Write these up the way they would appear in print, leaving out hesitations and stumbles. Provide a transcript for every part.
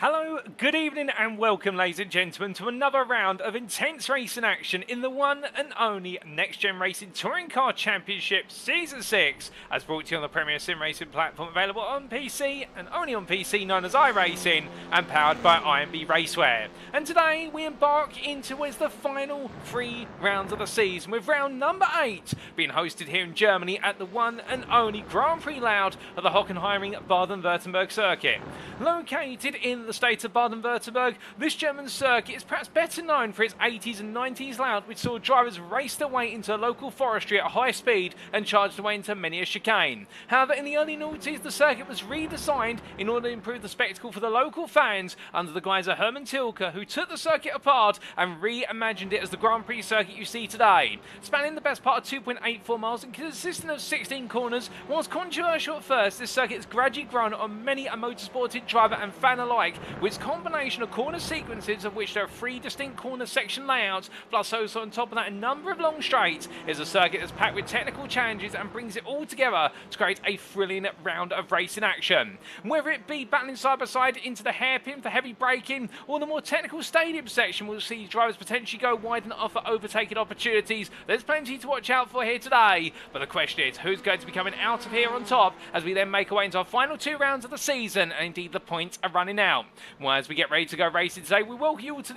Hello, good evening and welcome ladies and gentlemen to another round of intense racing action in the one and only Next Gen Racing Touring Car Championship Season 6, as brought to you on the premier sim racing platform available on PC and only on PC, known as iRacing, and powered by IMB Racewear. And today we embark into what is the final 3 rounds of the season, with round number 8 being hosted here in Germany at the one and only Grand Prix Loud of the Hockenheimring Baden-Württemberg circuit. Located in the state of Baden-Württemberg, this German circuit is perhaps better known for its 80s and 90s layout, which saw drivers race their way into local forestry at high speed and charged away into many a chicane. However, in the early noughties, the circuit was redesigned in order to improve the spectacle for the local fans under the guise of Hermann Tilke, who took the circuit apart and reimagined it as the Grand Prix circuit you see today. Spanning the best part of 2.84 miles and consisting of 16 corners, whilst controversial at first, this circuit has gradually grown on many a motorsported driver and fan alike, with its combination of corner sequences, of which there are 3 distinct corner section layouts, plus also on top of that a number of long straights, is a circuit that's packed with technical challenges and brings it all together to create a thrilling round of racing action. Whether it be battling side by side into the hairpin for heavy braking, or the more technical stadium section will see drivers potentially go wide and offer overtaking opportunities, there's plenty to watch out for here today. But the question is, who's going to be coming out of here on top as we then make our way into our final 2 rounds of the season, and indeed the points are running out. Well, as we get ready to go racing today, we welcome you all to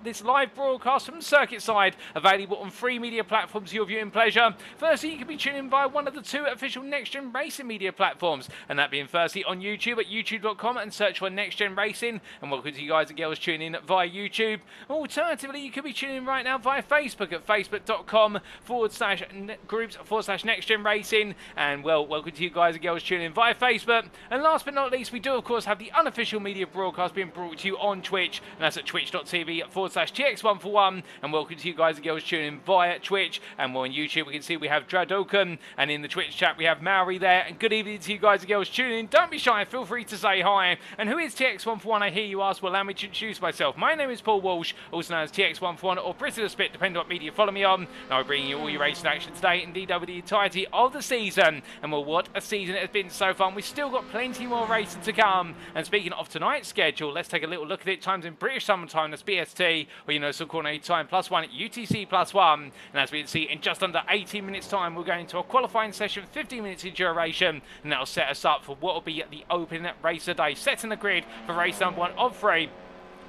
this live broadcast from the circuit side, available on 3 media platforms for your viewing pleasure. Firstly, you can be tuning in via one of the 2 official NXTGEN Racing media platforms, and that being firstly on YouTube at youtube.com and search for NXTGEN Racing, and welcome to you guys and girls tuning in via YouTube. Alternatively, you could be tuning in right now via Facebook at facebook.com/groups/NXTGEN Racing, and well, welcome to you guys and girls tuning in via Facebook. And last but not least, we do of course have the unofficial media broadcast being brought to you on Twitch, and that's at twitch.tv/TX141, and welcome to you guys and girls tuning in via Twitch. And well, on YouTube we can see we have Dradoken, and in the Twitch chat we have Maori there. And good evening to you guys and girls tuning in. Don't be shy, feel free to say hi. And who is TX141, I hear you ask? Well, allow me to introduce myself. My name is Paul Walsh, also known as TX141 or Prix the Spit, depending on what media you follow me on. And I'll bring you all your racing action today, indeed over the entirety of the season. And well, what a season it has been so far. We've still got plenty more racing to come. And speaking of tonight's schedule, let's take a little look at it. Times in British Summer Time, that's BST, or you know, so coordinated time +1 at UTC +1. And as we can see, in just under 18 minutes time, we're going to a qualifying session, 15 minutes in duration, and that'll set us up for what will be the opening race of the day, setting the grid for race number 1 of 3,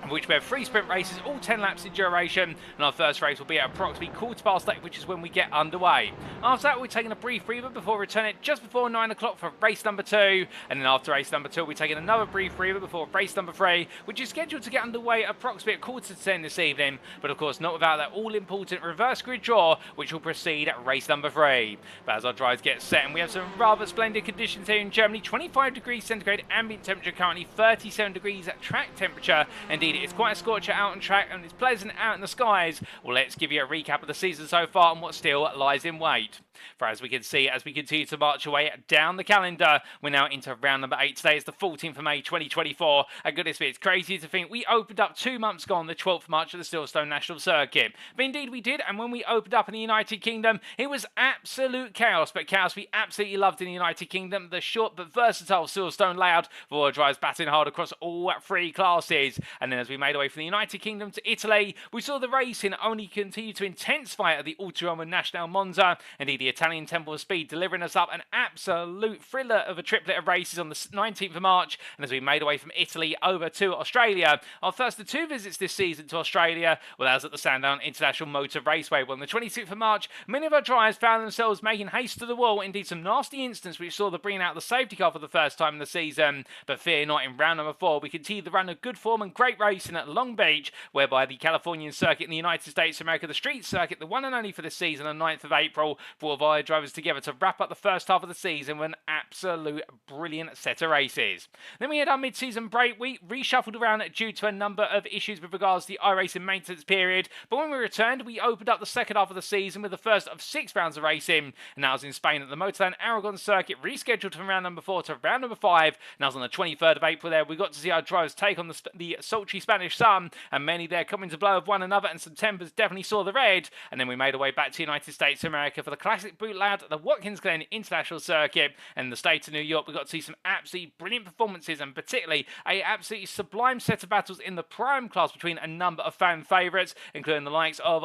of which we have 3 sprint races, all 10 laps in duration, and our first race will be at approximately 8:15, which is when we get underway. After that, we're taking a brief breather before returning just before 9 o'clock for race number 2, and then after race number 2, we're taking another brief breather before race number 3, which is scheduled to get underway at approximately 9:45 this evening, but of course not without that all-important reverse grid draw, which will precede at race number 3. But as our drives get set, and we have some rather splendid conditions here in Germany, 25 degrees centigrade ambient temperature, currently 37 degrees at track temperature. Indeed, it's quite a scorcher out on track, and it's pleasant out in the skies. Well, let's give you a recap of the season so far and what still lies in wait. For as we can see, as we continue to march away down the calendar, we're now into round number 8. Today is the 14th of May 2024. And goodness me, it's crazy to think we opened up 2 months ago on the 12th of March at the Silverstone National Circuit. But indeed we did, and when we opened up in the United Kingdom, it was absolute chaos. But chaos we absolutely loved in the United Kingdom. The short but versatile Silverstone layout for drives batting hard across all 3 classes. And then as we made our way from the United Kingdom to Italy, we saw the racing only continue to intensify at the Autodromo Nacional Monza. Indeed, the Italian Temple of Speed delivering us up an absolute thriller of a triplet of races on the 19th of March. And as we made our way from Italy over to Australia, our first of 2 visits this season to Australia, well, that was at the Sandown International Motor Raceway. Well, on the 26th of March, many of our drivers found themselves making haste to the wall. Indeed, some nasty incidents which saw the bringing out the safety car for the first time in the season. But fear not, in round number 4, we continued the run of good form and great racing at Long Beach, whereby the Californian circuit in the United States of America, the street circuit, the one and only for this season, on 9th of April, brought our drivers together to wrap up the first half of the season with an absolute brilliant set of races. Then we had our mid-season break. We reshuffled around due to a number of issues with regards to the iRacing maintenance period, but when we returned, we opened up the second half of the season with the first of 6 rounds of racing, and that was in Spain at the Motorland Aragon circuit, rescheduled from round number 4 to round number 5, and that was on the 23rd of April there. We got to see our drivers take on the sultry Spanish sun, and many there coming to blow of one another, and some tempers definitely saw the red. And then we made our way back to the United States of America for the classic boot layout at the Watkins Glen International Circuit in the state of New York. We got to see some absolutely brilliant performances, and particularly a absolutely sublime set of battles in the prime class between a number of fan favourites, including the likes of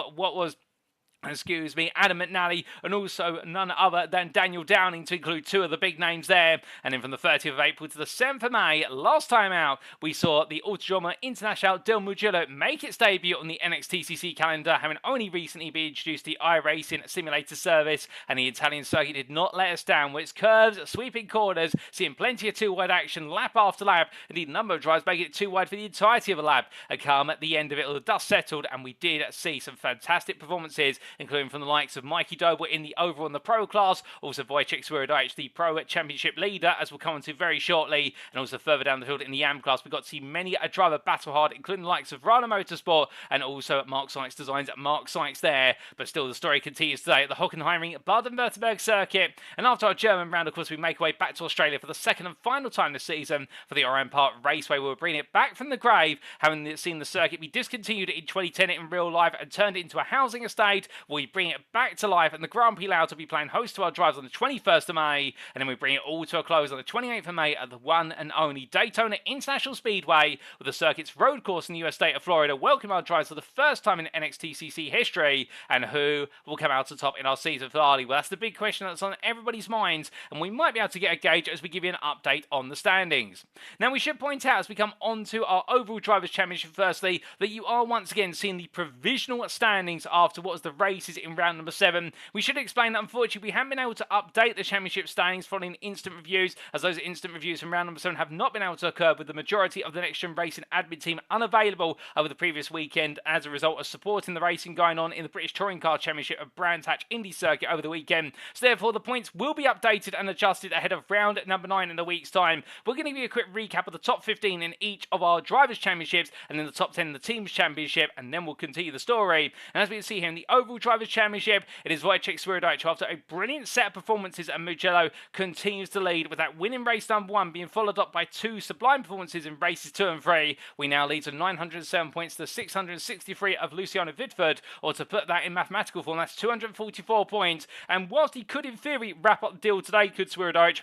Adam McNally, and also none other than Daniel Downing, to include 2 of the big names there. And then from the 30th of April to the 7th of May, last time out, we saw the Autodromo International del Mugello make its debut on the NXTCC calendar, having only recently been introduced to the iRacing simulator service. And the Italian circuit did not let us down with its curves, sweeping corners, seeing plenty of 2-wide action lap after lap. Indeed, a number of drives making it 2 wide for the entirety of a lap. A calm at the end of it, all the dust settled, and we did see some fantastic performances including from the likes of Mikey Doble in the overall and the pro class, also Wojciech Swirydowicz, the pro championship leader, as we'll come on to very shortly, and also further down the field in the AM class, we've got to see many a driver battle hard, including the likes of Rana Motorsport and also Mark Sykes Designs, Mark Sykes there. But still, the story continues today at the Hockenheimring Baden-Württemberg circuit. And after our German round, of course, we make our way back to Australia for the second and final time this season for the IMB Raceway. We'll bring it back from the grave, having seen the circuit be discontinued in 2010 in real life and turned into a housing estate. We bring it back to life, and the Grand Prix Loud will be playing host to our drives on the 21st of May, and then we bring it all to a close on the 28th of May at the one and only Daytona International Speedway, with the circuit's road course in the US state of Florida welcome our drives for the first time in NXTCC history. And who will come out on top in our season finale? Well, that's the big question that's on everybody's minds, and we might be able to get a gauge as we give you an update on the standings. Now, we should point out as we come on to our overall Drivers' Championship firstly, that you are once again seeing the provisional standings after what was the races in round number 7. We should explain that unfortunately we haven't been able to update the championship standings following instant reviews, as those instant reviews from round number 7 have not been able to occur, with the majority of the NXTGEN Racing admin team unavailable over the previous weekend as a result of supporting the racing going on in the British Touring Car Championship of Brands Hatch Indy Circuit over the weekend. So therefore the points will be updated and adjusted ahead of round number 9 in a week's time. We're going to give you a quick recap of the top 15 in each of our Drivers' Championships, and then the top 10 in the Teams Championship, and then we'll continue the story. And as we can see here in the overall Drivers' Championship, it is Wojciech Swirydowicz, after a brilliant set of performances at Mugello, continues to lead, with that winning race number 1 being followed up by 2 sublime performances in races 2 and 3. We now lead to 907 points to 663 of Luciano Witvoet, or to put that in mathematical form, that's 244 points. And whilst he could in theory wrap up the deal today, could Swirydowicz,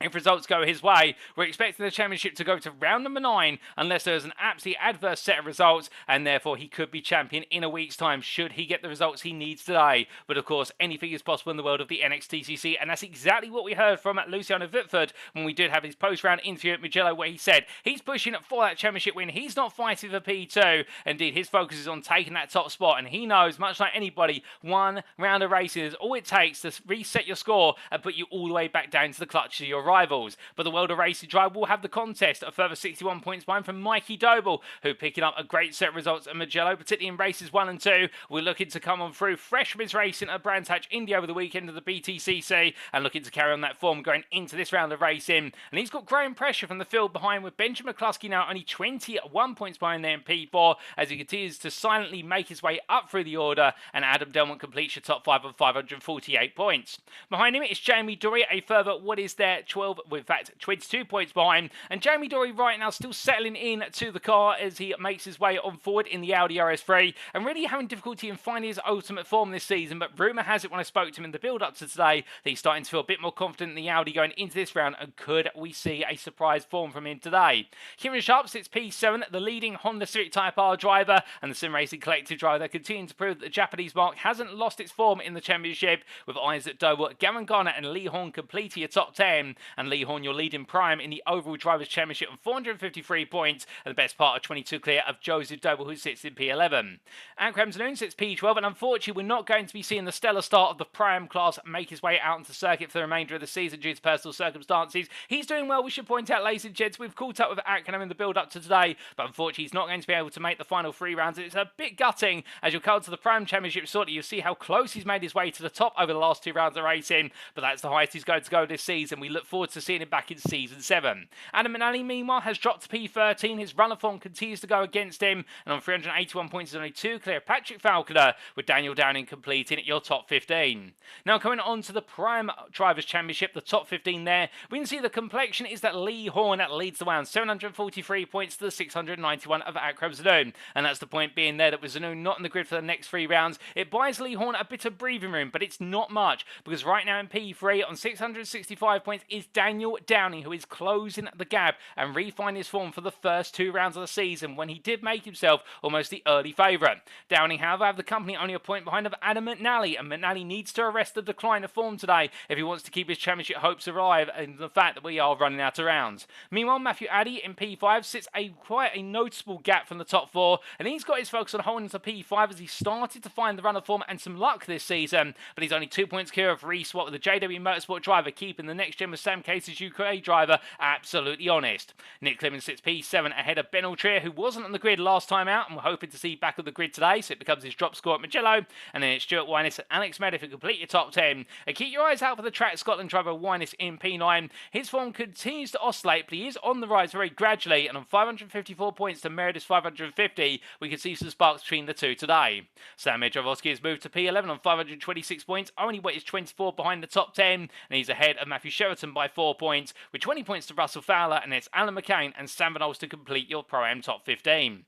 if results go his way, we're expecting the championship to go to round number 9 unless there's an absolutely adverse set of results, and therefore he could be champion in a week's time should he get the results he needs today. But of course, anything is possible in the world of the NXTCC, and that's exactly what we heard from Luciano Witvoet when we did have his post-round interview at Mugello, where he said he's pushing for that championship win. He's not fighting for P2. Indeed, his focus is on taking that top spot, and he knows, much like anybody, one round of racing is all it takes to reset your score and put you all the way back down to the clutch of your rivals. But the World of Racing Drive will have the contest, a further 61 points behind from Mikey Doble, who picking up a great set of results at Mugello, particularly in races 1 and 2. We're looking to come on through freshmen's racing at Brands Hatch Indy over the weekend of the BTCC, and looking to carry on that form going into this round of racing. And he's got growing pressure from the field behind, with Benjamin McCluskey now only 21 points behind there in P4, as he continues to silently make his way up through the order, and Adam Delmont completes your top 5 of 548 points. Behind him it's Jamie Dory, a further, what is there, 12, in fact 22 points behind, and Jamie Dory right now still settling in to the car as he makes his way on forward in the Audi RS3, and really having difficulty in finding his ultimate form this season. But rumour has it, when I spoke to him in the build-up to today, that he's starting to feel a bit more confident in the Audi going into this round, and could we see a surprise form from him today? Kieran Sharp sits P7, the leading Honda Civic Type R driver and the Sim Racing Collective driver, continuing to prove that the Japanese mark hasn't lost its form in the championship, with Isaac Doble, Gavin Garner and Lee Horn completing your top 10, and Lee Horn your leading prime in the overall Drivers' Championship on 453 points, and the best part of 22 clear of Joseph Doble, who sits in P11. Akram Zanoon sits P12, and unfortunately we're not going to be seeing the stellar start of the Prime class make his way out into the circuit for the remainder of the season due to personal circumstances. He's doing well, we should point out, ladies and gents. We've caught up with Akram in the build-up to today, but unfortunately he's not going to be able to make the final 3 rounds. It's a bit gutting, as you'll come to the Prime Championship shortly. You'll see how close he's made his way to the top over the last 2 rounds of racing, but that's the highest he's going to go this season. We look forward to seeing him back in Season 7. Adam Manali, meanwhile, has dropped to P13. His runner form continues to go against him, and on 381 points is only 2 clear of Patrick Falconer, with Daniel Downing completing at your top 15. Now coming on to the Prime Drivers' Championship, the top 15 there, we can see the complexion is that Lee Horn leads the way on 743 points to the 691 of Akram Zanoon, and that's the point being there that with Zanoon not in the grid for the next 3 rounds, it buys Lee Horn a bit of breathing room, but it's not much, because right now in P3 on 665 points is Daniel Downing, who is closing the gap and refine his form for the first 2 rounds of the season, when he did make himself almost the early favourite. Downing, however, have the company only a point behind of Adam McNally, and McNally needs to arrest the decline of form today if he wants to keep his championship hopes alive, and the fact that we are running out of rounds. Meanwhile, Matthew Addy in P5 sits quite a noticeable gap from the top 4, and he's got his focus on holding to P5 as he started to find the run of form and some luck this season, but he's only 2 points clear of Reese Watt, with the JW Motorsport driver keeping the NXTGEN Mercedes Sam Case's UK driver absolutely honest. Nick Clemens sits P7 ahead of Ben Altrier, who wasn't on the grid last time out and we're hoping to see back on the grid today, so it becomes his drop score at Mugello. And then it's Stuart Wyness and Alex Meadow who complete your top 10. And keep your eyes out for the Track Scotland driver Wyness in P9. His form continues to oscillate, but he is on the rise very gradually, and on 554 points to Meredith's 550, we can see some sparks between the two today. Sam Medravosky has moved to P11 on 526 points, only weight is 24 behind the top 10, and he's ahead of Matthew Sheraton by 4 points, with 20 points to Russell Fowler, and it's Alan McCain and Sam Van Ols to complete your Pro-Am top 15.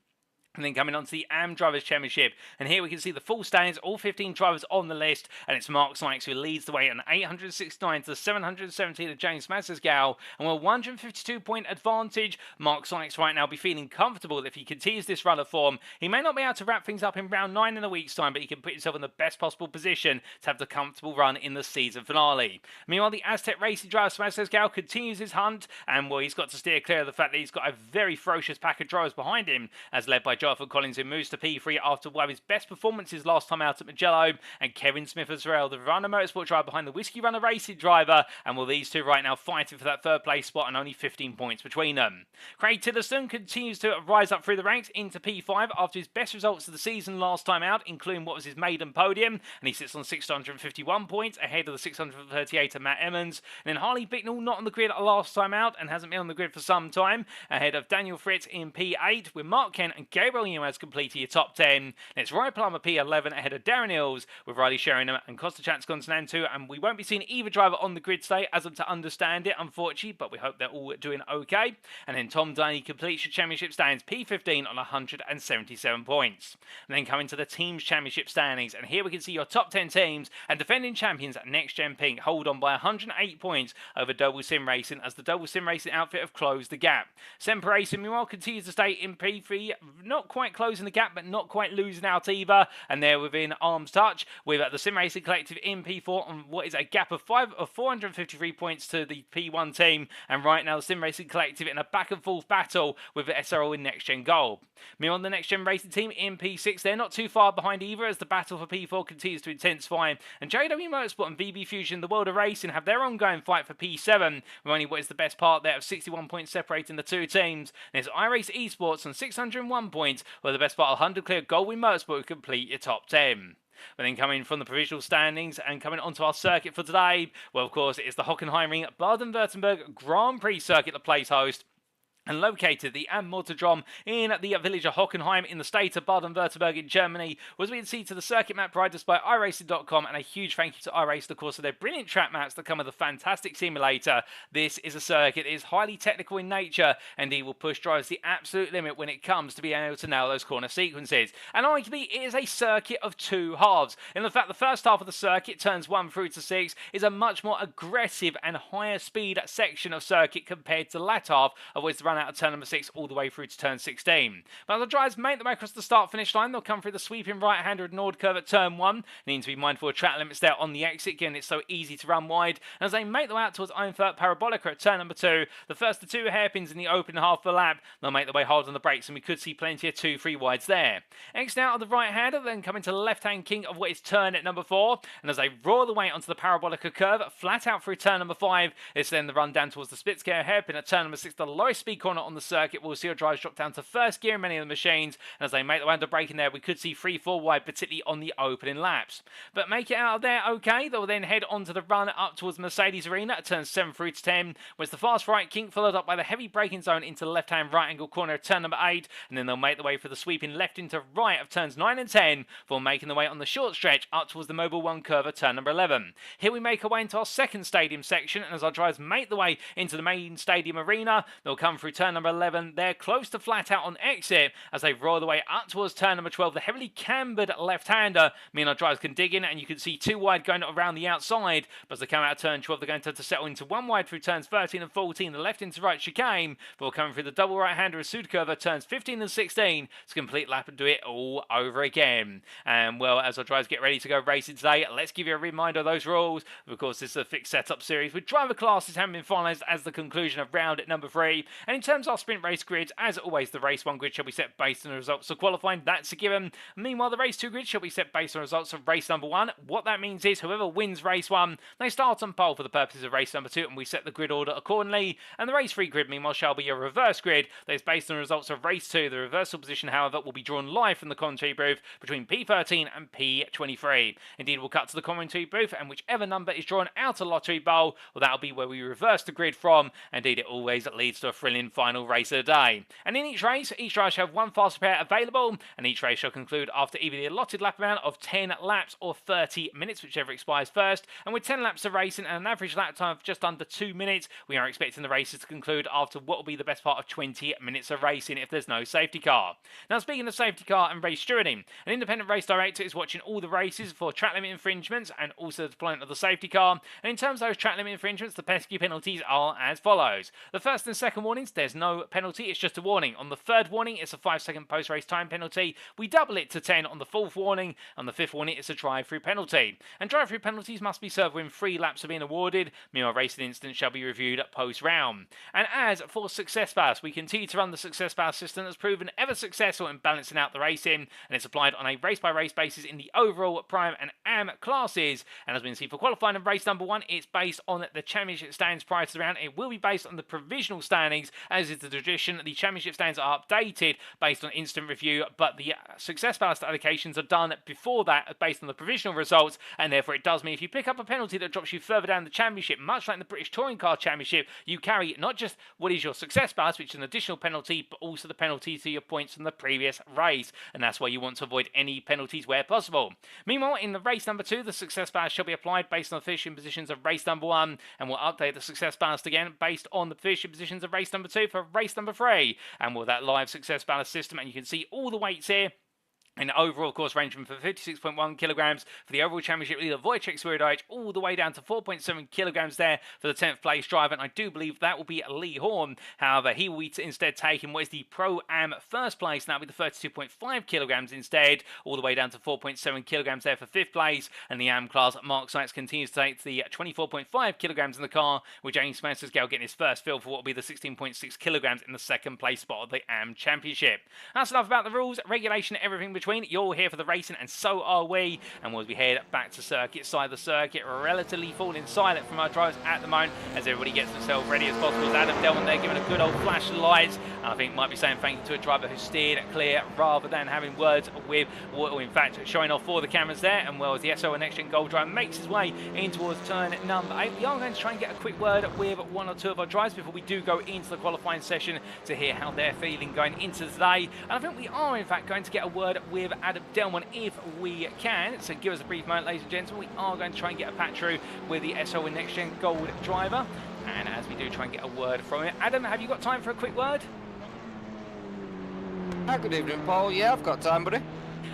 And then coming on to the AM Drivers' Championship. And here we can see the full standings, all 15 drivers on the list. And it's Mark Sykes who leads the way on 869 to 717 of James Massersgal. And with a 152-point advantage, Mark Sykes right now be feeling comfortable that if he continues this run of form. He may not be able to wrap things up in round 9 in a week's time, but he can put himself in the best possible position to have the comfortable run in the season finale. Meanwhile, the Aztec Racing driver Massersgal continues his hunt. And well, he's got to steer clear of the fact that he's got a very ferocious pack of drivers behind him, as led by Jonathan Collins, who moves to P3 after one of his best performances last time out at Mugello, and Kevin Smith as well, the Runner Motorsport driver behind the Whiskey Runner Racing driver, and well, these two right now fighting for that third place spot and only 15 points between them. Craig Tillotson continues to rise up through the ranks into P5 after his best results of the season last time out, including what was his maiden podium, and he sits on 651 points ahead of the 638 of Matt Emmons. And then Harley Bicknell not on the grid last time out and hasn't been on the grid for some time, ahead of Daniel Fritz in P8, with Mark Kent and Gabriel Newman completed your top 10. And it's Roy Plummer P11 ahead of Darren Hills, with Riley Sheringham and Costa Chansconsonantu, and we won't be seeing either driver on the grid today as I'm to understand it, unfortunately, but we hope they're all doing okay. And then Tom Dunny completes your championship standings P15 on 177 points. And then coming to the teams championship standings, and here we can see your top 10 teams, and defending champions at Next Gen Pink hold on by 108 points over Double Sim Racing, as the Double Sim Racing outfit have closed the gap. Semper Racing meanwhile continues to stay in P3, not quite closing the gap, but not quite losing out either, and they're within arm's touch with the Sim Racing Collective in P4 on what is a gap of 453 points to the P1 team, and right now the Sim Racing Collective in a back and forth battle with the SRO in Next Gen Gold. Meanwhile, the Next Gen Racing team in P6, they're not too far behind either, as the battle for P4 continues to intensify, and JW Motorsport and VB Fusion, the World of Racing, have their ongoing fight for P7, with only what is the best part there of 61 points separating the two teams. And it's iRace Esports on 601 points, where the best part of 100 clear Goldwyn Motorsport will complete your top 10. But then coming from the provisional standings and coming onto our circuit for today, well, of course, it is the Hockenheimring Baden-Württemberg Grand Prix circuit that plays host, and located the Am-Motorstrom in the village of Hockenheim in the state of Baden-Württemberg in Germany, was we can see to the circuit map provided by iRacing.com, and a huge thank you to iRacing, of course, for their brilliant track maps that come with a fantastic simulator. This is a circuit that is highly technical in nature, and he will push drivers to the absolute limit when it comes to being able to nail those corner sequences. And arguably, it is a circuit of two halves. In the fact, the first half of the circuit, turns 1 through to 6, is a much more aggressive and higher speed section of circuit compared to the latter half, of which the run out of turn number 6 all the way through to turn 16. But as the drivers make their way across the start-finish line, they'll come through the sweeping right-hander Nord curve at turn 1. They need to be mindful of track limits there on the exit, given it's so easy to run wide. And as they make their way out towards Einfurt Parabolica at turn number 2, the first of 2 hairpins in the open half of the lap, they'll make their way hard on the brakes, and we could see plenty of 2-3 wides there. Exit out of the right-hander, then coming to the left-hand king of what is turn at number 4, and as they roar the way onto the Parabolica curve, flat out through turn number 5, it's then the run down towards the split-scale hairpin at turn number 6, the lowest speed corner on the circuit. We'll see our drivers drop down to first gear in many of the machines, and as they make their way under braking there, we could see 3-4 wide, particularly on the opening laps. But make it out of there okay, they'll then head onto the run up towards Mercedes Arena at turns 7 through to 10, where's the fast right kink followed up by the heavy braking zone into the left-hand right angle corner at turn number 8, and then they'll make their way for the sweeping left into right of turns 9 and 10, before making their way on the short stretch up towards the Mobile 1 curve at turn number 11. Here we make our way into our second stadium section, and as our drivers make their way into the main stadium arena, they'll come through turn number 11. They're close to flat out on exit as they roll the way up towards turn number 12, the heavily cambered left-hander. Meanwhile, our drivers can dig in, and you can see 2 wide going around the outside, but as they come out of turn 12, they're going to have to settle into 1 wide through turns 13 and 14, the left into right chicane, before coming through the double right-hander of Sud curve at turns 15 and 16 to complete lap and do it all over again. And well, as our drivers get ready to go racing today, let's give you a reminder of those rules. Of course, this is a fixed setup series with driver classes having been finalised as the conclusion of round at number 3, and in terms of our sprint race grids, as always, the race 1 grid shall be set based on the results of qualifying. That's a given. Meanwhile, the race 2 grid shall be set based on the results of race number 1. What that means is whoever wins race 1, they start on pole for the purposes of race number 2, and we set the grid order accordingly. And the race 3 grid, meanwhile, shall be a reverse grid that is based on the results of race 2. The reversal position, however, will be drawn live from the commentary booth between P13 and P23. Indeed, we'll cut to the commentary booth, and whichever number is drawn out of Lottery Bowl, well, that'll be where we reverse the grid from. Indeed, it always leads to a thrilling final race of the day. And in each race shall have one fast pair available, and each race shall conclude after either the allotted lap amount of 10 laps or 30 minutes, whichever expires first. And with 10 laps of racing and an average lap time of just under 2 minutes, we are expecting the races to conclude after what will be the best part of 20 minutes of racing if there's no safety car. Now, speaking of safety car and race stewarding, an independent race director is watching all the races for track limit infringements and also the deployment of the safety car. And in terms of those track limit infringements, the pesky penalties are as follows. The first and second warnings, there's no penalty, it's just a warning. On the third warning, it's a 5-second post-race time penalty. We double it to 10 on the fourth warning. On the fifth warning, it's a drive-through penalty. And drive-through penalties must be served when 3 laps are being awarded. Meanwhile, racing incidents shall be reviewed post-round. And as for success ballast, we continue to run the success ballast system that's proven ever successful in balancing out the racing, and it's applied on a race-by-race basis in the overall, prime and AM classes. And as we can see for qualifying in race number 1, it's based on the championship standings prior to the round. It will be based on the provisional standings, as is the tradition. The championship standings are updated based on instant review, but the success ballast allocations are done before that based on the provisional results, and therefore it does mean if you pick up a penalty that drops you further down the championship, much like in the British Touring Car Championship, you carry not just what is your success ballast, which is an additional penalty, but also the penalty to your points from the previous race, and that's why you want to avoid any penalties where possible. Meanwhile, in the race number 2, the success ballast shall be applied based on the finishing positions of race number 1, and we'll update the success ballast again based on the finishing positions of race number 2 for race number 3, and with that live success ballast system, and you can see all the weights here. And overall, of course, ranging from 56.1 kilograms for the overall championship leader, Wojciech Swirydowicz, all the way down to 4.7 kilograms there for the 10th place driver. And I do believe that will be Lee Horn. However, he will be instead taking what is the Pro-Am first place, and that'll be the 32.5 kilograms instead, all the way down to 4.7 kilograms there for 5th place. And the Am class, Mark Sykes continues to take the 24.5 kilograms in the car, with James Spencer's Gale getting his first fill for what will be the 16.6 kilograms in the 2nd place spot of the Am Championship. That's enough about the rules, regulation, everything between. You're here for the racing, and so are we. And as we head back to circuit side of the circuit, relatively falling silent from our drivers at the moment, as everybody gets themselves ready as possible. As Adam Delman there giving a good old flash of lights, and I think might be saying thank you to a driver who steered clear rather than having words with, or in fact showing off for the cameras there. And well, as the SO and NXTGEN Gold driver makes his way in towards turn number 8, we are going to try and get a quick word with 1 or 2 of our drivers before we do go into the qualifying session to hear how they're feeling going into today. And I think we are in fact going to get a word with Adam Delman if we can. So give us a brief moment, ladies and gentlemen. We are going to try and get a patch through with the SO and NXTGEN Gold driver. And as we do try and get a word from him, Adam, have you got time for a quick word? Good evening, Paul. Yeah, I've got time, buddy.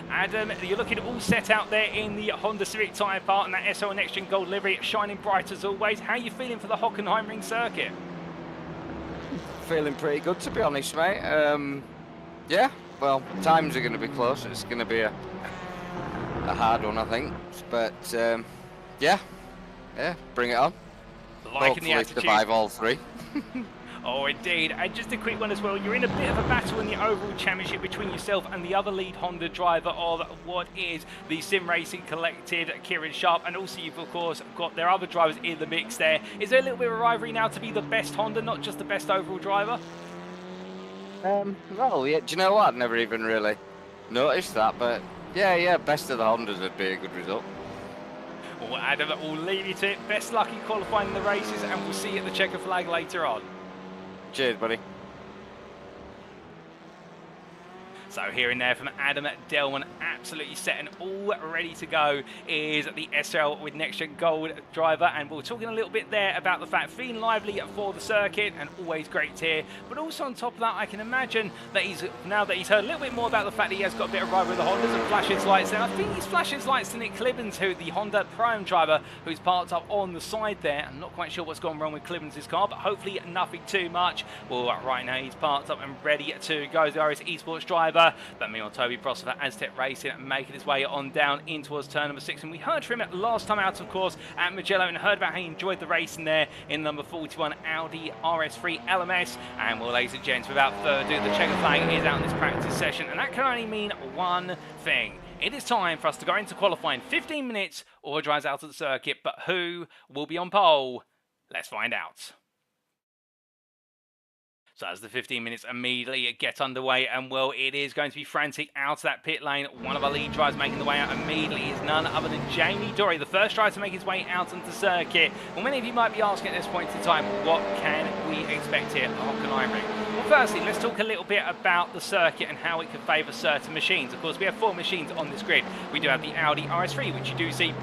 Adam, you're looking all set out there in the Honda Civic tyre part and that SO and NXTGEN Gold livery, shining bright as always. How are you feeling for the Hockenheimring circuit? Feeling pretty good, to be honest, mate. Yeah, well, times are going to be close. It's going to be a hard one, I think. But, yeah, bring it on. Liking the attitude. Survive all 3. Oh, indeed. And just a quick one as well. You're in a bit of a battle in the overall championship between yourself and the other lead Honda driver of what is the Sim Racing Collected, Kieran Sharp. And also you've, of course, got their other drivers in the mix there. Is there a little bit of a rivalry now to be the best Honda, not just the best overall driver? Well, yeah, do you know what? I've never even really noticed that. But, yeah, best of the Hondas would be a good result. Well, Adam, we'll leave you to it. Best luck in qualifying the races, and we'll see you at the checker flag later on. Cheers, buddy. So hearing there from Adam Delman, absolutely set and all ready to go, is the SL with NXTGEN Gold driver. And we're talking a little bit there about the fact feeling lively for the circuit, and always great to hear. But also on top of that, I can imagine that now that he's heard a little bit more about the fact that he has got a bit of rivalry with the Hondas and flashing his lights there. I think he's flashing his lights to Nick Clibbins, who the Honda Prime driver, who's parked up on the side there. I'm not quite sure what's gone wrong with Clibbins' car, but hopefully nothing too much. Well, right now he's parked up and ready to go. The Irish Esports driver. Oliver. But meanwhile, Toby Prost for Aztec Racing making his way on down in towards turn number 6. And we heard from him last time out, of course, at Mugello, and heard about how he enjoyed the racing there in number 41 Audi RS3 LMS. And well, ladies and gents, without further ado, the checker flag is out in this practice session, and that can only mean one thing. It is time for us to go into qualifying. 15 minutes or drives out of the circuit, but who will be on pole? Let's find out. So as the 15 minutes immediately get underway, and well, it is going to be frantic out of that pit lane. One of our lead drivers making the way out immediately is none other than Jamie Dorey, the first driver to make his way out onto the circuit. Well, many of you might be asking at this point in time, what can we expect here at Hockenheimring? Well, firstly, let's talk a little bit about the circuit and how it can favour certain machines. Of course, we have 4 machines on this grid. We do have the Audi RS3, which you do see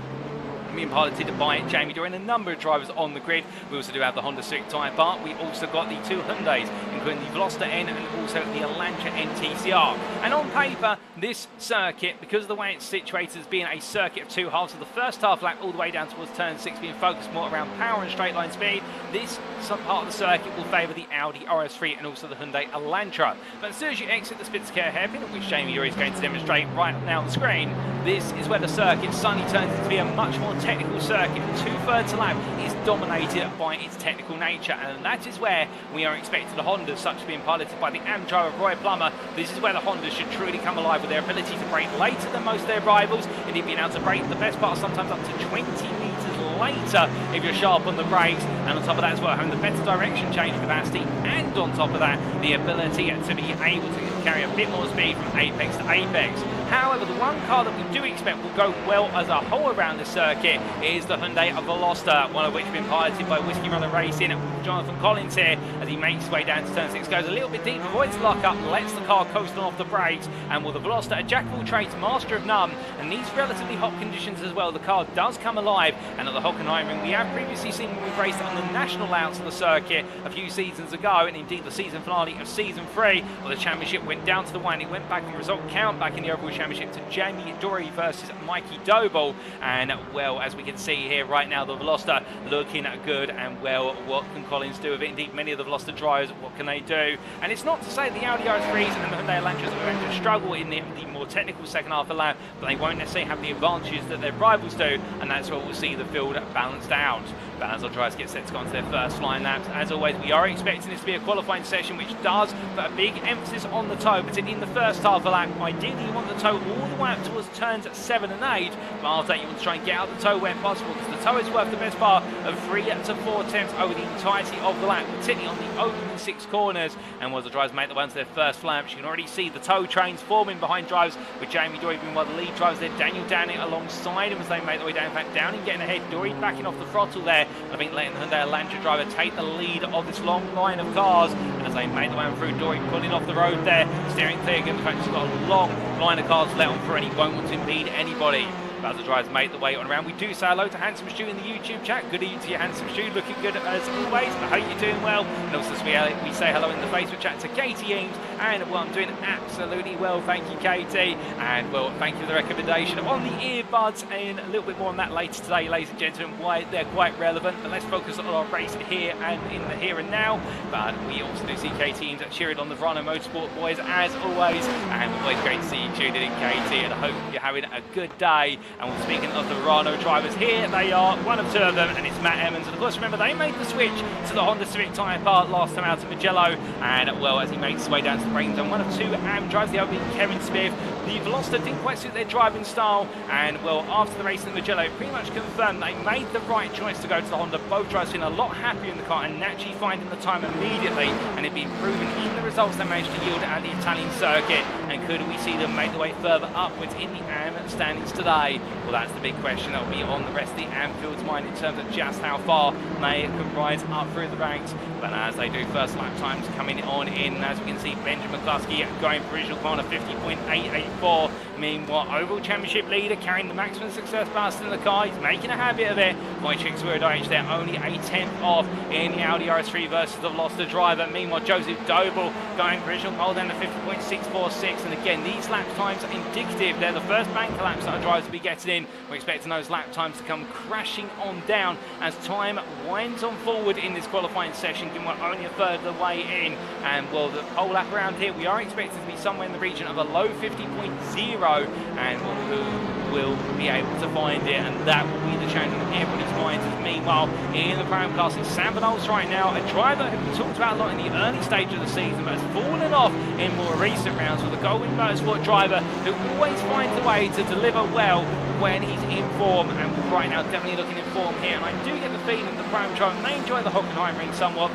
being piloted by Jamie Dorey and a number of drivers on the grid. We also do have the Honda Civic Type R. We also got the 2 Hyundais, including the Veloster N and also the Elantra NTCR. And on paper, this circuit, because of the way it's situated as being a circuit of 2 halves, so the first half lap all the way down towards turn 6 being focused more around power and straight line speed, this part of the circuit will favour the Audi RS3 and also the Hyundai Elantra. But as soon as you exit the Spitzker hairpin, which Jamie Dorey is going to demonstrate right now on the screen, this is where the circuit suddenly turns into be a much more technical circuit. 2/3 lap is dominated by its technical nature, and that is where we are expecting the Hondas, such as being piloted by the AM driver Roy Plummer. This is where the Hondas should truly come alive with their ability to brake later than most of their rivals, and being able to brake the best part sometimes up to 20 metres later if you're sharp on the brakes, and on top of that as well, having the better direction change capacity, and on top of that, the ability to be able to carry a bit more speed from apex to apex. However, the one car that we do expect will go well as a whole around the circuit is the Hyundai Veloster, one of which has been piloted by Whiskey Runner Racing. Jonathan Collins here, as he makes his way down to turn 6, goes a little bit deep, avoids the lock-up, lets the car coast on off the brakes, and with the Veloster, a jack of all trades, master of none, and these relatively hot conditions as well, the car does come alive. And at the Hockenheimring, we have previously seen when we've raced on the national layouts of the circuit a few seasons ago, and indeed the season finale of season 3, where the championship went down to the wire. It went back on result count back in the overall championship to Jamie Dorey versus Mikey Doble, and well, as we can see here right now, the Veloster looking good, and well, what can Collins do with it? Indeed, many of the Veloster drivers, what can they do? And it's not to say the Audi RS3s and the Hyundai Elantras are going to struggle in the more technical second half of the lap, but they won't necessarily have the advantages that their rivals do, and that's where we'll see the field balanced out. But as our drivers get set to go on to their first flying laps, as always, we are expecting this to be a qualifying session, which does put a big emphasis on the toe, particularly in the first half of the lap. Ideally, you want the toe all the way up towards turns 7 and 8, but after that, you want to try and get out the toe where possible, because the toe is worth the best part of 3 to 4 attempts over the entirety of the lap, particularly on the opening 6 corners. And as the drivers make the way onto their first flaps, you can already see the toe trains forming behind drivers, with Jamie Dorey being one of the lead drivers there, Daniel Downing alongside him as they make their way down. In fact, Downing getting ahead, Dorey backing off the throttle there, and I think letting the Hyundai Elantra driver take the lead of this long line of cars. And as they make the way through, Dorey pulling off the road there, steering clear. In fact, he's got a long line of cars let on through, and he won't want to impede anybody. But as the drivers make the way on around, we do say hello to Handsome Stu in the YouTube chat. Good evening to you, Handsome Stu. Looking good as always. I hope you're doing well. And also, we say hello in the Facebook chat to Katie Eames. And, well, I'm doing absolutely well. Thank you, Katie. And, well, thank you for the recommendation on the earbuds. And a little bit more on that later today, ladies and gentlemen, why they're quite relevant. But let's focus on our racing here and in the here and now. But we also do see Katie Eames cheering on the Verano Motorsport boys, as always. And always great to see you tuning in, Katie. And I hope you're having a good day. And speaking of the Verano drivers, here they are, one of 2 of them, and it's Matt Emmons. And of course, remember, they made the switch to the Honda Civic Type R last time out at Mugello. And, well, as he makes his way down to the braking zone, one of 2 AM drives, the other being Kevin Smith. The Veloster didn't quite suit their driving style, and, well, after the race at Mugello, it pretty much confirmed they made the right choice to go to the Honda. Both drivers feeling a lot happier in the car and naturally finding the time immediately, and it being proven in the results they managed to yield at the Italian circuit. And could we see them make the way further upwards in the AM standings today? Well, that's the big question that will be on the rest of the AM field's mind in terms of just how far they can rise up through the ranks. But as they do, first lap times coming on in, as we can see, Benjamin McCluskey going for original corner 50.884. Meanwhile, overall championship leader carrying the maximum success boost in the car. He's making a habit of it. Wojciech Swirydowicz there, only a 10th off in the Audi RS3 versus the Veloster driver. Meanwhile, Joseph Dobel going provisional pole down to 50.646. And again, these lap times are indicative. They're the first banker laps that our drivers will be getting in. We're expecting those lap times to come crashing on down as time winds on forward in this qualifying session, given we're only a third of the way in. And well, the pole lap around here, we are expected to be somewhere in the region of a low 50.0, and who will be able to find it, and that will be the change in everybody's minds. Meanwhile, in the Prime class, it's Sam Benoist right now, a driver who we talked about a lot in the early stage of the season, but has fallen off in more recent rounds, with a Goldwing Motorsport driver who always finds a way to deliver well when he's in form, and right now definitely looking in form here. And I do get the feeling the Prime driver may enjoy the Hockenheimring somewhat,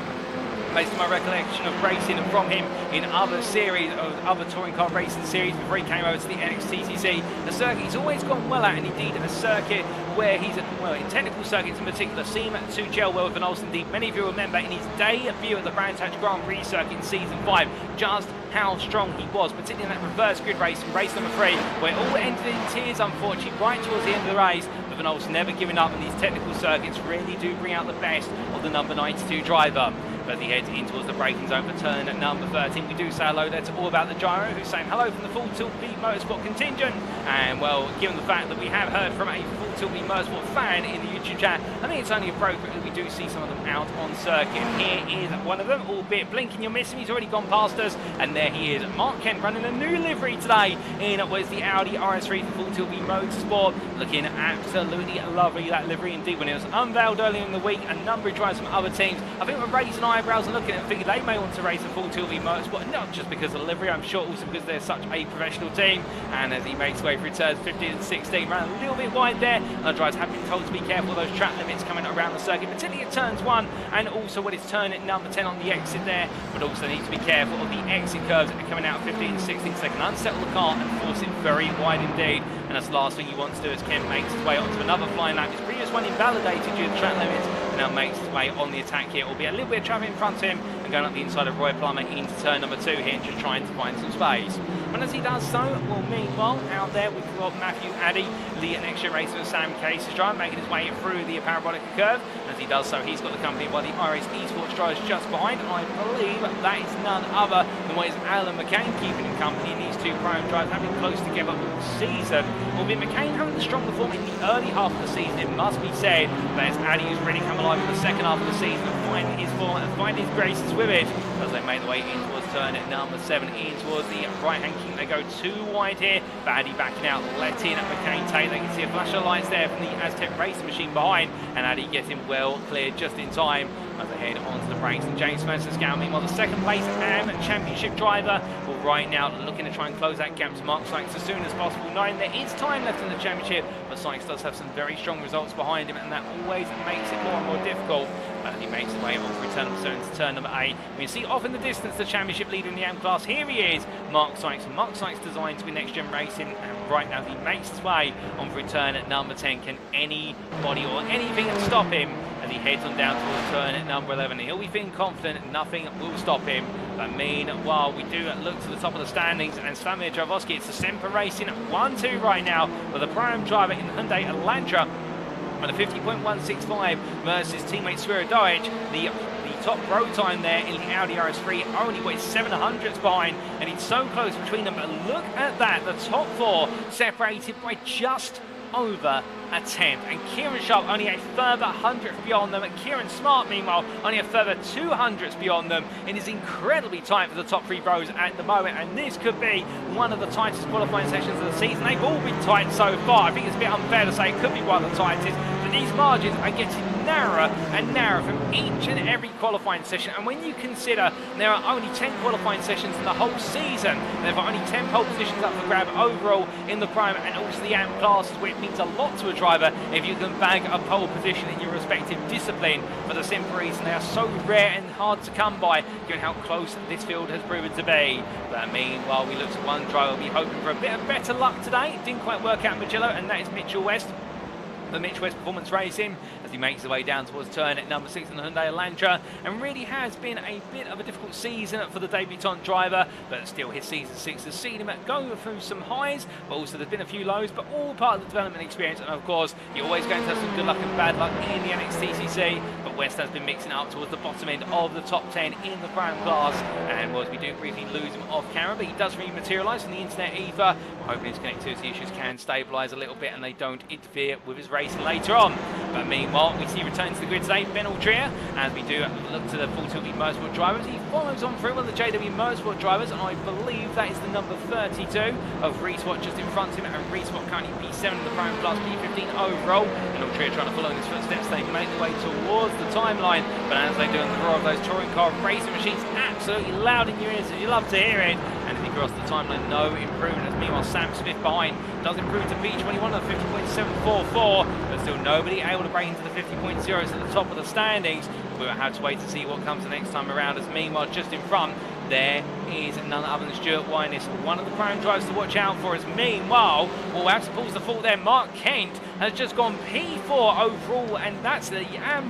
based on my recollection of racing from him in other series, of other touring car racing series before he came over to the NXTCC. A circuit he's always gone well at, and indeed a circuit where he's, well, in technical circuits in particular, seem to gel well with Benoist. Indeed, many of you remember in his debut at the Brands Hatch Grand Prix circuit in Season 5, just how strong he was, particularly in that reverse grid race in race number 3, where it all ended in tears, unfortunately, right towards the end of the race. But Benoist never giving up, and these technical circuits really do bring out the best of the number 92 driver. As he heads in towards the braking zone for turn at number 13, we do say hello there to All About the Gyro, who's saying hello from the Full Tilt V Motorsport contingent. And well, given the fact that we have heard from a Full Tilt V Motorsport fan in the YouTube chat, I think it's only appropriate that we do see some of them out on circuit. And here is one of them, albeit blinking, you'll miss him, he's already gone past us. And there he is, Mark Kent, running a new livery today in what is the Audi RS3 for Full Tilt V Motorsport. Looking absolutely lovely, that livery indeed. When it was unveiled earlier in the week, a number of drivers from other teams, I think we're raising eyebrows and looking at it, thinking they may want to race a Full Tilt V Motorsport, not just because of the livery, I'm sure also because they're such a professional team. And as he makes his way through turns 15 and 16, ran a little bit wide there. Our drivers have been told to be careful of those track limits coming around the circuit, particularly at turns 1 and also when it's turn at number 10 on the exit there, but also need to be careful of the exit curves that are coming out 15 and 16, so they can unsettle the car and force it very wide indeed. And that's the last thing you want to do as Kent makes his way onto another flying lap. His previous one invalidated due to track limits, and now makes his way on the attack here, albeit a little bit of traffic in front of him, and going up the inside of Roy Plummer into turn number 2 here, just trying to find some space. And as he does so, well, meanwhile, out there we've got Matthew Addy, the NXTGEN racer with Sam Case's driver, making his way through the parabolic curve. As he does so, he's got the company by the iRacing eSports drivers just behind. I believe that is none other than what is Alan McCain keeping him company, and these two Prime drivers have been close together all season. Albeit McCain having the stronger form in the early half of the season, it must be said, that it's Addy who's really come alive in the second half of the season and finding his form and finding his graces with it, as they make their way in towards turn at number 7, in towards the right-hand king. They go too wide here, but Addy backing out, letting McCain take. They can see a flash of lights there from the Aztec racing machine behind, and Addy getting well cleared just in time as they head onto the brakes. And James Spencer-Scow, meanwhile, the second place and championship driver, well, right now looking to try and close that gap to Mark Sykes as soon as possible, knowing there is time left in the championship, but Sykes does have some very strong results behind him, and that always makes it more and more difficult. But he makes his way on through turn number 7 to turn number 8. We can see off in the distance the championship leader in the AM class. Here he is, Mark Sykes. Mark Sykes designed to be NXTGEN Racing, and right now he makes his way on through turn at number 10. Can anybody or anything stop him as he heads on down towards turn at number 11? He'll be feeling confident, nothing will stop him. But meanwhile, we do look to the top of the standings, and Slavomir Javoski, it's the Semper Racing 1-2 right now, with a Prime driver in Hyundai Elantra on a 50.165 versus teammate Swirydowicz. The top road time there in the Audi RS3 only weighs 700ths behind, and it's so close between them. But look at that, the top 4 separated by just over a 10th, and Kieran Sharp only a further 100th beyond them, and Kieran Smart meanwhile only a further 200ths beyond them. It is incredibly tight for the top 3 rows at the moment, and this could be one of the tightest qualifying sessions of the season. They've all been tight so far. I think it's a bit unfair to say it could be one of the tightest, but these margins are getting narrower and narrower from each and every qualifying session. And when you consider there are only 10 qualifying sessions in the whole season, there are only 10 pole positions up for grab overall in the Prime and also the AM classes, which means a lot to a driver if you can bag a pole position in your respective discipline. For the simple reason they are so rare and hard to come by, given how close this field has proven to be. But meanwhile, we look at one driver will be hoping for a bit of better luck today. It didn't quite work out in Magello, and that is Mitchell West. for Mitch West Performance Racing as he makes his way down towards turn at number 6 in the Hyundai Elantra, and really has been a bit of a difficult season for the debutant driver, but still his season 6 has seen him go through some highs, but also there's been a few lows, but all part of the development experience. And of course, you're always going to have some good luck and bad luck in the NXTCC, but West has been mixing up towards the bottom end of the top 10 in the Crown class, and whilst we do briefly lose him off camera, but he does re-materialise in the internet ether. We're hoping his connectivity issues can stabilise a little bit and they don't interfere with his racing later on. But meanwhile, we see return to the grid today, Ben Aldria, as we do look to the Full Tilt Motorsport drivers. He follows on through one of the JW Motorsport drivers, and I believe that is the number 32 of Reeswatt just in front of him, and Reeswatt currently P7 in the Crown class, P15 overall, and Aldria trying to follow in his footsteps. They make their way towards the timeline, but as they do in the roar of those touring car racing machines, absolutely loud in your ears as you love to hear it. And as he crosses the timeline, no improvement. As meanwhile, Sam Smith behind does improve to P21 of 50.744, but still nobody able to break into the 50.0s at the top of the standings. We'll have to wait to see what comes the next time around. As meanwhile, just in front, there is none other than Stuart Winess, one of the Crown drivers to watch out for. As meanwhile, we'll have to pause the fault there. Mark Kent has just gone P4 overall, and that's the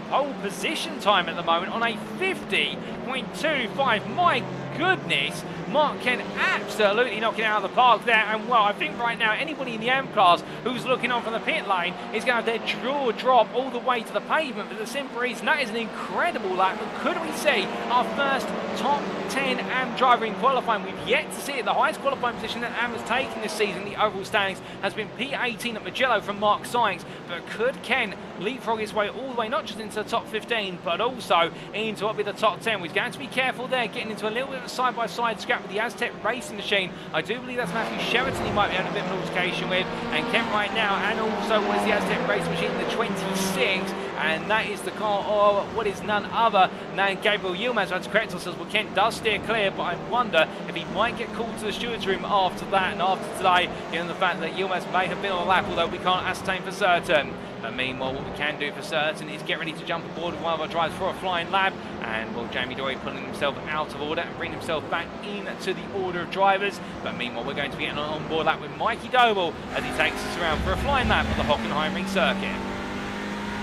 pole position time at the moment on a 50.25. My goodness, Mark Kent absolutely knocking it out of the park there. And well, I think right now anybody in the AM class who's looking on from the pit lane is going to have their jaw drop all the way to the pavement for the simple reason that is an incredible lap. But could we see our first top 10 AM driver in qualifying? We've yet to see it. The highest qualifying position that AM has taken this season in the overall standings has been P18 at Mugello from Mark Sykes. But could Ken leapfrog his way all the way not just into the top 15 but also into what will be the top 10? We're going to be careful there, getting into a little bit of a side-by-side scrap with the Aztec racing machine. I do believe that's Matthew Sheraton he might be having a bit of an altercation with, and Kent right now, and also what is the Aztec racing machine, the 26, and that is the car of what is none other than Gabriel Yilmaz. So to correct ourselves, well, Kent does steer clear, but I wonder if he might get called to the stewards room after that and after today, given the fact that Yilmaz may have been on the lap, although we can't ascertain for certain. But meanwhile, what we can do for certain is get ready to jump aboard with one of our drivers for a flying lap. And well, Jamie Dory pulling himself out of order and bringing himself back into the order of drivers. But meanwhile, we're going to be getting an on-board lap with Mikey Doble as he takes us around for a flying lap of the Hockenheimring circuit.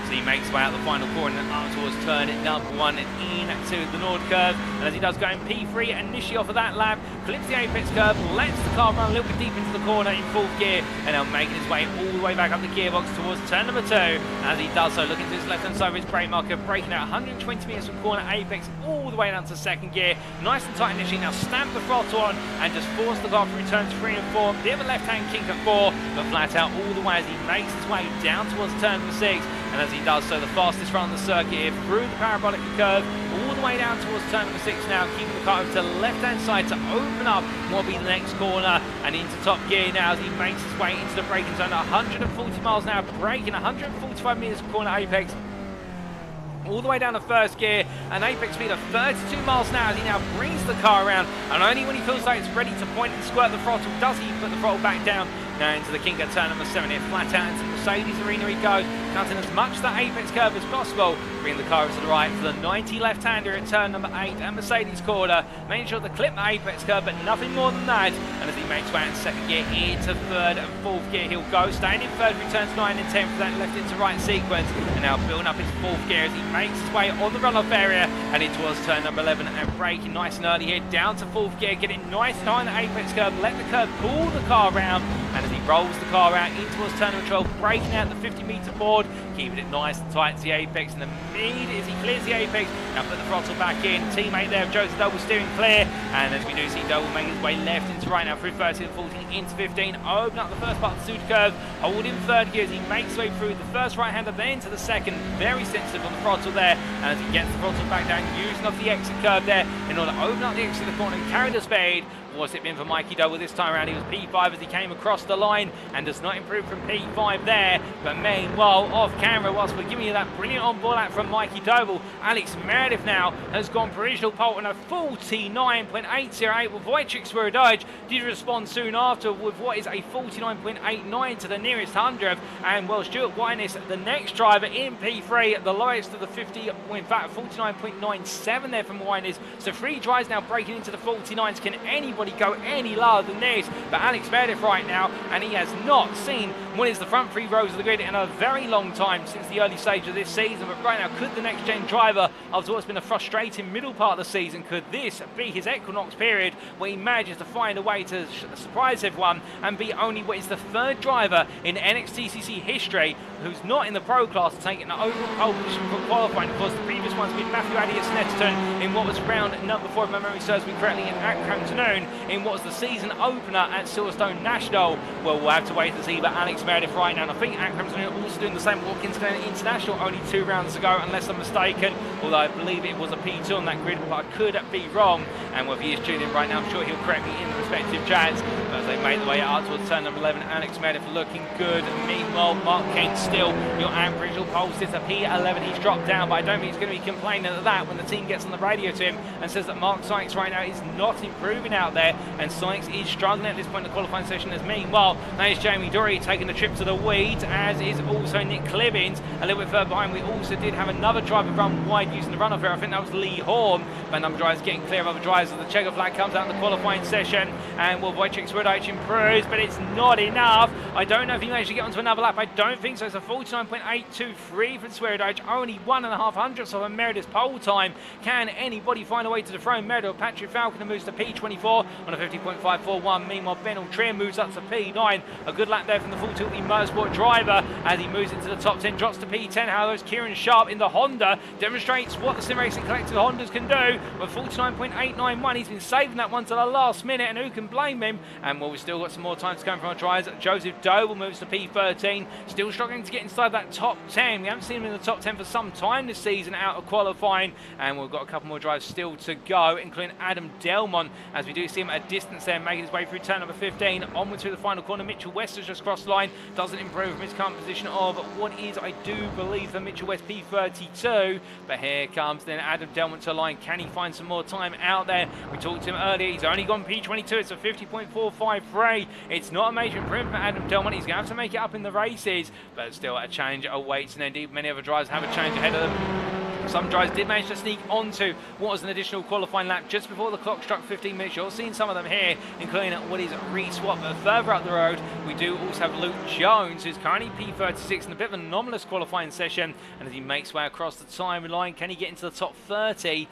So he makes his way out the final corner and up towards turn at number 1 and into the Nord curve. And as he does go in P3 initially off of that lap, clips the apex curve, lets the car run a little bit deep into the corner in 4th gear, and now making his way all the way back up the gearbox towards turn number 2. As he does so, looking to his left hand side of his brake marker, braking out 120 metres from corner apex all the way down to 2nd gear. Nice and tight initially, now stamp the throttle on and just force the car to return to 3 and 4. Bit of a left hand kink at 4, but flat out all the way as he makes his way down towards turn number 6. And as he does so, the fastest run on the circuit here through the parabolic curve, all the way down towards turn number 6 now, keeping the car over to the left-hand side to open up what will be the next corner, and into top gear now as he makes his way into the braking zone at 140 miles an hour, braking 145 metres from corner apex, all the way down to 1st gear, an apex speed of 32 miles an hour as he now brings the car around, and only when he feels like it's ready to point and squirt the throttle does he put the throttle back down. Now into the kink at turn number 7 here, flat out into Mercedes arena he goes, counting as much of that apex curve as possible, bringing the car to the right for the 90 left-hander at turn number 8 and Mercedes corner, making sure to clip the apex curve, but nothing more than that. And as he makes way in 2nd gear into 3rd and 4th gear, he'll go, staying in 3rd, returns 9 and 10 for that left into right sequence, and now building up into 4th gear as he makes his way on the runoff area, and it towards turn number 11 and braking nice and early here, down to 4th gear, getting nice and high on the apex curve, let the curve pull the car round, and as he rolls the car out in towards turn number 12, braking out the 50-metre board, keeping it nice and tight to the apex, and immediately as he clears the apex, now put the throttle back in, teammate there of Joseph Doble steering clear, and as we do see Doble make his way left into right now through 13 and 14 into 15, open up the first part of the super curve, hold in 3rd gear as he makes his way through the first right-hander, then to the 2nd, very sensitive on the throttle there, and as he gets the throttle back down, using off the exit curve there in order to open up the exit of the corner and carry the speed. What's it been for Mikey Doble this time around? He was P5 as he came across the line and does not improve from P5 there. But meanwhile, off camera, whilst we're giving you that brilliant on-board lap from Mikey Doble, Alex Meredith now has gone provisional pole on a 49.808 with Wojciech Swirydowicz did respond soon after with what is a 49.89 to the nearest 100th. And well, Stuart Winess, the next driver in P3, the lowest of the 50, in fact 49.97 there from Winess. So 3 drives now breaking into the 49s. Can anybody go any lower than this? But Alex Meredith right now, and he has not seen what is the front three rows of the grid in a very long time since the early stage of this season. But right now, could the next gen driver, after what's been a frustrating middle part of the season, could this be his equinox period where he manages to find a way to surprise everyone and be only what is the third driver in NXTCC history who's not in the pro class taking an overall pole position for qualifying? Of course, the previous one's been Matthew Adias-Netterton in what was round number 4, if my memory serves me correctly, in Hockenheimring in what was the season opener at Silverstone National. Well, we'll have to wait to see, but Alex Meredith right now, and I think Hockenheimring also doing the same Watkins Glen International only 2 rounds ago, unless I'm mistaken, although I believe it was a P2 on that grid, but I could be wrong. And whether he is tuning in right now, I'm sure he'll correct me in the respective chats. But as they make their way out towards turn number 11, Alex Meredith looking good. Meanwhile, Mark Kent still your average pole sitter, P11. He's dropped down, but I don't think he's going to be complaining at that when the team gets on the radio to him and says that Mark Sykes right now is not improving out there, and Sykes is struggling at this point in the qualifying session. As meanwhile, now is Jamie Dory taking the trip to the weeds, as is also Nick Clibbins a little bit further behind. We also did have another driver run wide using the runoff here. I think that was Lee Horn, but a number of drivers getting clear of other drivers as the checker flag comes out in the qualifying session. And well, Wojciech Swirydowicz improves, but it's not enough. I don't know if he managed to get onto another lap. I don't think so. It's a 49.823 for Swirydowicz, only 1.5 hundredths of a Meredith's pole time. Can anybody find a way to dethrone Meredith? Patrick Falconer moves to P24 on a 50.541. Meanwhile, Ben Ultrier moves up to P9. A good lap there from the Full Tilt Motorsport driver as he moves into the top 10, drops to P10. However, Kieran Sharp in the Honda demonstrates what the Sim Racing Collective Hondas can do with 49.891. He's been saving that one to the last minute, and who can blame him? And well, we've still got some more time to come from our drivers. Joseph Doble moves to P13, still struggling to get inside that top 10. We haven't seen him in the top 10 for some time this season out of qualifying, and we've got a couple more drives still to go, including Adam Delmont, as we do see him at a distance there, making his way through turn number 15, onward through the final corner. Mitchell West has just crossed the line, doesn't improve from his current position of what is, I do believe, for Mitchell West P32, but here comes then Adam Delmont to the line. Can he find some more time out there? We talked to him earlier, he's only gone P22, it's a 50.453. It's not a major improvement for Adam Delmont. He's going to have to make it up in the races, but still a change awaits, and indeed many other drivers have a change ahead of them. Some drivers did manage to sneak onto what was an additional qualifying lap just before the clock struck 15 minutes. You're seeing some of them here, including what is Reese Watt. But further up the road, we do also have Luke Jones, who's currently P36 in a bit of an anomalous qualifying session. And as he makes his way across the timeline, can he get into the top 30?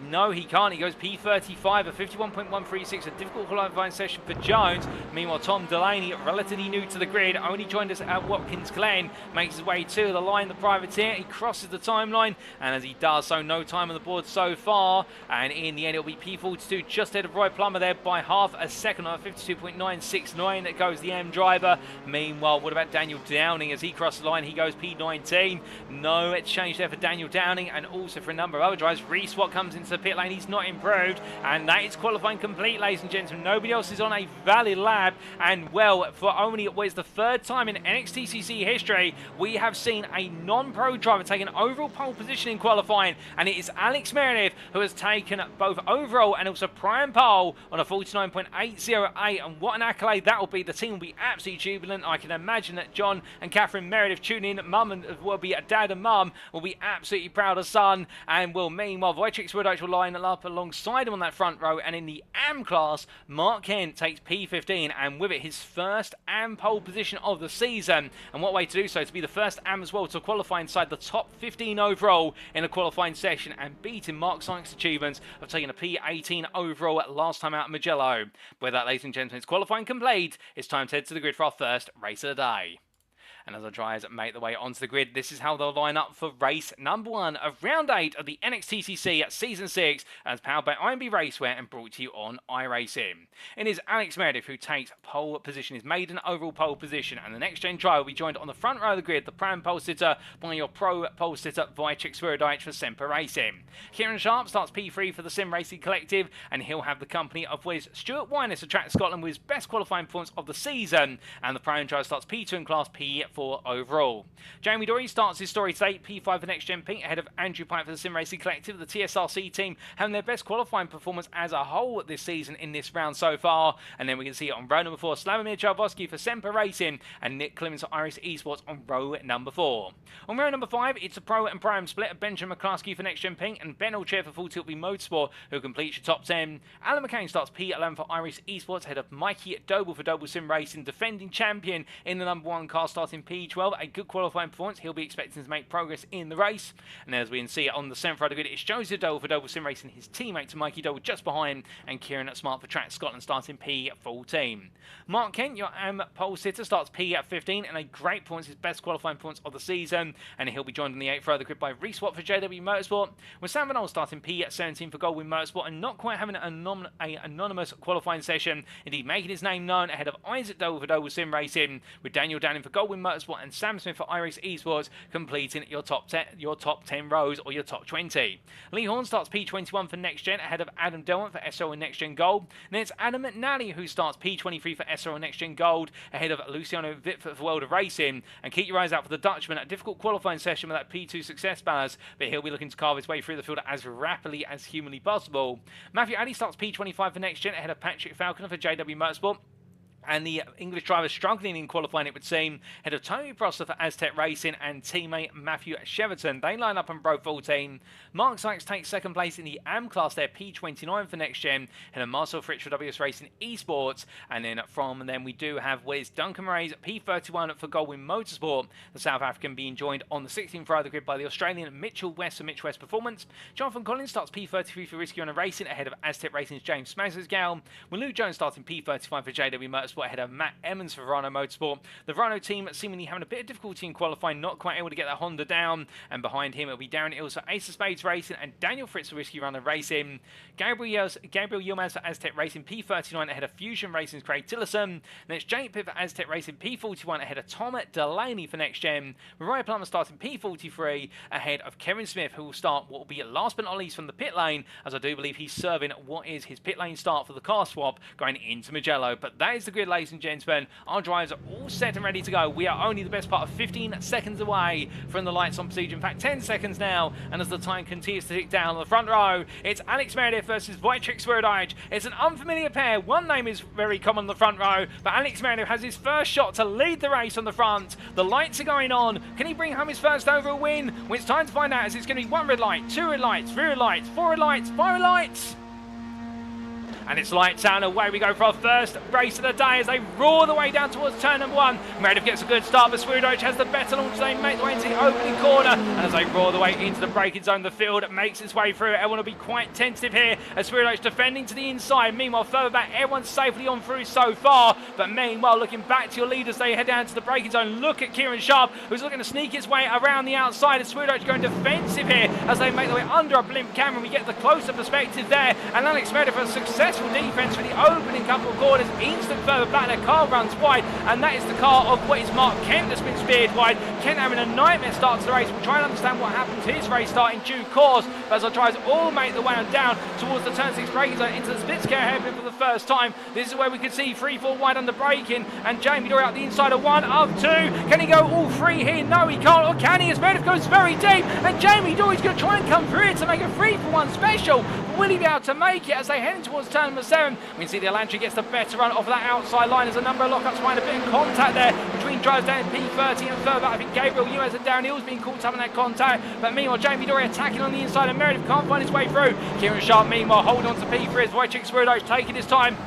No, he can't. He goes P35 at 51.136, a difficult qualifying session for Jones. Meanwhile, Tom Delaney, relatively new to the grid, only joined us at Watkins Glen, makes his way to the line, the privateer. He crosses the timeline, and as he does so, no time on the board so far. And in the end, it'll be P42, just ahead of Roy Plummer there by half a second on 52.969. That goes the M driver. Meanwhile, what about Daniel Downing as he crosses the line? He goes P19. No exchange there for Daniel Downing, and also for a number of other drivers. Reese Watt comes into the pit lane. He's not improved, and that is qualifying complete, ladies and gentlemen. Nobody else is on a valid lap, and well, for only what is the third time in NXTCC history, we have seen a non-pro driver take an overall pole position in qualifying, and it is Alex Meredith who has taken both overall and also prime pole on a 49.808, and what an accolade that will be. The team will be absolutely jubilant. I can imagine that John and Catherine Meredith tune in, mum and will be dad and mum will be absolutely proud of son, and will meanwhile Wojciech Swirydowicz will line up alongside him on that front row. And in the AM class, Mark Kent takes P15, and with it his first AM pole position of the season. And what way to do so, to be the first AM as well to qualify inside the top 15 overall in a qualifying session, and beating Mark Sykes' achievements of taking a P18 overall last time out at Mugello. With that, ladies and gentlemen, it's qualifying complete. It's time to head to the grid for our first race of the day. And as our drivers make their way onto the grid, this is how they'll line up for race number 1 of round 8 of the NXTCC at Season 6, as powered by IMB Racewear and brought to you on iRacing. It is Alex Meredith who takes pole position, his maiden overall pole position, and the next gen driver will be joined on the front row of the grid, the prime pole sitter, by your pro pole sitter Wojciech Swirydowicz for Semper Racing. Kieran Sharp starts P3 for the Sim Racing Collective, and he'll have the company of Wiz Stuart Winus of Track Scotland with his best qualifying performance of the season, and the prime driver starts P2 in class P P4 overall. Jamie Dory starts his story today, P5 for Next Gen Pink, ahead of Andrew Pike for the Sim Racing Collective. The TSRC team having their best qualifying performance as a whole this season in this round so far. And then we can see it on row number 4, Slavomir Chalbowski for Semper Racing and Nick Clemens for Iris Esports on row number 4. On row number 5, it's a Pro and Prime split of Benjamin McCluskey for Next Gen Pink and Ben Olchair for Full Tilt V Motorsport, who completes your top 10. Alan McCain starts P11 for Iris Esports, ahead of Mikey Doble for Doble Sim Racing, defending champion in the number 1 car, starting P12. A good qualifying performance. He'll be expecting to make progress in the race. And as we can see on the 7th row of the grid, it's Joseph Doble for Doble Sim Racing, his teammate to Mikey Doble just behind, and Kieran Smart for Track Scotland starting P14. Mark Kent, your pole sitter, starts P15, and a great performance, his best qualifying performance of the season. And he'll be joined on the 8th row of the grid by Reece Watt for JW Motorsport, with Sam Van Oel starting P17 for Goldwyn Motorsport, and not quite having an anonymous qualifying session, indeed making his name known ahead of Isaac Doble for Doble Sim Racing, with Daniel Downing for Goldwyn Motorsport and Sam Smith for iRace Esports completing your top 10 rows or your top 20. Lee Horn starts P21 for Next Gen, ahead of Adam Delwant for SO and Next Gen Gold. And then it's Adam McNally who starts P23 for SO and Next Gen Gold, ahead of Luciano Witvoet for World of Racing. And keep your eyes out for the Dutchman, a difficult qualifying session with that P2 success balance, but he'll be looking to carve his way through the field as rapidly as humanly possible. Matthew Addy starts P25 for Next Gen, ahead of Patrick Falconer for JW Motorsport. And the English driver struggling in qualifying, it would seem, ahead of Tony Prosser for Aztec Racing and teammate Matthew Cheverton. They line up on row 14. Mark Sykes takes second place in the AM class there, P29 for Next Gen, ahead of Marcel Fritsch for WS Racing Esports. And then from then we do have what is Duncan Murray's P31 for Goldwyn Motorsport, the South African being joined on the 16th row of the grid by the Australian Mitchell West for Mitch West Performance. Jonathan Collins starts P33 for Risky Runner Racing, ahead of Aztec Racing's James Smagsgal. With Lou Jones starting P35 for JW Motorsport, ahead of Matt Emmons for Rhino Motorsport. The Rhino team seemingly having a bit of difficulty in qualifying, not quite able to get that Honda down. And behind him it'll be Darren Ills for Ace of Spades Racing and Daniel Fritz for Risky Runner Racing. Gabriel Yilmaz for Aztec Racing P39 ahead of Fusion Racing's Craig Tillison. And it's Jake Pitt for Aztec Racing P41 ahead of Tom Delaney for Next Gen. Mariah Plummer starting P43 ahead of Kevin Smith, who will start what will be last but not least from the pit lane, as I do believe he's serving what is his pit lane start for the car swap going into Mugello. But that is the grid, ladies and gentlemen. Our drivers are all set and ready to go. We are only the best part of 15 seconds away from the lights on procedure. In fact, 10 seconds now. And as the time continues to tick down on the front row, it's Alex Meredith versus Wojciech Swirydowicz. It's an unfamiliar pair. One name is very common on the front row, but Alex Meredith has his first shot to lead the race on the front. The lights are going on. Can he bring home his first overall win? Well, it's time to find out, as it's going to be 1 red light, 2 red lights, 3 red lights, 4 red lights, 5 red lights. And it's lights out, and away we go for our first race of the day as they roar the way down towards turn number 1. Meredith gets a good start, but Swirydowicz has the better launch. They make the way into the opening corner, and as they roar the way into the braking zone, the field makes its way through. Everyone will be quite tentative here as Swirydowicz defending to the inside. Meanwhile, further back, everyone's safely on through so far, but meanwhile, looking back to your leaders, they head down to the braking zone. Look at Kieran Sharp, who's looking to sneak his way around the outside, and Swirydowicz going defensive here as they make their way under a blimp camera. We get the closer perspective there, and Alex Meredith a successful defense for the opening couple of corners. Instant further back, their car runs wide, and that is the car of what is Mark Kent that's been speared wide. Kent having a nightmare start to the race. We'll try and understand what happened to his race start in due course, but as our drivers all make the way on down towards the turn 6 braking zone into the Splitscare hairpin for the first time. This is where we could see 3-4 wide under braking, and Jamie Dory out the inside of 1 of 2. Can he go all 3 here? No, he can't. Or can he? As Meredith goes very deep, and Jamie Dory's going to try and come through it to make a 3-for-1 special. But will he be able to make it as they head towards turn number 7? We can see the Elantra gets the better run off of that outside line. There's a number of lockups, find a bit of contact there between drivers down in P30 and further back. I think Gabriel Yilmaz and Darren Hills being caught up in that contact, but meanwhile Jamie Dory attacking on the inside, and Meredith can't find his way through. Kieran Sharp meanwhile holding on to P3 as Wojciech Swirydowicz taking his time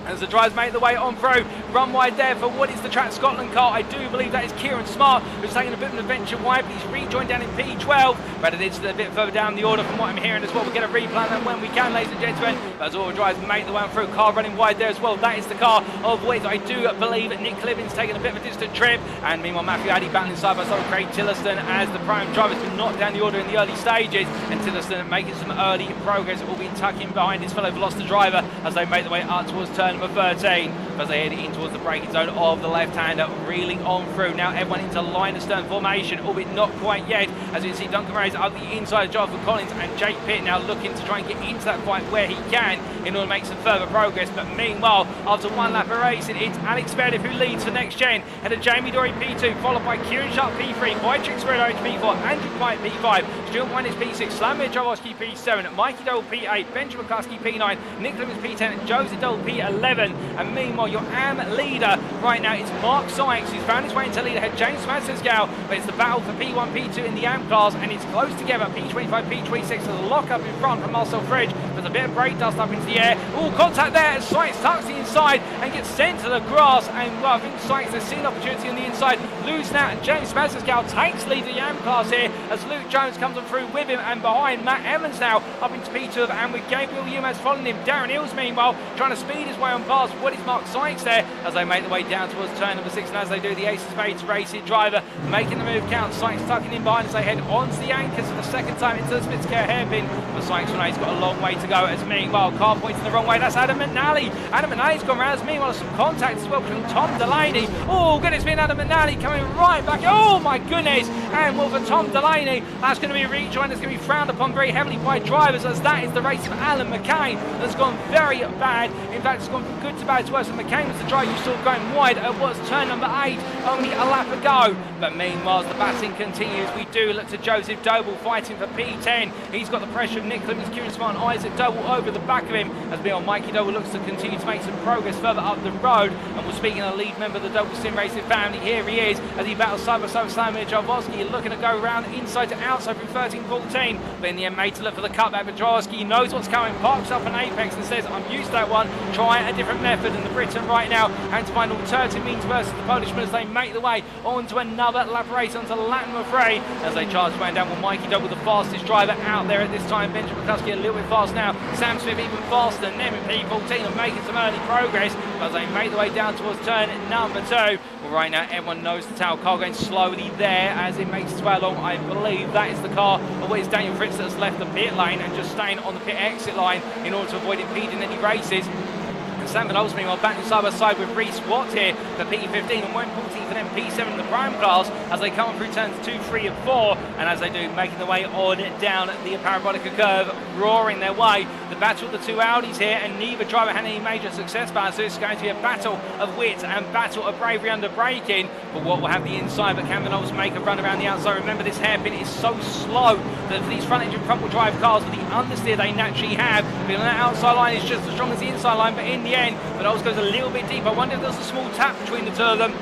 as the drivers make the way on through. Run wide there for what is the Track Scotland car. I do believe that is Kieran Smart, who's taking a bit of an adventure wide, but he's rejoined down in P12. But it is a bit further down the order from what I'm hearing as well. We'll get a replay and when we can, ladies and gentlemen. But as all the drivers make the way on through, car running wide there as well. That is the car of Wiz. I do believe Nick Clibbin's taking a bit of a distant trip. And meanwhile, Matthew Addy battling side by side with Craig Tillison as the prime drivers been knocked down the order in the early stages. And Tillison making some early progress. It will be tucking behind his fellow Veloster driver as they make the way up towards turn number 13. as they head in towards the braking zone of the left-hander, reeling on through. Now everyone into line of stern formation, albeit not quite yet, as you can see Duncan Ray's up the inside job for Collins, and Jake Pitt now looking to try and get into that fight where he can in order to make some further progress. But meanwhile, after one lap of racing, it's Alex Verdiff who leads for Next Gen, and a Jamie Dory P2, followed by Kieran Sharp P3, Wojciech Swirydowicz P4, Andrew Pike P5, Stuart Wyness P6, Slamir Jaworski P7, Mikey Dole P8, Benjamin McCluskey P9, Nick Clemens P10, Joseph Dole P11. And meanwhile, your AM leader right now is Mark Sykes, who's found his way into lead ahead James Mansesgal, but it's the battle for P1, P2 in the AM class, and it's close together. P25, P26, there's a lock up in front from Marcel Fridge. There's a bit of brake dust up into the air. All contact there as Sykes tucks the inside and gets sent to the grass. And well, I think Sykes has seen opportunity on the inside. Losing out, and James Mansesgal takes lead in the AM class here as Luke Jones comes on through with him, and behind Matt Emmons now up into P2, and with Gabriel Yilmaz following him. Darren Hills meanwhile trying to speed his way on past what is Mark Sykes there as they make their way down towards turn number 6, and as they do, the Ace of Spades racing driver making the move count. Sykes tucking in behind as they head onto the anchors for the second time into the Spitzker hairpin, but Sykes has got a long way to go as meanwhile car points in the wrong way. That's Adam McNally. Adam McNally's gone round as meanwhile some contact as well between Tom Delaney. Oh goodness me, Adam McNally coming right back. Oh my goodness, and well for Tom Delaney, that's going to be a rejoin that's going to be frowned upon very heavily by drivers, as that is the race of Alan McCain that's gone very bad. In fact, it's gone from good to bad to worse, and McCain was the driver you saw going wide at what's turn number 8 only a lap ago. But meanwhile, as the batting continues, we do look to Joseph Doble fighting for P10. He's got the pressure of Nick Clemens, Kieran Smart and Isaac Doble over the back of him, as meanwhile Mikey Doble looks to continue to make some progress further up the road. And we're speaking of the lead member of the Doble Sim Racing family. Here he is as he battles side by side with Slamir Jaworski, looking to go around inside to outside from 13-14, but in the end made to look for the cutback. But Jaworski knows what's coming, parks up an apex and says, I'm used to that one, try a different method. And the Briton right now having to find alternative means versus the Polishman as they make the way onto another lap race onto lap number 3 as they charge going down with Mikey Double, the fastest driver out there at this time. Benjamin McCluskey a little bit fast now, Sam Smith even faster than them in P14 and making some early progress as they make the way down towards turn number 2. Well, right now everyone knows the tail car going slowly there as it makes its way along. I believe that is the car of what is Daniel Fritz that's left the pit lane and just staying on the pit exit line in order to avoid impeding any races. And Sam Van Olsen meanwhile battling side by side with Reece Watt here for P15 and 114 for them P7 in the prime class as they come through turns 2, 3 and 4, and as they do making their way on down the Parabolica curve, roaring their way. The battle of the two Audis here, and neither driver had any major success by, so it's going to be a battle of wit and battle of bravery under braking. But what will have the inside, but can Van Olsen make a run around the outside? Remember, this hairpin is so slow that for these front engine front wheel drive cars with the understeer they naturally have, feeling that outside line is just as strong as the inside line, but in the end Van Olsen goes a little bit deep. I wonder if there's a small tap between the two of them.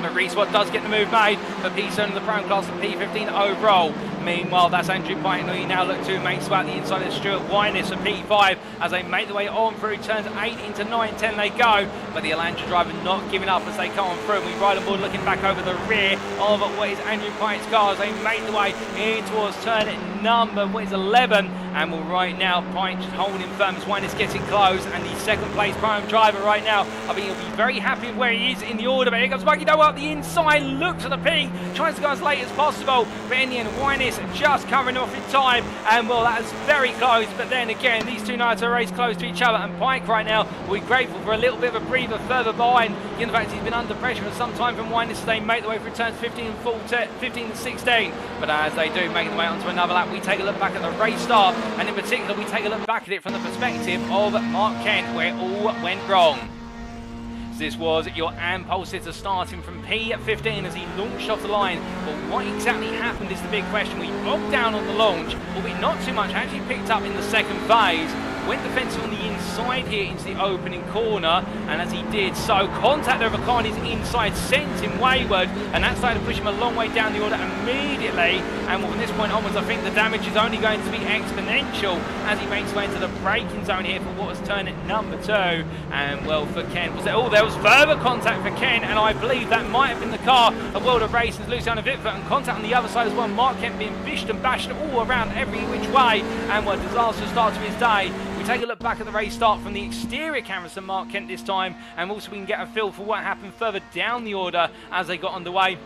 But Reece Watt does get the move made for P7 in the prime class and P15 overall. Meanwhile, that's Andrew Pike, who you now look to makes about the inside of Stuart Wyness for P5 as they make their way on through turns 8 into 9, 10 they go. But the Elantra driver not giving up as they come on through. And we ride on board looking back over the rear of what is Andrew Pike's car as they make their way in towards turn number 11. And well, right now, Pike just holding firm as Wyness getting close. And the second place prime driver right now, I think he'll be very happy with where he is in the order. But here comes Mikey Doe up the inside, looks at the peak, tries to go as late as possible. But in the end, Wyness just covering off in time, and well, that is very close. But then again, these two knights are raced close to each other, and Pike right now will be grateful for a little bit of a breather further behind, given the fact he's been under pressure for some time from Wyness as they make their way through turns 15 and 14, 15 and 16. But as they do, making their way onto another lap, we take a look back at the race start, and in particular, we take a look back at it from the perspective of Mark Kent, where it all went wrong. This was your AM pole sitter starting from P15 as he launched off the line. But what exactly happened is the big question. We bogged down on the launch, albeit not too much, actually picked up in the second phase. Went defensive on the inside here into the opening corner, and as he did so, contact over car on his inside sent him wayward, and that started to push him a long way down the order immediately. And from this point onwards, I think the damage is only going to be exponential as he makes his way into the braking zone here for what was turn number 2. And well, for Ken, there was further contact for Ken, and I believe that might have been the car of World of Racing's Luciano Witvoet, and contact on the other side as well. Mark Kent being bished and bashed all around every which way, and what a disastrous start to his day. We take a look back at the race start from the exterior cameras of Mark Kent this time, and also we can get a feel for what happened further down the order as they got underway.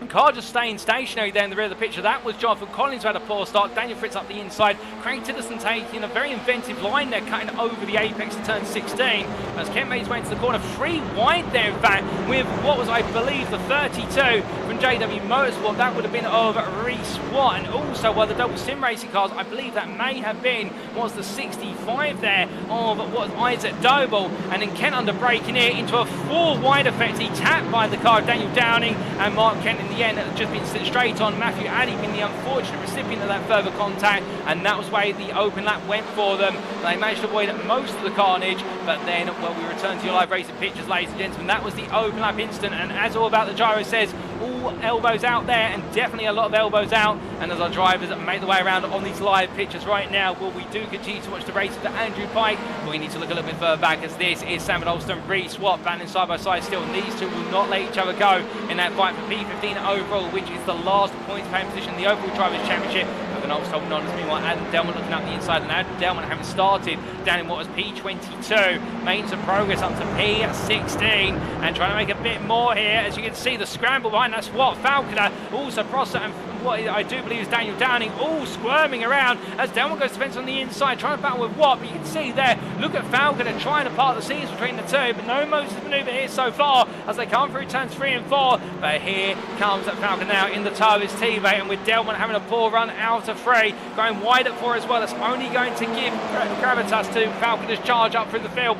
Car just staying stationary there in the rear of the picture. That was Jonathan Collins who had a poor start. Daniel Fritz up the inside. Craig Tiddison taking a very inventive line there, cutting over the apex to turn 16. As Kent made his way into the corner, 3 wide there in fact, with what was, I believe, the 32 from JW Motorsport. That would have been of Reese Watt. And also, while the double sim racing cars, I believe that may have been, was the 65 there of what was Isaac Doble. And then Kent under braking here into a 4 wide effect. He tapped by the car of Daniel Downing, and Mark Kent in the end had just been sit straight on. Matthew Addy being the unfortunate recipient of that further contact, and that was why the open lap went for them. They managed to avoid most of the carnage, but then, well, we return to your live racing pictures, ladies and gentlemen. That was the open lap incident, and as All About the Gyro says, all elbows out there, and definitely a lot of elbows out. And as our drivers make the way around on these live pictures right now, well, we do continue to watch the race of Andrew Pike, but we need to look a little bit further back, as this is Sam Alston, Reese Watt battling side by side still, and these two will not let each other go in that fight for P15 overall, which is the last point paying position in the overall Drivers' Championship. But Knowles holding on, as meanwhile Adam Delman looking up the inside, and Adam Delman having started down in what was P22, making some progress up to P16, and trying to make a bit more here. As you can see, the scramble behind, that's what Falconer, also Prosser, and what I do believe is Daniel Downing, all squirming around as Delman goes to fence on the inside, trying to battle with Watt. But you can see there, look at Falconer trying to part the seams between the two, but no Moses manoeuvre here so far as they come through turns 3 and 4. But here comes Falconer now in the toe of his teammate, and with Delman having a poor run out of 3, going wide at 4 as well. That's only going to give gravitas to Falconer's charge up through the field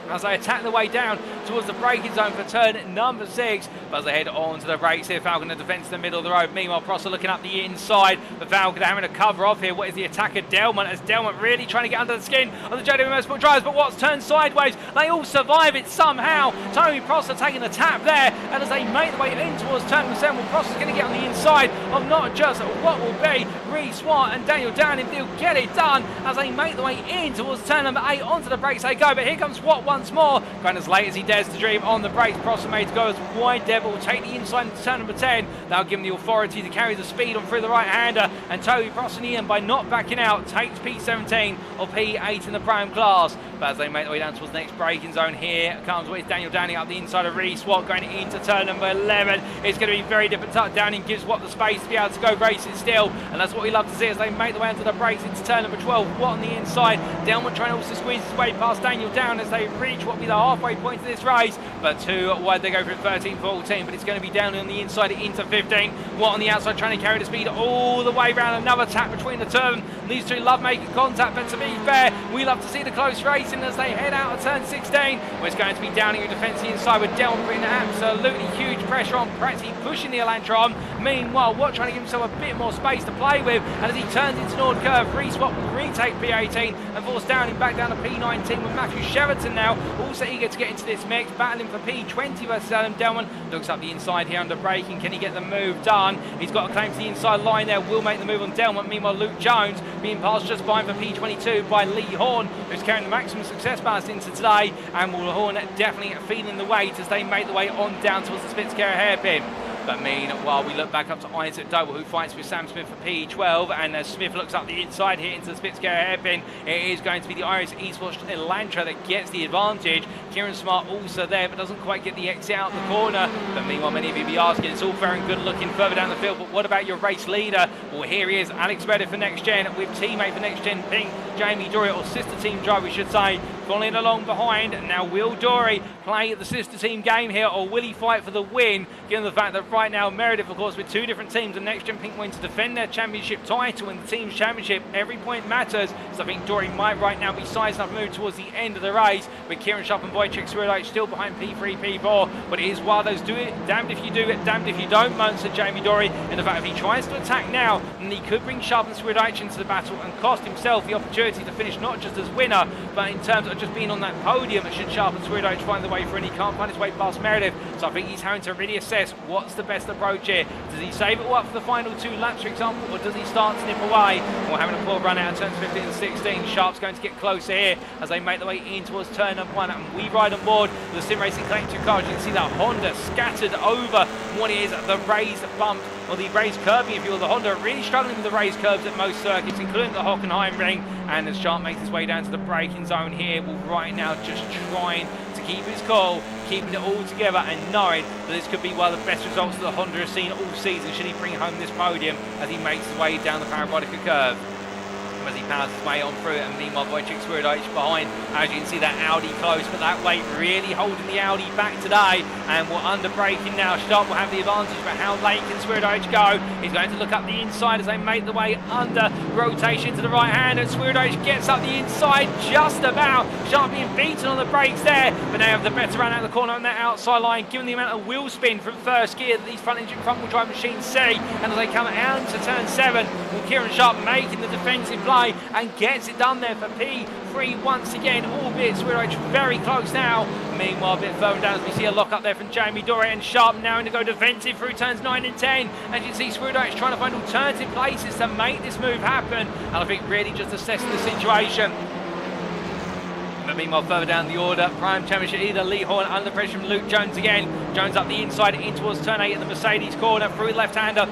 as they attack the way down towards the braking zone for turn number 6. But as they head on to the brakes here, Falconer defends in the middle of the road. Meanwhile, Prosser looking up the inside, but Falconer having to cover off here. What is the attacker Delman, as Delman really trying to get under the skin of the JW Motorsport drivers, but Watt's turned sideways. They all survive it somehow. Tony Prosser taking the tap there, and as they make the way in towards turn number 7, well, Prosser's going to get on the inside of not just what will be Reese Watt and Daniel Downing. They'll get it done as they make the way in towards turn number 8. Onto the brakes they go, but here comes Watt once more, going as late as he dares to dream on the brakes. Prosser made to go as wide there, but will take the inside into turn number 10. They'll give him the authority to carry the speed on through the right-hander, and Toby Prosser in the end, by not backing out, takes P17 or P8 in the prime class. But as they make their way down towards the next braking zone, here comes with Daniel Downing up the inside of Reese Watt going into turn number 11. It's going to be very different. Downing gives Watt the space to be able to go racing still, and that's what we love to see as they make their way onto the brakes into turn number 12. Watt on the inside, Delman trying to also squeeze his way past Daniel Downing as they reach what will be the halfway point of this race. But 2 wide they go for 13-14, but it's going to be down on the inside into 15. Watt on the outside trying to carry the speed all the way around. Another tap between the two of them. These two love making contact, but to be fair, we love to see the close racing as they head out of turn 16, where it's going to be Downing who defends the inside, with Delman putting absolutely huge pressure on, practically pushing the Elantra on. Meanwhile, Watt trying to give himself a bit more space to play with, and as he turns into Nord Curve, Reese Watt will retake P18 and force Downing back down to P19, with Matthew Sheraton now also eager to get into this mix, battling for P20 versus Adam Delman. Looks up the inside here under braking. Can he get the move done? He's got a claim to the inside line there, will make the move on Delman. Meanwhile, Luke Jones being passed just behind for P22 by Lee Horn, who's carrying the maximum success ballast into today, and Will Horn definitely feeling the weight as they make the way on down towards the Spitzkehrer hairpin. But meanwhile, we look back up to Isaac Doble, who fights with Sam Smith for P12, and as Smith looks up the inside here into the Spitzkehrer hairpin, it is going to be the Irish Esports Elantra that gets the advantage. Kieran Smart also there, but doesn't quite get the exit out the corner. But meanwhile, many of you be asking, it's all very and good looking further down the field, but what about your race leader? Well, here he is, Alex Reddit for NXTGEN, with teammate for NXTGEN Pink, Jamie Dory, or sister team driver, we should say, following along behind. Now, will Dory play the sister team game here, or will he fight for the win, given the fact that right now Meredith, of course, with 2 different teams, and NXTGEN Pink win to defend their championship title in the team's championship. Every point matters, so I think Dory might right now be sized enough to move towards the end of the race, with Kieran Sharp and Wojciech Swirydowicz still behind P3, P4. But it is while those do it, damned if you do it, damned if you don't, said Jamie Dory, in the fact if he tries to attack now, then he could bring Sharp and Swirydowicz into the battle and cost himself the opportunity to finish not just as winner, but in terms of just being on that podium. Should Sharp and Swirydowicz find the way through, and he can't find his way past Meredith, so I think he's having to really assess what's the best approach here. Does he save it all up for the final 2 laps, for example, or does he start to nip away? Or having a poor run out of turns 15 and 16. Sharp's going to get closer here as they make their way in towards turn number 1, and we ride on board the sim racing collective cars. You can see that Honda scattered over what is the raised bump, or the raised curbing, if you will. The Honda really struggling with the raised curbs at most circuits, including the Hockenheimring. And as Sharp makes his way down to the braking zone here, well, right now just trying to keep his cool, keeping it all together and knowing that this could be one of the best results that the Honda has seen all season should he bring home this podium as he makes his way down the Parabolica curve. As he powers his way on through it, and meanwhile Wojciech Swirydowicz behind. As you can see, that Audi close, but that weight really holding the Audi back today, and we're under braking now. Sharp will have the advantage, but how late can Swirydowicz go? He's going to look up the inside as they make the way under rotation to the right hand, and Swirydowicz gets up the inside just about. Sharp being beaten on the brakes there, but now have the better run out of the corner on that outside line, given the amount of wheel spin from first gear that these front wheel drive machines see. And as they come out to turn 7, well, Kieran Sharp making the defensive play and gets it done there for P3 once again, albeit Swirydowicz very close now. Meanwhile, a bit further down as we see a lock up there from Jamie Doré, and Sharp now to go defensive through turns 9 and 10. As you see, Swirydowicz trying to find alternative places to make this move happen, and I think really just assessing the situation. But meanwhile, further down the order, Prime Championship either Lee Horn under pressure from Luke Jones again. Jones up the inside in towards turn 8 at the Mercedes corner through left-hander.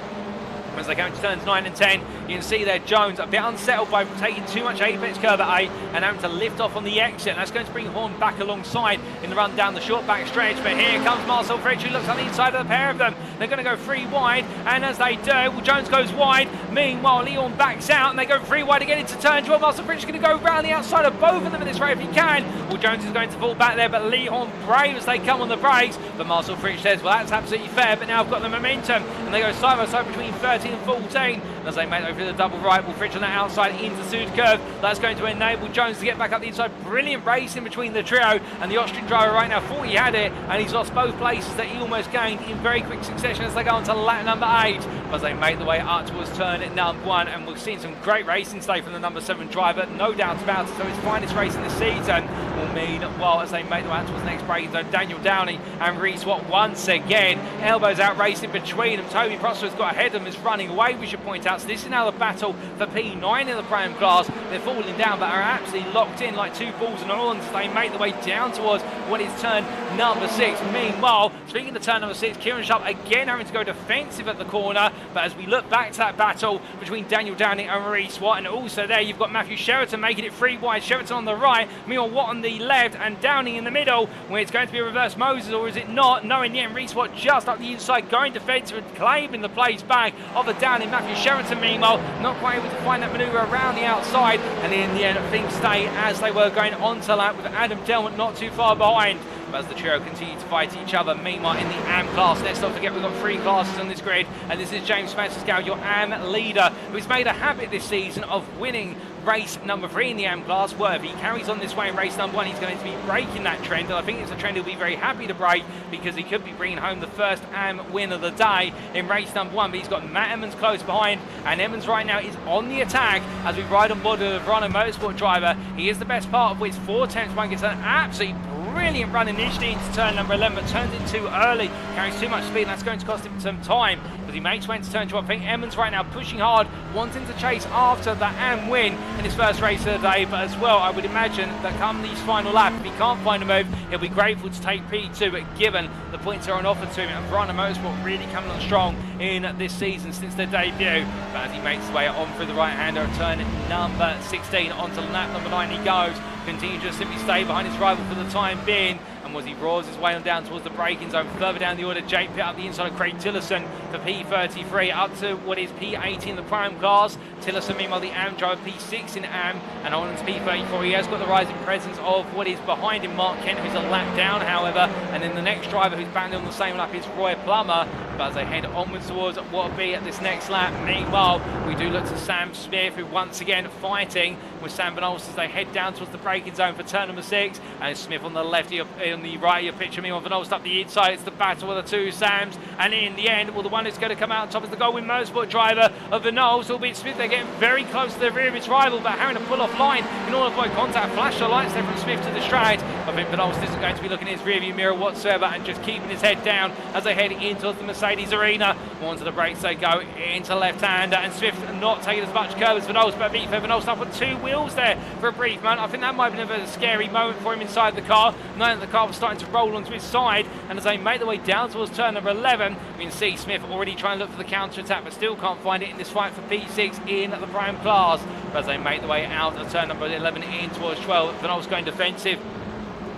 As they go into turns 9 and 10, you can see there Jones a bit unsettled by taking too much apex curve at A and having to lift off on the exit. And that's going to bring Horn back alongside in the run down the short back stretch. But here comes Marcel Fritsch, who looks on the inside of the pair of them. They're going to go 3 wide, and as they do, well, Jones goes wide. Meanwhile, Leon backs out, and they go 3 wide again into turn 12. Marcel Fritsch is going to go round the outside of both of them in this race if he can. Well, Jones is going to fall back there, but Lee Horn brave as they come on the brakes. But Marcel Fritsch says, well, that's absolutely fair, but now I've got the momentum. And they go side by side between 13 and 14. As they make over the double right, will Fritsch on that outside into the Sud curve. That's going to enable Jones to get back up the inside. Brilliant racing between the trio, and the Austrian driver right now thought he had it, and he's lost both places that he almost gained in very quick succession as they go on to lap number 8. As they make the way up towards turn number 1, and we're seeing some great racing today from the number 7 driver, no doubt about it. So his finest race in the season will mean, well, as they make the way out towards the next braking zone, Daniel Downey and Reece Watt once again, elbows out racing between them. Toby Prosper's got ahead of them, is running away, we should point out. So this is now the battle for P9 in the Prime class. They're falling down, but are absolutely locked in like 2 balls and all, and they make the way down towards what is turn number 6. Meanwhile, speaking of turn number 6, Kieran Sharp again having to go defensive at the corner. But as we look back to that battle between Daniel Downey and Reece Watt, and also there you've got Matthew Sheraton making it 3 wide. Sheraton on the right, meanwhile Watt on the left, and Downey in the middle, where it's going to be a reverse Moses, or is it not? No, in the end, Reece Watt just up the inside, going defensive and claiming the place back of a Downey. Matthew Sheraton, meanwhile, not quite able to find that manoeuvre around the outside, and in the end things stay as they were going on to lap, with Adam Delmont not too far behind. But as the trio continue to fight each other, meanwhile in the AM class, let's not forget we've got 3 classes on this grid, and this is James Spencer-Scow, your AM leader, who's made a habit this season of winning race number 3 in the AM class. Well, if he carries on this way in race number 1, he's going to be breaking that trend, and I think it's a trend he'll be very happy to break, because he could be bringing home the first AM win of the day in race number 1. But he's got Matt Emmons close behind, and Emmons right now is on the attack as we ride on board the Verano Motorsport driver. He is the best part of which 4 tenths. One gets an absolutely brilliant run initially into turn number 11, but turns in too early, carries too much speed, and that's going to cost him some time. But he makes way into turn 12. I think Emmons right now pushing hard, wanting to chase after the AM win in his first race of the day. But as well, I would imagine that come these final laps, if he can't find a move, he'll be grateful to take P2, but given the points are on offer to him, and Verano Motorsport really coming on strong in this season since their debut. But as he makes his way on through the right-hander at turn number 16, onto lap number 9 he goes. Continue to simply stay behind his rival for the time being, and as he roars his way on down towards the braking zone, further down the order, Jake Pitt up the inside of Craig Tillerson for P33, up to what is P18 in the Prime class. Tillerson, meanwhile, the AM driver, P6 in AM, and on to P34. He has got the rising presence of what is behind him, Mark Kent, who's a lap down, however, and then the next driver who's back on the same lap is Roy Plummer. But as they head onwards towards what will be at this next lap, meanwhile, we do look to Sam Smith, who once again fighting with Sam Benoist as they head down towards the braking zone for turn number 6, and Smith on the left, on the right of your picture, meanwhile Benoist up the inside. It's the battle of the 2 Sams, and in the end, well, the one who's going to come out on top is the Goldwyn Motorsport driver of Benoist, albeit Smith, they're getting very close to the rear of his rival, but having to pull off line in order to avoid contact. Flash the lights there from Smith to distract, I think Penolst isn't going to be looking at his rearview mirror whatsoever and just keeping his head down as they head into the Mercedes arena. Onto the brakes they go, into left-hander, and Swift not taking as much curve as Penolst, but Penolst up on 2 wheels there for a brief moment. I think that might have been a scary moment for him inside the car, knowing that the car was starting to roll onto his side, and as they make their way down towards turn number 11, we can see Smith already trying to look for the counter-attack, but still can't find it in this fight for P6 in the prime class. But as they make their way out of turn number 11 in towards 12, Penolst going defensive.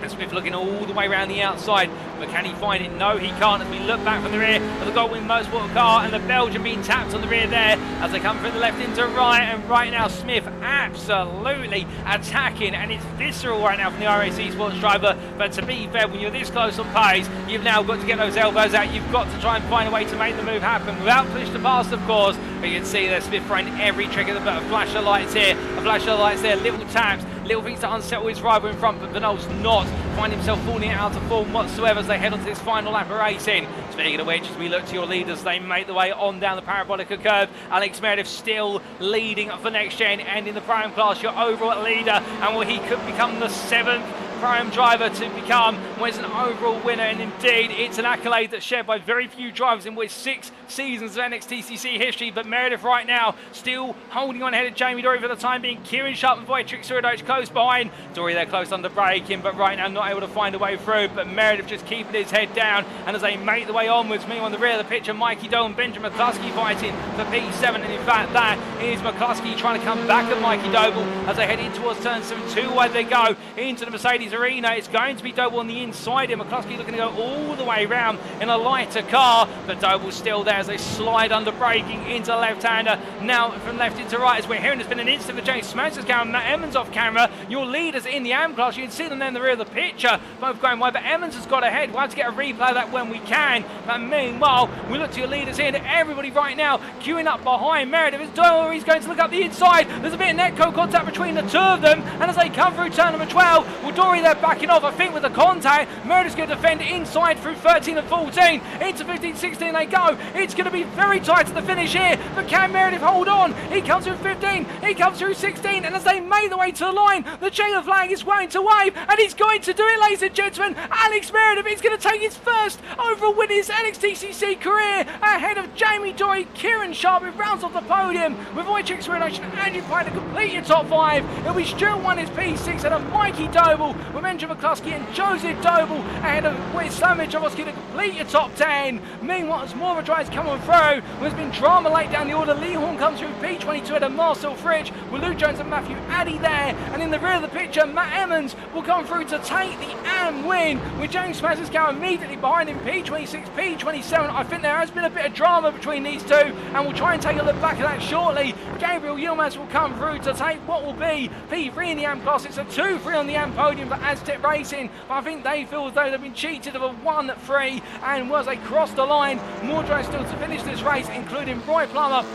And Smith looking all the way around the outside, but can he find it? No, he can't. As we look back from the rear of the Goldwing Motorsport car, and the Belgian being tapped on the rear there as they come from the left into right. And right now, Smith absolutely attacking, and it's visceral right now from the iRacing Sports driver. But to be fair, when you're this close on pace, you've now got to get those elbows out. You've got to try and find a way to make the move happen without push to pass, of course. But you can see there, Smith trying every trick of the bit. A flash of lights here, a flash of lights there, little taps, little things to unsettle his rival in front, but Penolst not find himself falling out of form whatsoever as they head onto this final lap of racing. Speaking of which, as we look to your leaders, they make the way on down the Parabolica curve. Alex Meredith still leading for Next Gen and in the prime class, your overall leader, and well, he could become the 7th prime driver to become was an overall winner, and indeed it's an accolade that's shared by very few drivers in which 6 seasons of NXTCC history. But Meredith right now still holding on ahead of Jamie Dory for the time being. Kieran Sharp and Wojciech Swirydowicz close behind. Dory there close under braking, but right now not able to find a way through. But Meredith just keeping his head down, and as they make the way onwards, meanwhile on the rear of the picture, Mikey Doe and Benjamin McCluskey fighting for P7, and in fact that is McCluskey trying to come back at Mikey Doble as they head in towards turn 7. 2 wide they go into the Mercedes arena. It's going to be Doble on the inside here. McCluskey looking to go all the way around in a lighter car, but Doble's still there as they slide under braking into left-hander. Now from left into right, as we're hearing, there's been an incident for James Spencer's camera, Matt Emmons off camera. Your leaders in the AM class, you can see them there in the rear of the picture, both going wide, but Emmons has got ahead. We'll have to get a replay of that when we can. But meanwhile, we look to your leaders here, and everybody right now queuing up behind Meredith. It's Doyle, he's going to look up the inside. There's a bit of netco contact between the two of them, and as they come through turn number 12, well, Dory they're backing off, I think, with the contact. Meredith's going to defend inside through 13 and 14. Into 15, 16 they go. It's going to be very tight to the finish here, but can Meredith hold on? He comes through 15, he comes through 16, and as they make the way to the line, the chain flag is going to wave, and he's going to do it, ladies and gentlemen. Alex Meredith is going to take his first overall win in his NXTCC career, ahead of Jamie Dory. Kieran Sharp, who rounds off the podium with Wojciech Swirydowicz and Andrew Pye to complete your top 5. It'll be Stuart One his P6, and a Mikey Doble with Benjamin McCluskey and Joseph Doble ahead of Wojciech Swirydowicz to complete your top 10. Meanwhile, as more of a drive's coming through, there's been drama late down the order. Lee Horn comes through P22 ahead of Marcel Fritsch with Luke Jones and Matthew Addy there, and in the rear of the picture, Matt Emmons will come through to take the AM win, with James Spencer's car immediately behind him, P26, P27. I think there has been a bit of drama between these two, and we'll try and take a look back at that shortly. Gabriel Yilmaz will come through to take what will be P3 in the AM class. It's a 2-3 on the AM podium for Aztec Racing, but I think they feel as though they've been cheated of a 1-3, and as they cross the line, more drivers still to finish this race, including Roy Plummer,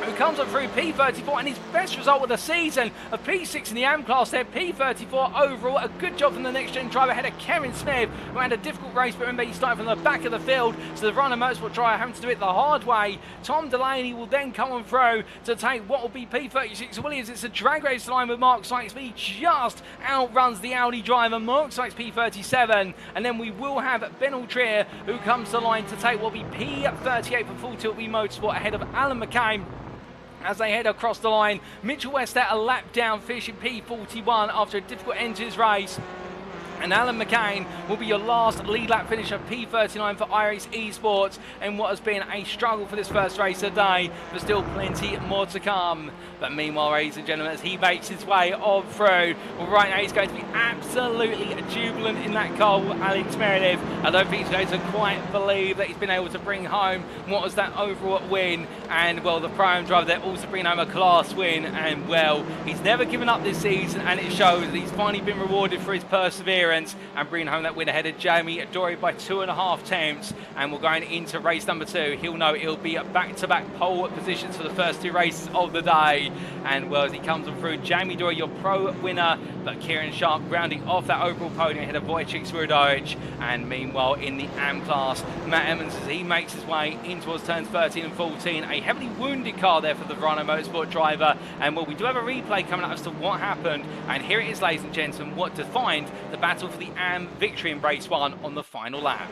who comes up through P34, and his best result of the season of P6 in the AM class there, P34 overall. A good job from the Next Gen driver ahead of Kevin Smith, who had a difficult race, but remember he started from the back of the field, so the runner motorsport driver having to do it the hard way. Tom Delaney will then come on through to take what will be P36 Williams. It's a drag race line with Mark Sykes, but he just outruns the Audi driver. Mark Sykes P37, and then we will have Ben Altrier, who comes to the line to take what will be P38 for Full Tilt V Motorsport ahead of Alan McCain. As they head across the line, Mitchell West a lap down, finishing P41 after a difficult end to his race. And Alan McCain will be your last lead lap finisher, P39 for iRacing Esports, and what has been a struggle for this first race today, but still plenty more to come. But meanwhile, ladies and gentlemen, as he makes his way on through, well, right now he's going to be absolutely jubilant in that car with Alex Meredith. I don't think he's going to quite believe that he's been able to bring home what was that overall win, and well, the Pro driver there also bringing home a class win, and well, he's never given up this season, and it shows that he's finally been rewarded for his perseverance and bringing home that win ahead of Jamie Dory by 2.5 tenths. And we're going into race number 2. He'll know it'll be back-to-back pole positions for the first 2 races of the day. way. And well, as he comes on through, Jamie Dory, your pro winner, but Kieran Sharp rounding off that overall podium ahead of Wojciech Swirydowicz. And meanwhile, in the AM class, Matt Emmons, as he makes his way in towards turns 13 and 14, a heavily wounded car there for the Verano Motorsport driver. And well, we do have a replay coming up as to what happened. And here it is, ladies and gentlemen, what defined the battle for the AM victory in race 1 on the final lap.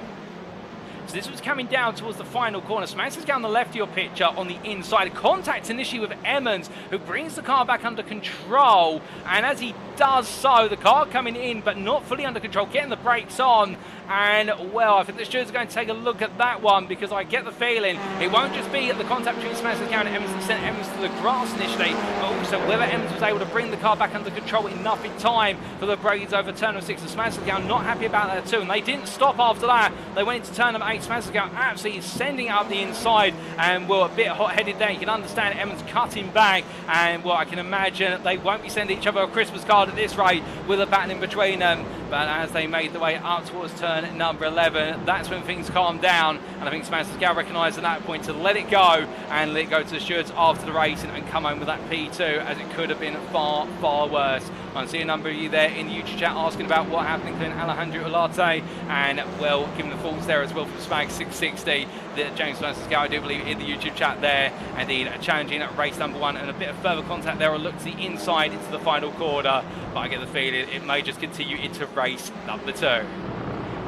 So this was coming down towards the final corner. Smashes down the left of your picture on the inside. Contact initially with Emmons, who brings the car back under control. And as he does so, the car coming in, but not fully under control, getting the brakes on. And, well, I think the stewards are going to take a look at that one, because I get the feeling it won't just be the contact between Smashes and Emmons that sent Emmons to the grass initially, but also whether Emmons was able to bring the car back under control enough in time for the brakes over turn 6. And Smashes not happy about that too, and they didn't stop after that. They went into turn number 8. Smashes absolutely sending it up the inside, and well, a bit hot-headed there. You can understand Emmons cutting back, and well, I can imagine they won't be sending each other a Christmas card at this rate with a battle in between them. But as they made their way up towards turn number 11, that's when things calmed down, and I think Smashes recognised at that point to let it go and let it go to the stewards after the race and come home with that P2, as it could have been far, far worse. I see a number of you there in the YouTube chat asking about what happened, including Alejandro Olarte, and well, given the thoughts there as well from Spag 660, that James Smashes, I do believe, in the YouTube chat there, indeed challenging at race number 1, and a bit of further contact there, a look to the inside into the final quarter, but I get the feeling it may just continue into race number 2.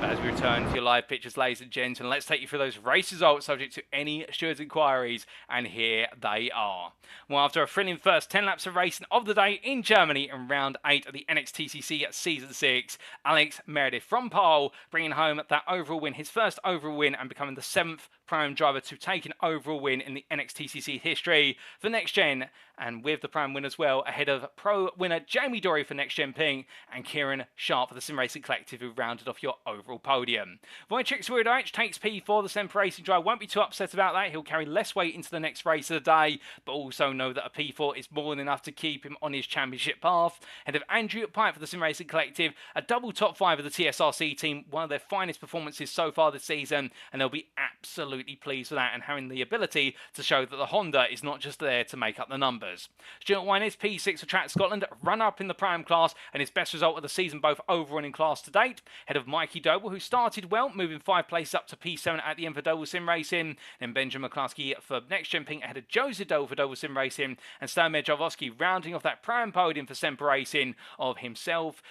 But as we return to your live pictures, ladies and gentlemen, let's take you through those race results subject to any stewards' inquiries, and here they are. Well, after a thrilling first 10 laps of racing of the day in Germany in round 8 of the NXTCC Season 6, Alex Meredith from pole, bringing home that overall win, his first overall win, and becoming the 7th Prime driver to take an overall win in the NXTCC history for Next Gen, and with the Prime win as well, ahead of Pro winner Jamie Dory for Next Gen Pink and Kieran Sharp for the Sim Racing Collective, who rounded off your overall podium. Wojciech Swirydowicz takes P4. The Semper Racing driver won't be too upset about that. He'll carry less weight into the next race of the day, but also know that a P4 is more than enough to keep him on his championship path. Ahead of Andrew Pipe for the Sim Racing Collective, a double top 5 of the TSRC team, one of their finest performances so far this season, and they'll be absolutely pleased with that, and having the ability to show that the Honda is not just there to make up the numbers. Stuart Winers, P6 for Track Scotland, run up in the Prime class, and his best result of the season both overall and in class to date. Ahead of Mikey Doble, who started well, moving 5 places up to P7 at the end for Doble Sim Racing. Then Benjamin McCluskey for Next Gen Pink ahead of Joseph Doble for Doble Sim Racing, and Stamir Jarvosky rounding off that Prime podium for Semper Racing of himself,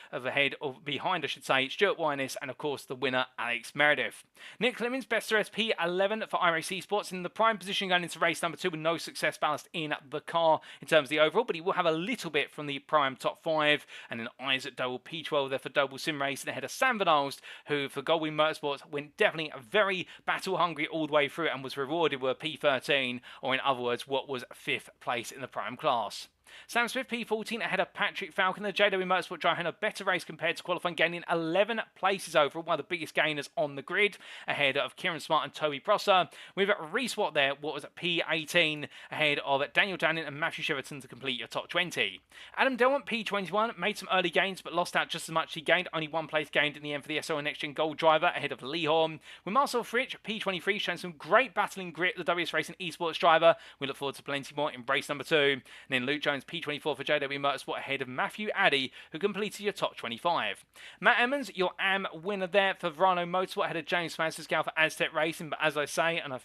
behind I should say, Stuart Winers, and of course the winner Alex Meredith. Nick Clemens, best of P11 for iRacing Sports, in the Prime position going into race number 2 with no success ballast in the car in terms of the overall, but he will have a little bit from the Prime top 5, and then Isaac Doble P12 there for Doble Sim Racing ahead of Sam Van Alst, who for Goldwing Motorsports went definitely a very battle hungry all the way through and was rewarded with a P13, or in other words what was 5th place in the Prime class. Sam Smith P14 ahead of Patrick Falcon, the JW Motorsport driver, had a better race compared to qualifying, gaining 11 places overall, one of the biggest gainers on the grid, ahead of Kieran Smart and Toby Prosser. We've got Reese Watt there, what was at P18, ahead of Daniel Dannon and Matthew Sheraton to complete your top 20. Adam Delmont P21 made some early gains, but lost out just as much as he gained, only 1 place gained in the end for the SO Next Gen Gold driver, ahead of Lee Horn. With Marcel Fritsch P23 showing some great battling grit, the WS Racing Esports driver. We look forward to plenty more in race number 2. And then Luke Jones P24 for JW Motorsport ahead of Matthew Addy, who completed your top 25. Matt Emmons, your AM winner there for Verano Motorsport ahead of James Francisco for Aztec Racing, but as I say, and I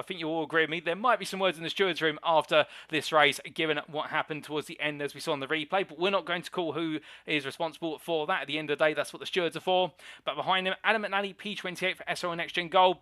think you all agree with me, there might be some words in the stewards room after this race, given what happened towards the end as we saw on the replay, but we're not going to call who is responsible for that. At the end of the day, that's what the stewards are for. But behind him, Adam McNally P28 for SRO Next Gen Gold.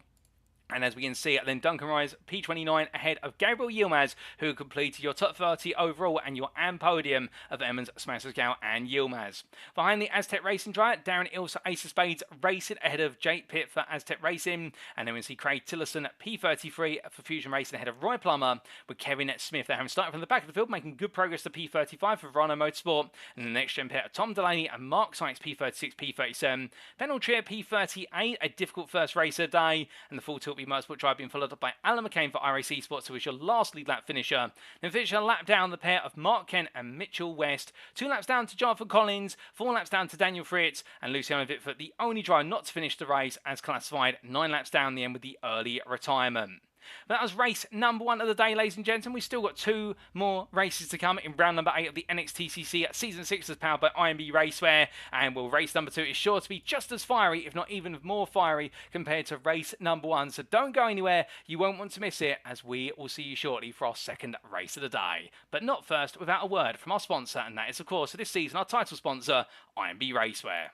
And as we can see, then Duncan Rise, P29, ahead of Gabriel Yilmaz, who completed your top 30 overall and your AM podium of Emmons, Smasserscow and Yilmaz. Behind the Aztec Racing driver, Darren Ilse, Ace of Spades, racing ahead of Jake Pitt for Aztec Racing. And then we see Craig Tillerson, P33 for Fusion Racing ahead of Roy Plummer, with Kevin Smith. They have started from the back of the field, making good progress to P35 for Verano Motorsport. And the next gen pair, Tom Delaney and Mark Sykes, P36, P37. Ben Altrier, P38, a difficult first race of the day. And the full tilt Motorsport drive being followed up by Alan McCain for iRacing Esports, who is your last lead lap finisher. Then finish a lap down the pair of Mark Kent and Mitchell West. 2 laps down to Jonathan Collins, 4 laps down to Daniel Fritz, and Luciano Witvoet, the only driver not to finish the race, as classified 9 laps down the end with the early retirement. That was race number 1 of the day, ladies and gentlemen. We've still got 2 more races to come in round number 8 of the NXTCC Season 6 as powered by IMB Racewear. And race number 2 is sure to be just as fiery, if not even more fiery, compared to race number 1. So don't go anywhere. You won't want to miss it, as we will see you shortly for our second race of the day. But not first without a word from our sponsor, and that is, of course, for this season, our title sponsor, IMB Racewear.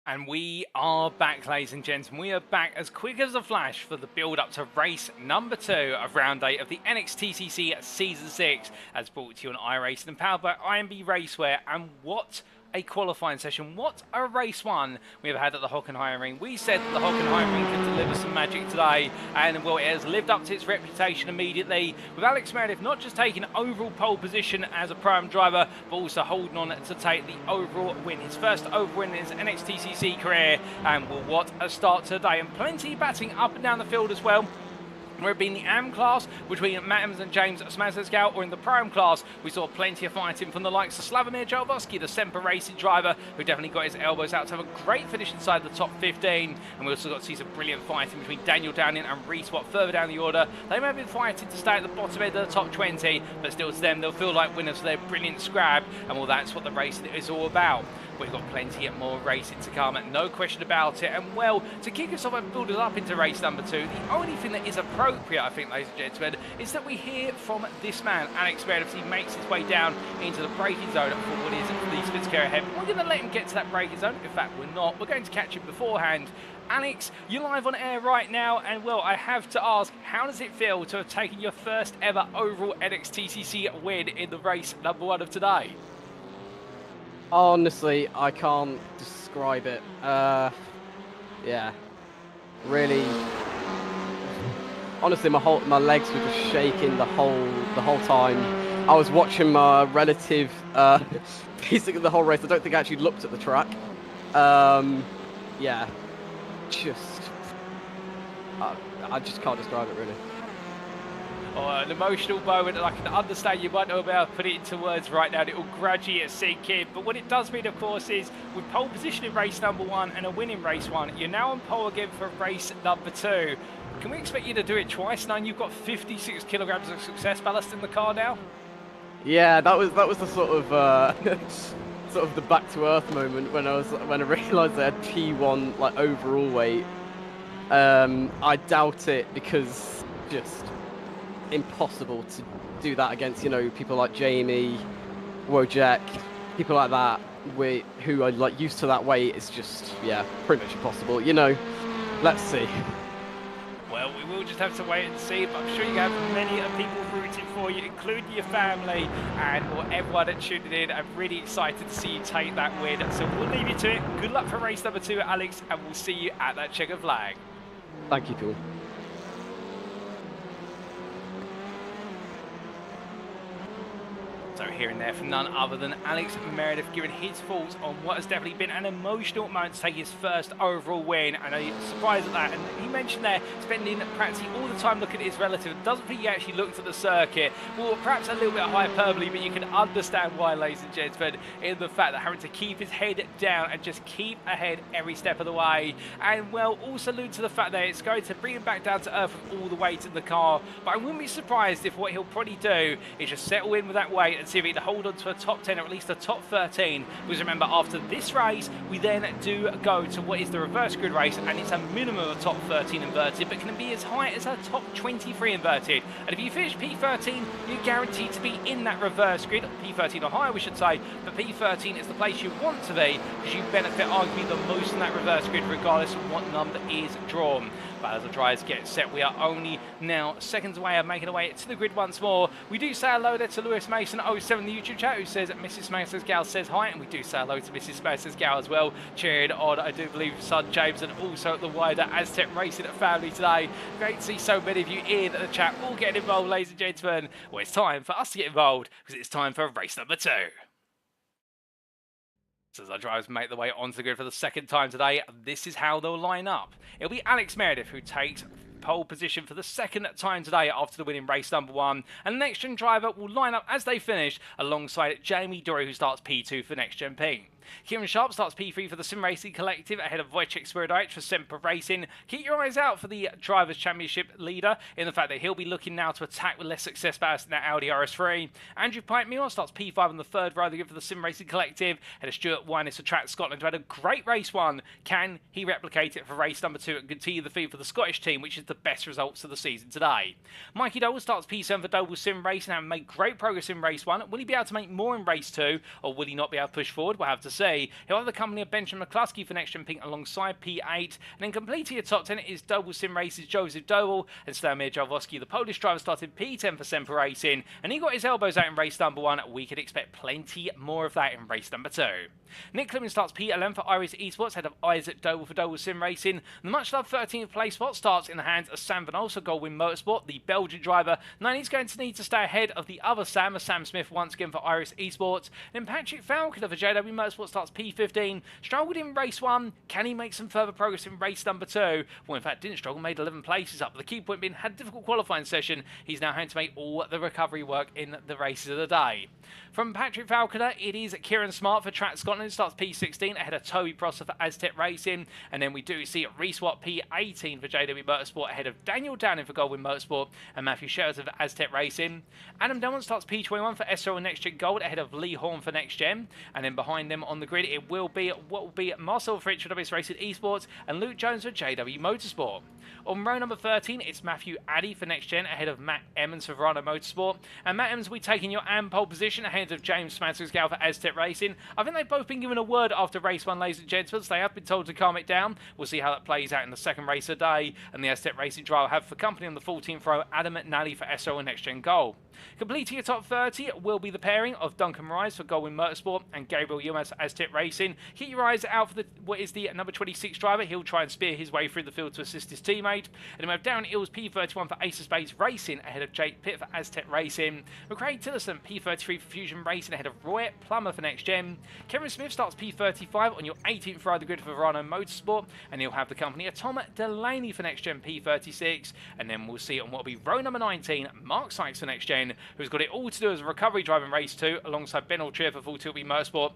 And we are back, ladies and gentlemen. We are back as quick as a flash for the build-up to race number 2 of round 8 of the NXTCC Season 6, as brought to you on iRacing and powered by IMB Racewear. And what a qualifying session. What a race one we have had at the Hockenheimring. We said that the Hockenheimring could deliver some magic today, and well, it has lived up to its reputation immediately, with Alex Meredith not just taking overall pole position as a prime driver, but also holding on to take the overall win. His first overall win in his NXTCC career, and well, what a start today, and plenty batting up and down the field as well. Whether it be in the AM class between Matt Evans and James Smazerskow, or in the Prime class, we saw plenty of fighting from the likes of Slavomir Jalbowski, the Semper Racing driver, who definitely got his elbows out to have a great finish inside the top 15. And we also got to see some brilliant fighting between Daniel Downing and Reece Watt further down the order. They may have been fighting to stay at the bottom end of the top 20, but still to them, they'll feel like winners for their brilliant scrap. And well, that's what the racing is all about. We've got plenty more racing to come, no question about it. And well, to kick us off and build us up into race number 2, the only thing that is appropriate, I think, ladies and gentlemen, is that we hear from this man, Alex Meredith. He makes his way down into the braking zone for what is the Fitzgerald ahead. We're going to let him get to that braking zone. In fact, we're not. We're going to catch him beforehand. Alex, you're live on air right now, and well, I have to ask, how does it feel to have taken your first ever overall NXTCC win in the race number 1 of today? Honestly, I can't describe it. Yeah, really. Honestly, my legs were just shaking the whole time. I was watching my relative basically the whole race. I don't think I actually looked at the track. Yeah, just I just can't describe it really. Or an emotional moment, and I can understand you might not be able to put it into words right now, and it will gradually sink in. But what it does mean, of course, is with pole position in race number 1 and a win in race 1, you're now on pole again for race number 2. Can we expect you to do it twice now? You've got 56 kilograms of success ballast in the car now. Yeah, that was the sort of sort of the back to earth moment when I realised I had P1 like overall weight. I doubt it, because just impossible to do that against, you know, people like Jamie, Wojciech, people like that, who are like used to that weight. It's just, yeah, pretty much impossible, you know. Let's see. Well, we will just have to wait and see, but I'm sure you have many people rooting for you, including your family and well, everyone that tuned in. I'm really excited to see you take that win, so we'll leave you to it. Good luck for race number 2, Alex, and we'll see you at that checkered flag. Thank you, Paul. So hearing there from none other than Alex Meredith giving his thoughts on what has definitely been an emotional moment to take his first overall win. I know you're surprised at that, and he mentioned there spending practically all the time looking at his relative. Doesn't think he actually looked at the circuit. Well, perhaps a little bit of hyperbole, but you can understand why, ladies and gentlemen, in the fact that having to keep his head down and just keep ahead every step of the way. And well, also allude to the fact that it's going to bring him back down to earth with all the weight in the car. But I wouldn't be surprised if what he'll probably do is just settle in with that weight and see if he can hold on to a top 10 or at least a top 13. Because remember, after this race, we then do go to what is the reverse grid race, and it's a minimum of top 13 inverted, but can be as high as a top 23 inverted. And if you finish P13, you're guaranteed to be in that reverse grid, P13 or higher we should say, but P13 is the place you want to be, because you benefit arguably the most in that reverse grid regardless of what number is drawn. But as the drivers get set, we are only now seconds away of making our way to the grid once more. We do say hello there to Lewis Mason 07 in the YouTube chat, who says Mrs. Smazerskow says hi, and we do say hello to Mrs. Smazerskow as well, cheering on, I do believe, son James, and also the wider Aztec Racing family today. Great to see so many of you in the chat all getting involved, ladies and gentlemen. Well, it's time for us to get involved, because it's time for race number 2. So as our drivers make their way onto the grid for the second time today, this is how they'll line up. It'll be Alex Meredith who takes pole position for the second time today after the win in race number 1. And the NextGen driver will line up as they finish alongside Jamie Dory, who starts P2 for NextGen Ping. Kieran Sharp starts P3 for the Sim Racing Collective ahead of Wojciech Swirydowicz for Semper Racing. Keep your eyes out for the Drivers' Championship leader in the fact that he'll be looking now to attack with less success ballast in that Audi RS3. Andrew Pipe Muir starts P5 on the third rider for the Sim Racing Collective ahead of Stuart Winus for Track Scotland, who had a great race 1. Can he replicate it for race number 2 and continue the feed for the Scottish team, which is the best results of the season today? Mikey Doble starts P7 for Doble Sim Racing and made great progress in race 1. Will he be able to make more in race 2, or will he not be able to push forward? We'll have to C. He'll have the company of Benjamin McCluskey for NXTGEN Pink alongside P8. And then completing your top 10 is Double Sim Race's Joseph Doble and Stamir Jalowski, the Polish driver, started P10 for Semper Racing. And he got his elbows out in race number 1. We could expect plenty more of that in race number 2. Nick Clemens starts P11 for iRacing Esports, head of Isaac Doble for Double Sim Racing. The much-loved 13th place spot starts in the hands of Sam Van Olsen, Goldwyn Motorsport, the Belgian driver. Now he's going to need to stay ahead of the other Sam, Sam Smith, once again for iRacing Esports. Then Patrick Falconer for JW Motorsport starts P15. Struggled in race 1. Can he make some further progress in race number 2? Well, in fact, didn't struggle, made 11 places up. But the key point being, had a difficult qualifying session. He's now having to make all the recovery work in the races of the day. From Patrick Falconer, it is Kieran Smart for Track Scotland, starts P16 ahead of Toby Prosser for Aztec Racing. And then we do see Reese Watt P18 for JW Motorsport ahead of Daniel Downing for Goldwyn Motorsport and Matthew Sheraton for Aztec Racing. Adam Delman starts P21 for SRL NXTGEN Gold ahead of Lee Horn for NXTGEN. And then behind them on the grid, it will be what will be Marcel Fritsch for WS Racing Esports and Luke Jones for JW Motorsport. On row number 13, it's Matthew Addy for NXTGEN ahead of Matt Emmons for Verano Motorsport. And Matt Emmons will be taking your pole position ahead of James Smatsky-Gal for Aztec Racing. I think they've both been given a word after race 1, ladies and gentlemen, so they have been told to calm it down. We'll see how that plays out in the second race of the day. And the Aztec Racing driver will have for company on the 14th row, Adam McNally for SRL and NXTGEN Gold. Completing your top 30 will be the pairing of Duncan Rise for Goldwyn Motorsport and Gabriel Yilmaz for Aztec Racing. Keep your eyes out for what is the number 26 driver. He'll try and spear his way through the field to assist his teammate. And then we have Darren Ills P31 for Ace of Spades Racing ahead of Jake Pitt for Aztec Racing. McCrae Tillerson P33 for Fusion Racing ahead of Roy Plummer for NXTGEN. Kevin Smith starts P35 on your 18th row of the grid for Verano Motorsport, and he'll have the company of Tom Delaney for NXTGEN P36. And then we'll see on what will be row number 19, Mark Sykes for NXTGEN, who's got it all to do as a recovery driver in race 2 alongside Ben Altrier for Full Tilt Motorsport.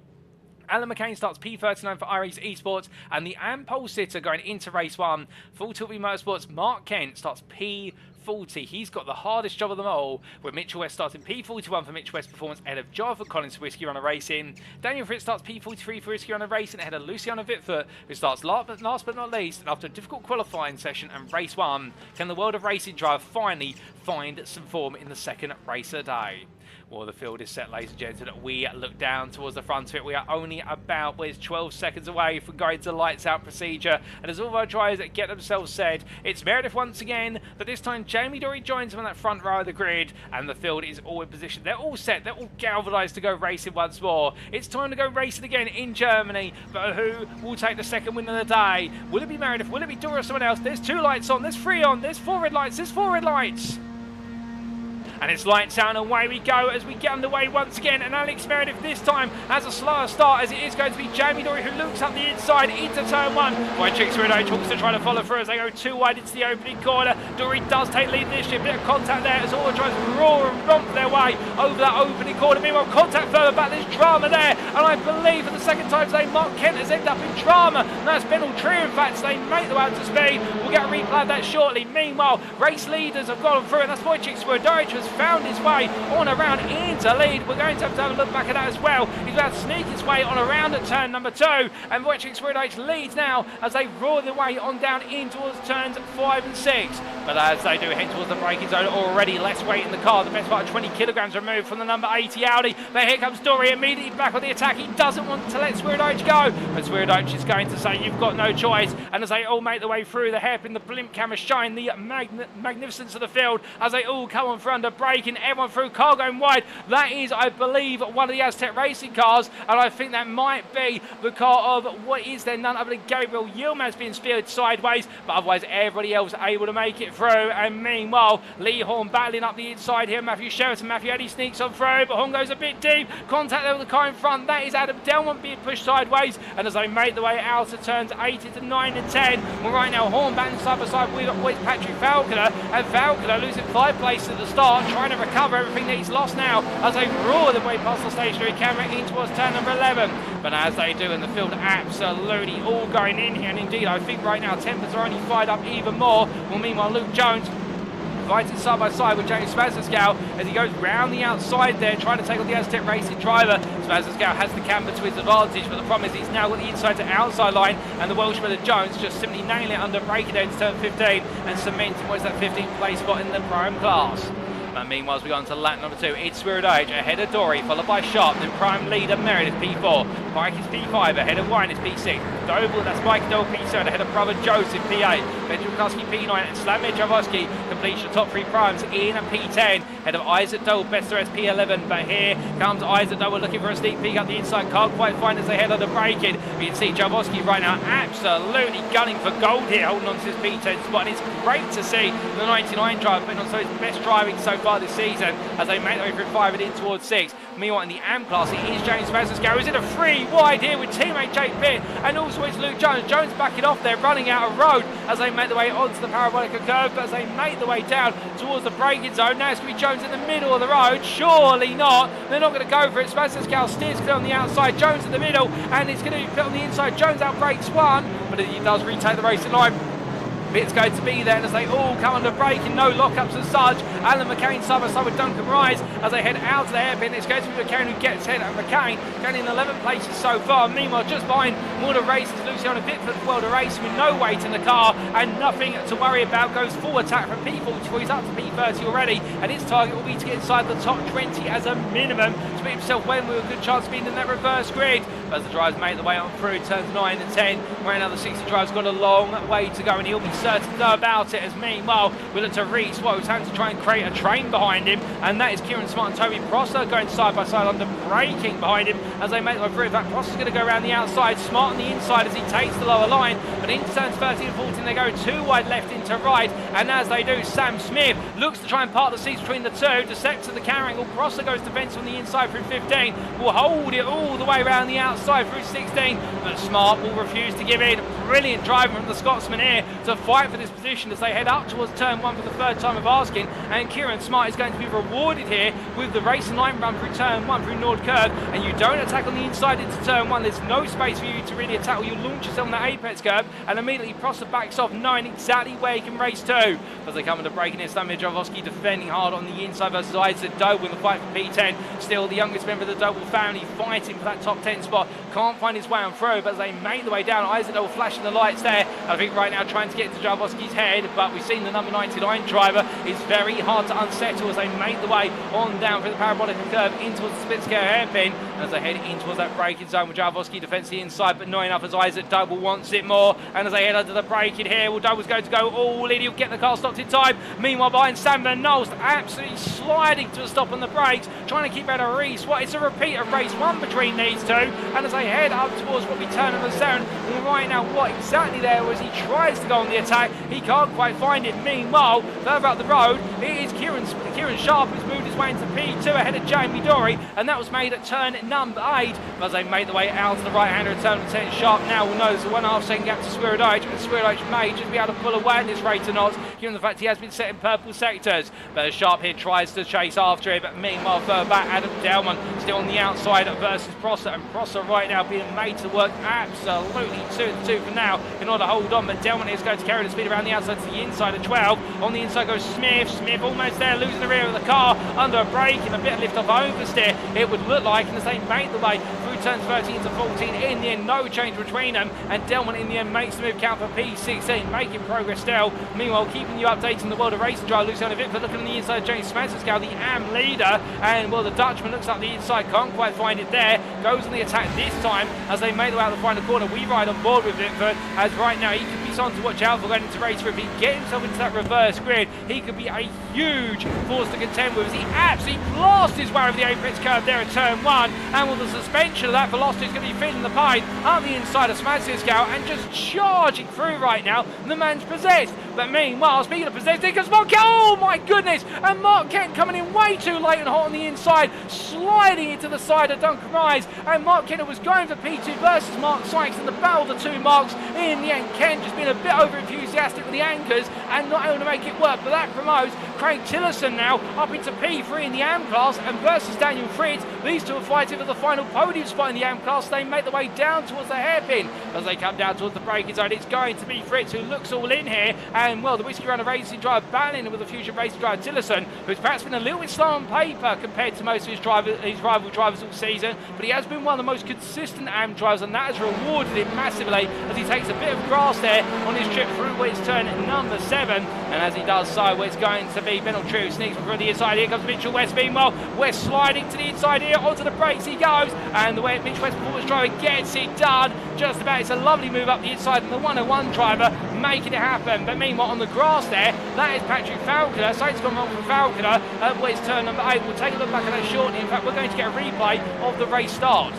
Alan McCain starts P39 for iRacing Esports, and the pole sitter going into race 1, Full Tilt Motorsports, Mark Kent starts P40. He's got the hardest job of them all, with Mitchell West starting P41 for Mitchell West Performance ahead of Jonathan Collins for Whiskey Runner Racing. Daniel Fritz starts P43 for Whiskey Runner Racing ahead of Luciano Witvoet, who starts last but not least. And after a difficult qualifying session and race 1, can the World of Racing driver finally find some form in the second race of the day? Well, the field is set, ladies and gentlemen. We look down towards the front of it. We are only about 12 seconds away from going to lights out procedure. And as all of our drivers get themselves set, it's Meredith once again, but this time Jamie Dory joins them on that front row of the grid, and the field is all in position. They're all set. They're all galvanised to go racing once more. It's time to go racing again in Germany. But who will take the second win of the day? Will it be Meredith? Will it be Dora or someone else? There's 2 lights on. There's 3 on. There's 4 red lights. There's 4 red lights. And it's lights out and away we go as we get underway once again. And Alex Meredith this time has a slower start, as it is going to be Jamie Dory who looks up the inside into turn 1. Wojciech Swirydowicz wants to try to follow through as they go too wide into the opening corner. Dory does take lead initiative, bit of contact there as all the drivers roar and romp their way over that opening corner. Meanwhile, contact further back, there's drama there. And I believe for the second time today, Mark Kent has ended up in drama. And that's Ben Altrier, in fact, so they make the way out to speed. We'll get a replay of that shortly. Meanwhile, race leaders have gone through, and that's Wojciech Swirydowicz has found his way on around into lead. We're going to have a look back at that as well. He's about to sneak his way on around at turn number 2, and Wojciech Swirydowicz leads now as they roar their way on down in towards turns 5 and 6. But as they do head towards the braking zone, already less weight in the car, the best part of 20 kilograms removed from the number 80 Audi. But here comes Dory immediately back on the attack. He doesn't want to let Swirydowicz go, but Swirydowicz is going to say you've got no choice. And as they all make their way through, the hairpin, the blimp camera shine the magnificence of the field as they all come on for under braking. Everyone through, car going wide. That is, I believe, one of the Aztec Racing cars, and I think that might be the car of what is there, none other than Gabriel Yilmaz being speared sideways, but otherwise everybody else able to make it through. And meanwhile, Lee Horn battling up the inside here. Matthew Sheraton, Matthew Eddy sneaks on through, but Horn goes a bit deep. Contact there with the car in front. That is Adam Delmont being pushed sideways, and as they make the way out of turns 8 into 9 and 10, well, right now Horn battling side by side with Patrick Falconer, and Falconer losing 5 places at the start, trying to recover everything that he's lost now as they roar their way past the stationary camera in towards turn number 11. But as they do, in the field absolutely all going in here, and indeed I think right now tempers are only fired up even more. Well, meanwhile Luke Jones fighting side by side with James Smazerscow as he goes round the outside there, trying to take on the Aztec Racing driver. Smazerscow has the camber to his advantage, but the problem is he's now got the inside to outside line, and the Welshman of Jones just simply nailing it under braking there to turn 15 and cementing what is that 15th place spot in the prime class. And meanwhile, as we go on to lap number 2, it's Swirydowicz ahead of Dory, followed by Sharp, then prime leader Meredith P4. Pike is P5, ahead of Wine is P6. Doble, that's Mike Doble P7, ahead of brother Joseph P8. Benjamin Kuski P9 and Slavomir Javosky completes the top 3 primes in a P10. Ahead of Isaac Doble, best rest P11. But here comes Isaac Doble looking for a sneak peek up the inside. Can't quite find as they head on the braking. You can see Javosky right now absolutely gunning for gold here, holding on to this P10 spot. And it's great to see the 99 driver putting on some of his best driving so far this season as they make their way through 5 and in towards 6. Meanwhile, in the AM class, it is James Francisco, who's in a free wide here with teammate Jake Pitt, and also it's Luke Jones. Jones backing off there, running out of road as they make their way onto the Parabolica curve, but as they make their way down towards the braking zone. Now it's going to be Jones in the middle of the road. Surely not. They're not going to go for it. Francisco steers clear on the outside. Jones in the middle, and it's going to be put on the inside. Jones outbrakes one, but he does retake the racing line. Pitt's going to be there, and as they all come under braking, no lockups as such. Alan McCain side by side with Duncan Rise as they head out to the hairpin. It's going to be McCain who gets ahead of McCain, going in 11 places so far. Meanwhile, just behind World of Races, Luciano Witvoet, World of Racing with no weight in the car and nothing to worry about. Goes full attack from P44. He's up to P30 already, and his target will be to get inside the top 20 as a minimum to put himself well with a good chance of being in that reverse grid. As the drivers make their way on through turns 9 and 10, right now the 60 driver's got a long way to go, and he'll be certain to know about it. As meanwhile, we look to Reese, who's having to try and create a train behind him, and that is Kieran Smart and Toby Prosser going side by side under braking behind him as they make their way through. That Prosser's going to go around the outside, Smart on the inside as he takes the lower line, but into turns 13 and 14 they go too wide left into right, and as they do, Sam Smith looks to try and part the seats between the two, decepts to the camera angle. Prosser goes to fence on the inside through 15, will hold it all the way around the outside through 16, but Smart will refuse to give in. Brilliant driving from the Scotsman here to fight for this position as they head up towards turn 1 for the third time of asking, and Kieran Smart is going to be rewarded here with the racing line run through turn 1 through Nord Curve, and you don't attack on the inside into turn 1. There's no space for you to really attack, or you launch yourself on that apex curve, and immediately Prosser backs off, knowing exactly where he can race to. As they come into braking here, Stamir Javosky defending hard on the inside versus Isaac Doble in the fight for P10. Still the youngest member of the Doble family fighting for that top 10 spot. Can't find his way on through, but as they make the way down, Isaac Doble flashing the lights there. I think right now trying to get to Javosky's head, but we've seen the number 99 driver is very hard to unsettle as they make the way on down through the Parabolica curve in towards the split scale hairpin. As they head in towards that braking zone with Javosky defends the inside, but not enough as Isaac Doble wants it more. And as they head under the braking here, well, Doble's going to go all in. He'll get the car stopped in time. Meanwhile, behind Sam Van Nolst, absolutely sliding to a stop on the brakes, trying to keep out of Reese. What? It's a repeat of race 1 between these two. And as they head up towards what we turn number 7, well, right now, what exactly there was he tries to go on the attack. He can't quite find it. Meanwhile, further up the road, it is Kieran Sharp who's moved his way into P2 ahead of Jamie Dory, and that was made at turn number 8. As they made the way out to the right-hander at turn 10, Sharp now will know there's a 1.5 second gap to Swirydowicz, but Swirydowicz may just be able to pull away at this rate or not, given the fact he has been set in purple sectors. But Sharp here tries to chase after him, but meanwhile further back, Adam Delman still on the outside versus Prosser, and Prosser right now being made to work absolutely 2 for now in order to hold on, but Delman is going to carry the speed around the outside to the inside of 12. On the inside goes Smith almost there, losing the rear of the car under a brake and a bit of lift off oversteer it would look like, and as they make the way through turns 13 to 14, in the end no change between them, and Delman in the end makes the move count for P16, making progress still. Meanwhile, keeping you updated on the world of racing driver, Luciano Witvoet looking on the inside of James Smanskau, the AM leader, and well, the Dutchman looks up the inside, can't quite find it there, goes on the attack this time as they make the way out of the final corner. We ride on board with Witvoet as right now he could be someone to watch out for going into race. If he get himself into that reverse grid, he could be a huge force to contend with as he absolutely blasts his way over the apex curve there at turn 1, and with the suspension of that velocity is going to be feeling the pain up the inside of Smanskau and just charging through right now. The man's possessed, but meanwhile, speaking of possessed, here comes Mark Kent. Oh my goodness, and Mark Kent coming in way too late and hot on the inside, sliding into the side of Duncan Rise, and Mark Kent was going for P2 versus Mark Sykes in the battle of the 2 marks. In the end, Kent just being a bit over enthusiastic with the anchors and not able to make it work, but that promotes Craig Tillerson now up into P3 in the AM class, and versus Daniel Fritz. These two are fighting for the final podium spot in the AM class. They make their way down towards the hairpin as they come down towards the braking zone. It's going to be Fritz who looks all in here, and well, the Whiskey Runner racing driver battling with the future racing driver Tillerson, who's perhaps been a little bit slow on paper compared to most of his rival drivers all season, but he has been one of the most consistent AM drivers, and that has rewarded him massively as he takes a bit of grass there on his trip through what's turn number 7, and as he does so, it's going to be speed. Ben True sneaks from the inside. Here comes Mitchell West. Meanwhile, West sliding to the inside here. Onto the brakes he goes. And the way Mitchell West performance driver gets it done. Just about. It's a lovely move up the inside. And the 101 driver making it happen. But meanwhile, on the grass there, that is Patrick Falconer. Something's gone wrong for Falconer. It's turn number 8. We'll take a look back at that shortly. In fact, we're going to get a replay of the race start.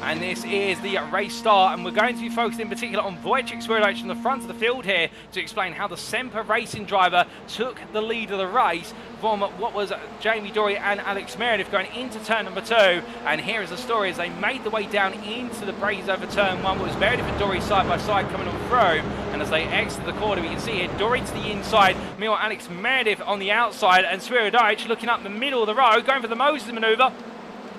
And this is the race start, and we're going to be focused in particular on Wojciech Swirydowicz in the front of the field here to explain how the Semper Racing driver took the lead of the race from what was Jamie Dory and Alex Meredith going into turn number 2. And here is the story as they made the way down into the breeze over turn 1. It was Meredith and Dory side by side coming on through, and as they exit the corner, we can see here Dory to the inside, meanwhile Alex Meredith on the outside, and Swirydowicz looking up the middle of the road, going for the Moses manoeuvre.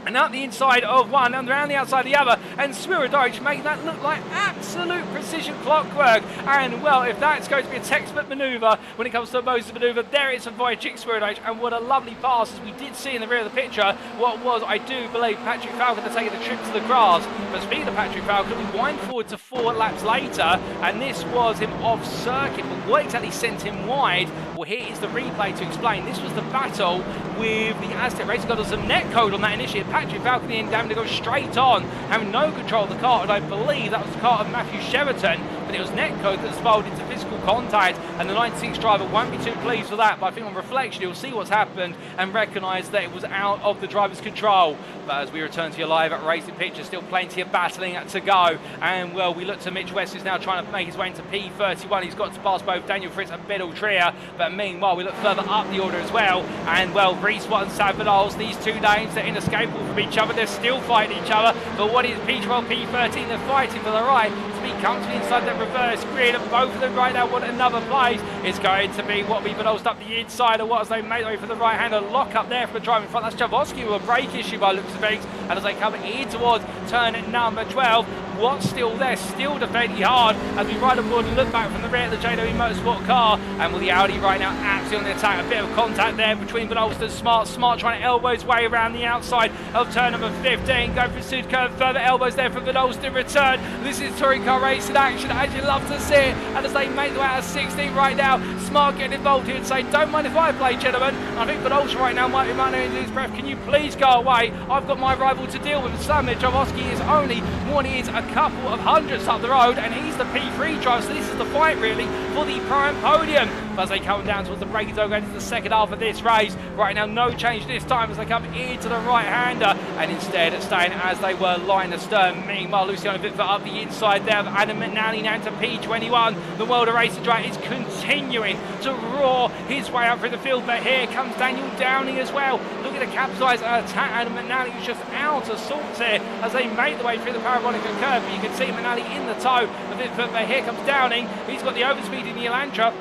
And out the inside of one and around the outside of the other, and Swirydowicz making that look like absolute precision clockwork. And well, if that's going to be a textbook manoeuvre when it comes to a Moses manoeuvre, there it's a Wojciech Swirydowicz, and what a lovely pass, as we did see in the rear of the picture what was, I do believe, Patrick Falconer taking the trip to the grass. But speaking of Patrick Falconer, we wind forward to 4 laps later, and this was him off circuit. But what exactly sent him wide? Well, here is the replay to explain. This was the battle with the Aztec Racing. Got some net code on that initially. Patrick Falconer in having to go straight on, having no control of the car, and I believe that was the car of Matthew Sheraton, but it was netcode that spiraled into physical contact, and the 96 driver won't be too pleased for that, but I think on reflection he'll see what's happened and recognise that it was out of the driver's control. But as we return to you live at Racing Pictures, still plenty of battling to go, and well, we look to Mitch West, who's now trying to make his way into P31. He's got to pass both Daniel Fritz and Ben Trier, but meanwhile we look further up the order as well, and well, Reese Watt and Sam Vidals, these two names, they're inescapable from each other. They're still fighting each other, but what is P12, P13? They're fighting for the right to be comfortably inside that reverse grid, and both of them right now want another place. It's going to be what we've Vidals up the inside of what as they make way for the right hander. Lock up there for the driver in front. That's Jaworski with a brake issue by looks of things, and as they come in towards turn number 12, Watt's still there, still defending hard as we ride aboard and look back from the rear of the JW Motorsport car, and with the Audi right now absolutely on the attack. A bit of contact there between Vidals and Smart trying to elbow his way around the outside of turn number 15, go for Sud curve, further elbows there for Vidals to return. This is touring car race in action, as you love to see it, and as they make their way out of 16 right now, Smart getting involved here and saying, don't mind if I play, gentlemen. I think Vidals right now might be running into his breath. Can you please go away? I've got my rival to deal with. Samir Jaworski is only one, he is a couple of hundredths up the road, and he's the P3 driver, so this is the fight really for the prime podium. But as they come down towards the braking zone going into the second half of this race, right now no change this time as they come into the right-hander, and instead staying as they were line astern. Meanwhile, Luciano Witvoet up the inside there of Adam McNally now to P21. The World of Racing driver is continuing to roar his way up through the field, but here comes Daniel Downing as well, looking to capitalise and attack Adam McNally, who's just out of sorts here as they make the way through the parabolic curve. But you can see McNally in the toe of Witvoet, but here comes Downing. He's got the overspeed in the Elantra,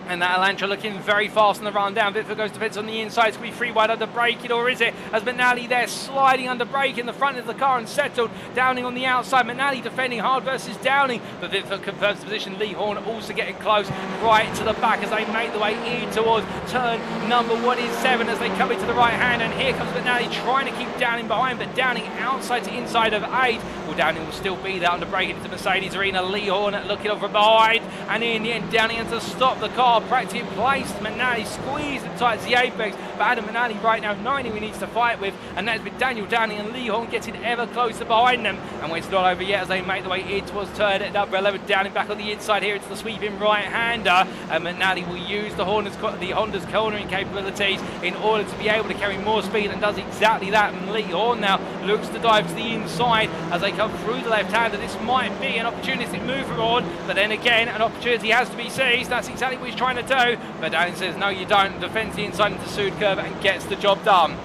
and that Elantra looking very fast on the run down. Witvoet goes defence on the inside. It's going to be free wide under braking, or is it? As McNally there sliding under brake in the front of the car and settled. Downing on the outside. McNally defending hard versus Downing, but Witvoet confirms the position. Lee Horn also getting close right to the back as they make the way in towards turn number 17 as they come into the right hand. And here comes McNally trying to keep Downing behind, but Downing outside to inside of 8. Well, Downing will still be there under braking into Mercedes Arena. Lee Horn looking over behind, and in the end Downing has to stop the car practically in place. McNally squeezed and tight the apex, but Adam McNally right now knowing who he needs to fight with, and that's with Daniel Downing and Lee Horn getting ever closer behind them. And when it's not over yet as they make the way in towards turn at number 11, Downing back on the inside here into the sweeping right-hander, and McNally will use the Honda's cornering capabilities in order to be able to carry more speed, and does exactly that. And Lee Horn now looks to dive to the inside as they come through the left-hander. This might be an opportunistic move from Horn, but then again an opportunity has to be seized. That's exactly what he's trying to do, but Downing says no you don't, defends the inside into Sud curve and gets the job done.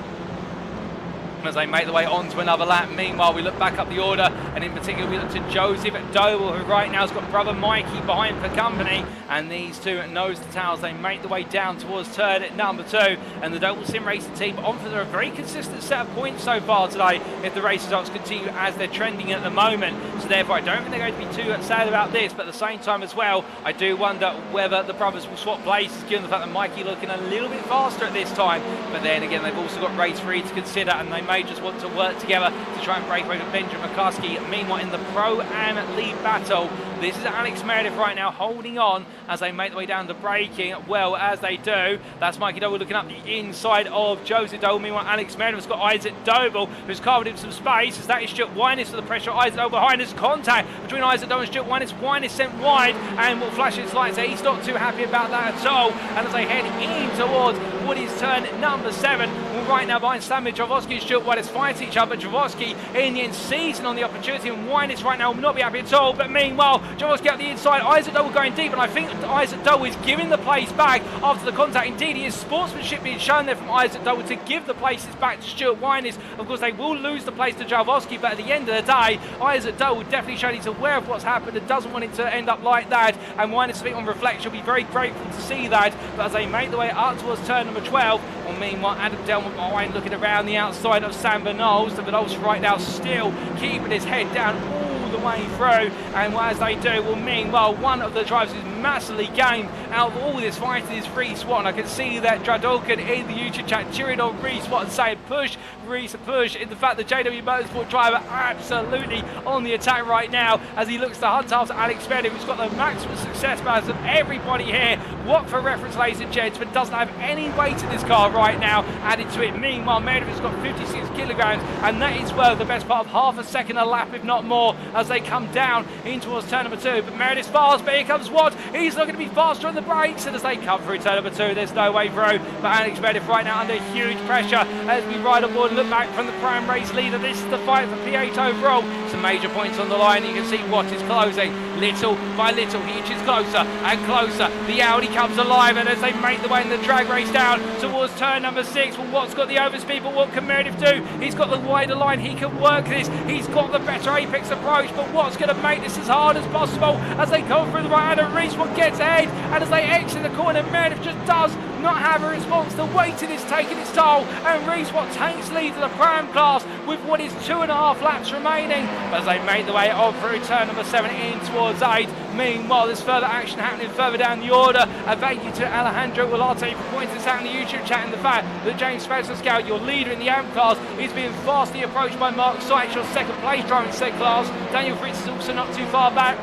As they make their way on to another lap. Meanwhile, we look back up the order, and in particular we look to Joseph Doble, who right now has got brother Mikey behind for company, and these two nose to tails. They make their way down towards turn at number 2, and the Doble Sim Racing team on for a very consistent set of points so far today if the race results continue as they're trending at the moment. So therefore I don't think they're going to be too sad about this, but at the same time as well I do wonder whether the brothers will swap places given the fact that Mikey looking a little bit faster at this time. But then again they've also got race 3 to consider, and they may majors want to work together to try and break away with Benjamin McCluskey. Meanwhile, in the Pro-Am lead battle, this is Alex Meredith right now holding on as they make their way down to braking. Well, as they do, that's Mikey Doble looking up the inside of Joseph Doble. Meanwhile, Alex Meredith's got Isaac Doble, who's carved in some space, as that is Stuart Winus for the pressure. Isaac Doble behind us, contact between Isaac Doble and Stuart Winus. Winus sent wide, and will flash his lights there. He's not too happy about that at all. And as they head in towards what is turn number 7, well, right now behind Samir Javosky and Stuart Winus fight each other. Javosky in the end seizing on the opportunity, and Winus right now will not be happy at all. But meanwhile, Javosky out the inside, Isaac Doble going deep, and I think Isaac Doble is giving the place back after the contact. Indeed, he is sportsmanship being shown there from Isaac Doble to give the places back to Stuart Winus. Of course, they will lose the place to Javosky, but at the end of the day, Isaac Doble definitely showed he's aware of what's happened and doesn't want it to end up like that. And Winus, I think, on reflection, will be very grateful to see that. But as they make their way up towards turn number 12, well, meanwhile, Adam Delmont behind looking around the outside of Sam Bernals. The Bernals right now still keeping his head down all the way through, and as they do, well, meanwhile, one of the drivers who's massively gained out of all this fighting is Reese Watton. I can see that Dradolkin in the YouTube chat cheering on Reese Watton, saying push, Reese, push, in the fact that JW Motorsport driver absolutely on the attack right now as he looks to hunt after Alex Meredith, who's got the maximum success balance of everybody here. What, for reference, ladies and gents, but doesn't have any weight in this car right now added to it. Meanwhile, Meredith has got 56 kilograms, and that is worth the best part of half a second a lap, if not more, as they come down in towards turn number 2. But Meredith's fast, but here comes Watt. He's looking to be faster on the brakes, and as they come through turn number 2, there's no way through. But Alex Meredith right now under huge pressure as we ride on board and look back from the Prime Race leader. This is the fight for P8 overall. Some major points on the line. You can see Watt is closing little by little. He inches closer and closer. The Audi comes alive, and as they make the way in the drag race down towards turn number 6, well, Watt's got the overspeed, but what can Meredith do? He's got the wider line. He can work this. He's got the better apex approach, but Watt's going to make this as hard as possible as they come through the right hand, and Reese Watt gets ahead, and as they exit the corner, Meredith just does not have a response. The waiting is taking its toll, and Reese Watt takes lead to the Pram class with what is 2.5 laps remaining. But as they make the way on through turn number 7 in towards 8, meanwhile there's further action happening further down the order. A thank you to Alejandro Willarte for pointing this out in the YouTube chat, and the fact that James Spencer Scout, your leader in the AMP class, is being fastly approached by Mark Sykes, your second place driver in said class. Daniel Fritz is also not too far back.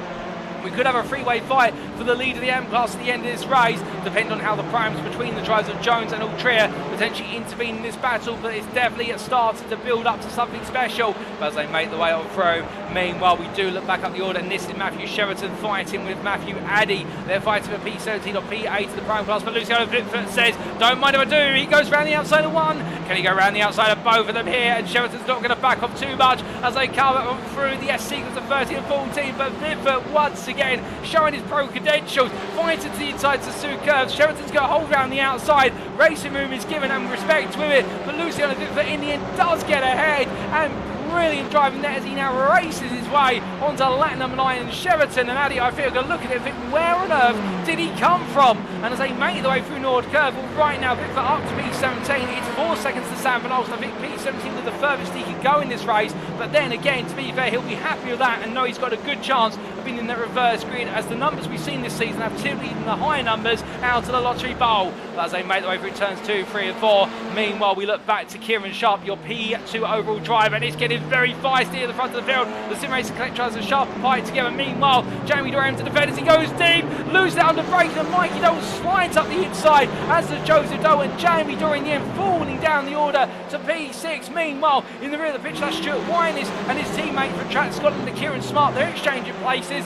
We could have a three-way fight for the lead of the M class at the end of this race, depending on how the primes between the drivers of Jones and Altria potentially intervene in this battle, but it's definitely started to build up to something special. But as they make the way on through, meanwhile, we do look back up the order, and this is Matthew Sheraton fighting with Matthew Addy. They're fighting for P17 or P8 of the prime class, but Luciano Witvoet says, don't mind if I do. He goes around the outside of one. Can he go around the outside of both of them here? And Sheraton's not going to back off too much as they come up through the S sequence of 13 and 14, but Witvoet once again showing his pro credentials, fighting to the inside to Sue curves. Sheraton's got a hold around the outside. Racing room is given and respect with it, but Luciano Witvoet in the end does get ahead, and brilliant driving there as he now races his way onto lap number 9. And Sheraton and Addy, I feel, are going to look at it and think, where on earth did he come from? And as they make their way through Nord Curve, well, right now Witvoet up to P17. It's 4 seconds to Sam Van Olsen. I think P17 was the furthest he could go in this race, but then again, to be fair, he'll be happy with that and know he's got a good chance of being in that reverse grid, as the numbers we've seen this season have typically been the higher numbers out of the Lottery Bowl. But as they make their way through turns 2, 3 and 4, meanwhile we look back to Kieran Sharp, your P2 overall driver, and it's getting very feisty at the front of the field. The Sim Racing Collect tries to Sharp and Pike together. Meanwhile, Jamie Dorham to defend as he goes deep, loses it under braking, and Mikey Doe slides up the inside, as does Joseph Doe, and Jamie Dorham in the end falling down the order to P6. Meanwhile, in the rear of the pitch, that's Stuart Winus and his teammate from Track Scotland, the Kieran Smart. They're exchanging places,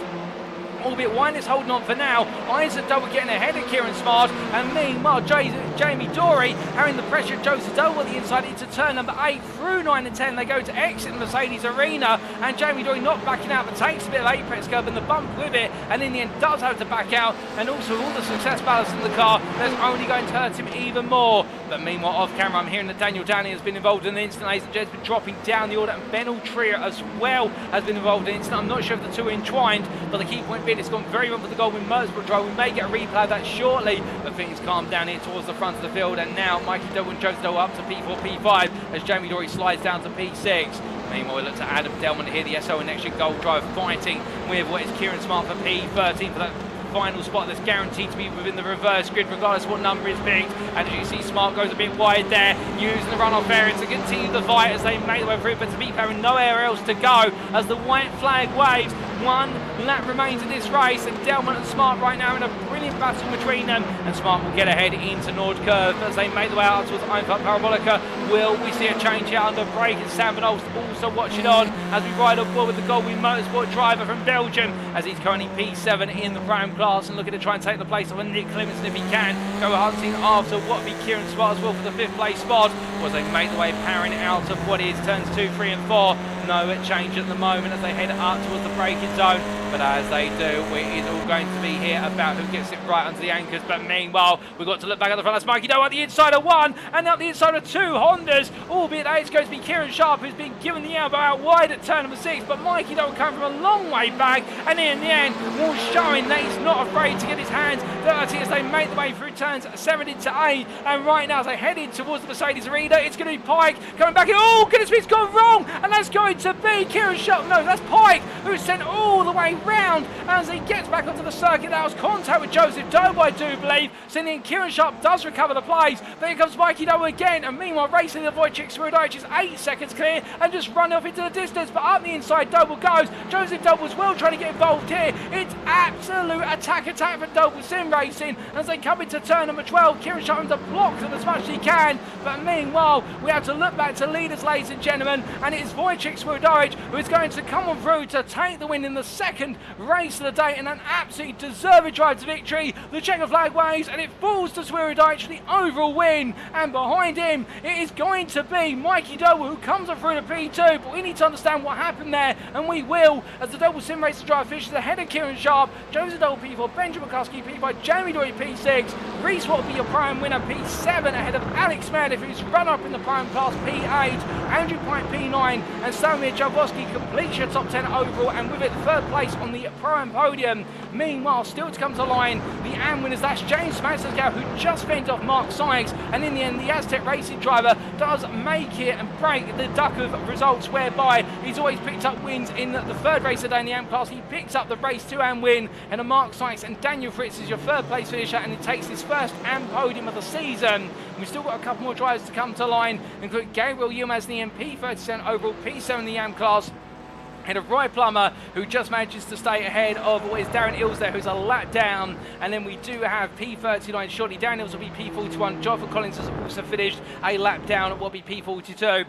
albeit Winus holding on for now. Isaac Doe getting ahead of Kieran Smart, and meanwhile Jamie Dory having the pressure of Joseph Doe on the inside into turn number 8 through 9 and 10. They go to exit the Mercedes Arena, and Jamie Dory not backing out, but takes a bit of apex curve and the bump with it, and in the end does have to back out. And also all the success balance in the car, that's only going to hurt him even more. But meanwhile, off camera, I'm hearing that Daniel Downey has been involved in the incident. Ladies and gents, been dropping down the order, and Ben Altria as well has been involved in the incident. I'm not sure if the two are entwined, but the key point being it's gone very well for the Goldwyn Motorsport drive. We may get a replay of that shortly, but things calm down here towards the front of the field, and now Mikey Doe and Joseph Doe up to P4, P5 as Jamie Dory slides down to P6. Meanwhile, we look to Adam Delmont here, the SO and NXTGEN Gold drive, fighting with what is Kieran Smart for P13 for that final spot that's guaranteed to be within the reverse grid, regardless of what number is picked. And as you see, Smart goes a bit wide there, using the runoff area to continue the fight as they make their way through, but to be fair, nowhere else to go as the white flag waves. 1 lap remains in this race, and Delman and Smart right now in a brilliant battle between them, and Smart will get ahead into Nord Curve as they make their way out towards Einfahrt Parabolica. Will we see a change here under brake, and Sam Van Olst also watching on as we ride on board with the Goldwing Motorsport driver from Belgium, as he's currently P7 in the Prime class and looking to try and take the place of a Nick Clements, and if he can, go hunting after what would be Kieran Smart as well for the 5th place spot, as they make their way powering out of what is turns 2, 3 and 4. No change at the moment as they head up towards the braking zone, but as they do, it is all going to be here about who gets it right under the anchors. But meanwhile, we've got to look back at the front. That's Mikey Doe at the inside of 1 and out the inside of 2 Hondas, albeit that it's going to be Kieran Sharp who's been given the elbow out wide at turn number 6, but Mikey Doe coming from a long way back, and in the end, Wall showing that he's not afraid to get his hands dirty as they make the way through turns 7 into 8, and right now as they head in towards the Mercedes Arena, it's going to be Pike coming back in. Oh goodness me, it's gone wrong, and that's going to be Kieran Sharp. No, that's Pike who's sent all the way round as he gets back onto the circuit. That was contact with Joseph Doe, I do believe. Sending Kieran Sharp does recover the place, but here comes Mikey Doe again, and meanwhile racing the Wojciech Swirydowicz is 8 seconds clear and just run off into the distance, but up the inside Doble goes. Joseph Doble as well trying to get involved here. It's absolute attack for Doble Sim Racing as they come into turn number 12. Kieran Sharp to block them as much as he can, but meanwhile we have to look back to leaders, ladies and gentlemen, and it's Wojciech Swirydowicz who is going to come on through to take the win in the 2nd race of the day, and an absolutely deserved drive to victory. The checker flag waves and it falls to Swirydowicz for the overall win, and behind him it is going to be Mikey Doe who comes up through the P2, but we need to understand what happened there, and we will, as the double sim race driver finishes ahead of Kieran Sharp. Joseph Doe P4, Benjamin McCuskey P5, Jamie Dory P6, Reese will be your Prime winner P7 ahead of Alex Meredith who's run up in the Prime class P8, Andrew Pike P9, and Samir Jaworski completes your top 10 overall, and with it 3rd place on the Prime podium. Meanwhile, still to come to line, the AM winners, that's James Mansell who just fended off Mark Sykes, and in the end the Aztec Racing driver does make it and break the duck of results, whereby he's always picked up wins in the 3rd race of the day in the AM class. He picks up the race 2 AM win, and a Mark Sykes and Daniel Fritz is your 3rd place finisher, and he takes his 1st AM podium of the season. We've still got a couple more drivers to come to line, including Gabriel Yilmaz in the MP 37 overall, P7 in the AM class, ahead of Roy Plummer, who just manages to stay ahead of what is Darren Ills there, who's a lap down. And then we do have P39 shortly. Darren Ills will be P41. Jonathan Collins has also finished a lap down at what will be P42.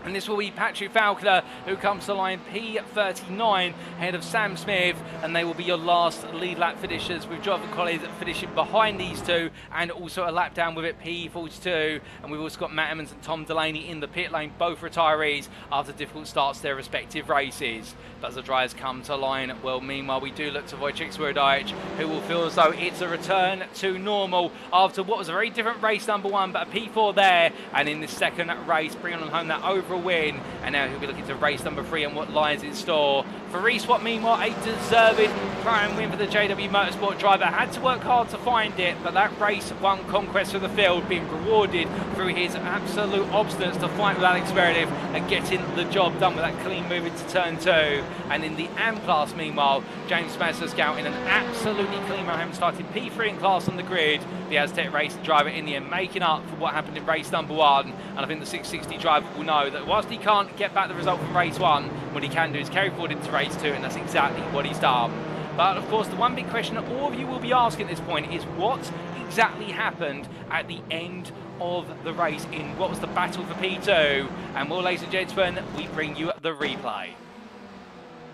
And this will be Patrick Falconer, who comes to line P39 ahead of Sam Smith, and they will be your last lead lap finishers, with Jonathan Collins finishing behind these two, and also a lap down with it P42. And we've also got Matt Emmons and Tom Delaney in the pit lane, both retirees after difficult starts to their respective races. But as the drivers come to line, well, meanwhile we do look to Wojciech Swirydowicz, who will feel as though it's a return to normal after what was a very different race number 1, but a P4 there, and in this 2nd race bringing on home that overall win, and now he'll be looking to race number 3 and what lies in store for Reese Watt. Meanwhile, a deserved Prime win for the JW Motorsport driver. Had to work hard to find it, but that race 1 conquest for the field being rewarded through his absolute obstinance to fight with Alex Meredith and getting the job done with that clean move into turn 2. And in the AM class, meanwhile, James Mansell in an absolutely clean run, having started P3 in class on the grid. The Aztec Racing driver in the end making up for what happened in race number 1, and I think the 660 driver will know that whilst he can't get back the result from race 1, what he can do is carry forward into race 2, and that's exactly what he's done. But of course, the one big question that all of you will be asking at this point is what exactly happened at the end of the race in what was the battle for P2. And well, ladies and gentlemen, we bring you the replay.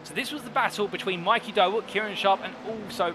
So this was the battle between Mikey Doe, Kieran Sharp, and also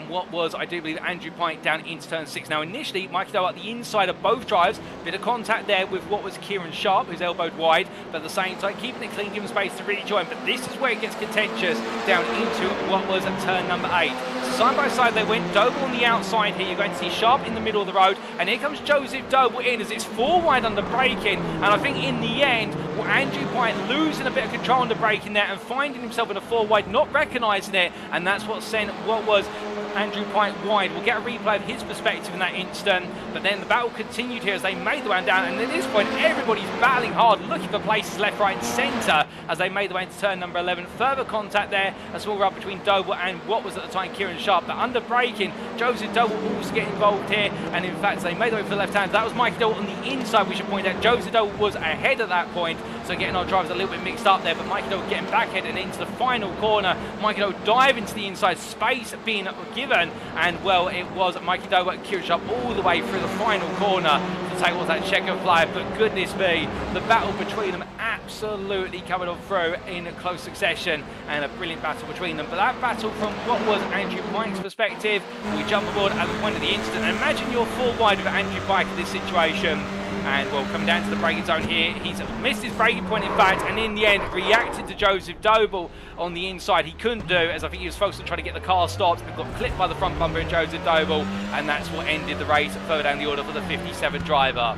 what was, I do believe, Andrew Pike down into turn 6. Now, initially, Mikey Doe at the inside of both drives, bit of contact there with what was Kieran Sharp, who's elbowed wide, but at the same time, keeping it clean, giving space to rejoin. But this is where it gets contentious down into what was turn number 8. So side by side they went, Doble on the outside here. You're going to see Sharp in the middle of the road, and here comes Joseph Doble in as it's 4 wide under braking. And I think in the end, well, Andrew Pike losing a bit of control under braking there and finding himself in a 4 wide, not recognising it, and that's what sent what was Andrew Pike wide. We'll get a replay of his perspective in that instant, but then the battle continued here as they made the way down, and at this point everybody's battling hard, looking for places left, right and centre as they made the way into turn number 11. Further contact there, a small rub between Doble and what was at the time Kieran Sharp, but under braking, Joseph Doble also get involved here, and in fact they made the way for the left hand. That was Mikey Doble on the inside, we should point out. Joseph Doble was ahead at that point, so getting our drivers a little bit mixed up there, but Mikey Doble getting backhead and into the final corner. Mikey Doble dive into the inside, space being given, and well, it was Mikey Doble and Kieran Sharp all the way through the final corner to take what was that checker flag, but goodness me, the battle between them absolutely coming on through in close succession, and a brilliant battle between them. But that battle from what was Andrew Pike's perspective, we jump aboard at the point of the incident, and imagine you're full wide with Andrew Pike in this situation. And well, coming down to the braking zone here, he's missed his braking point in fact, and in the end reacted to Joseph Doble on the inside. He couldn't do, as I think he was focused on trying to get the car stopped, and got clipped by the front bumper of Joseph Doble, and that's what ended the race further down the order for the 57 driver.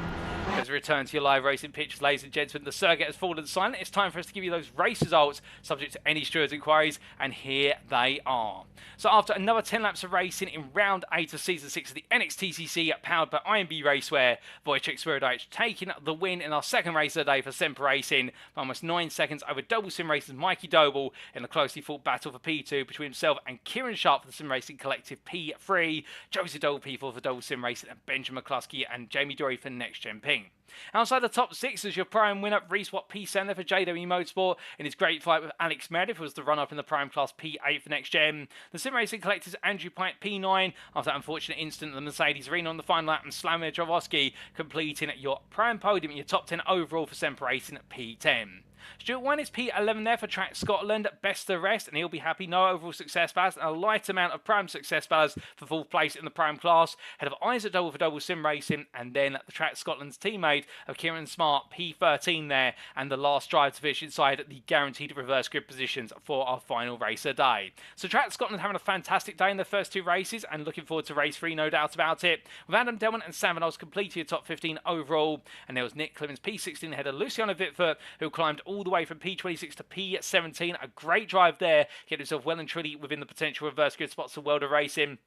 As we return to your live racing pictures, ladies and gentlemen, the circuit has fallen silent. It's time for us to give you those race results, subject to any stewards' inquiries, and here they are. So after another 10 laps of racing in round 8 of season 6 of the NXTCC, powered by IMB Racewear, Wojciech Swirydowicz taking the win in our second race of the day for Semper Racing by almost 9 seconds over Double Sim Racing's Mikey Doble in a closely fought battle for P2 between himself and Kieran Sharp for the Sim Racing Collective P3, Joseph Doble P4 for Double Sim Racing, and Benjamin McCluskey and Jamie Dory for NXTGEN Ping. Outside the top 6 is your prime winner, Reese Watt P7 there for JW Motorsport in his great fight with Alex Meredith, who was the runner-up in the prime class P8 for NXTGEN. The Sim Racing Collector's Andrew Pike P9 after that unfortunate incident of the Mercedes arena on the final lap, and Slamir Javoski completing your prime podium in your top 10 overall for Semper Racing at P10. Stuart Wine is P11 there for Track Scotland, best of the rest, and he'll be happy. No overall success ballast, and a light amount of prime success ballast for fourth place in the prime class, ahead of Isaac Doble for Double Sim Racing, and then the Track Scotland's teammate of Kieran Smart, P13 there, and the last drive to finish inside the guaranteed reverse grid positions for our final race of the day. So Track Scotland having a fantastic day in the first 2 races, and looking forward to race 3, no doubt about it, with Adam Delman and Sam Van completing your top 15 overall, and there was Nick Clemens P16 ahead of Luciano Witvoet, who climbed all the way from P26 to P17. A great drive there, getting himself well and truly within the potential reverse grid spots of World of Racing.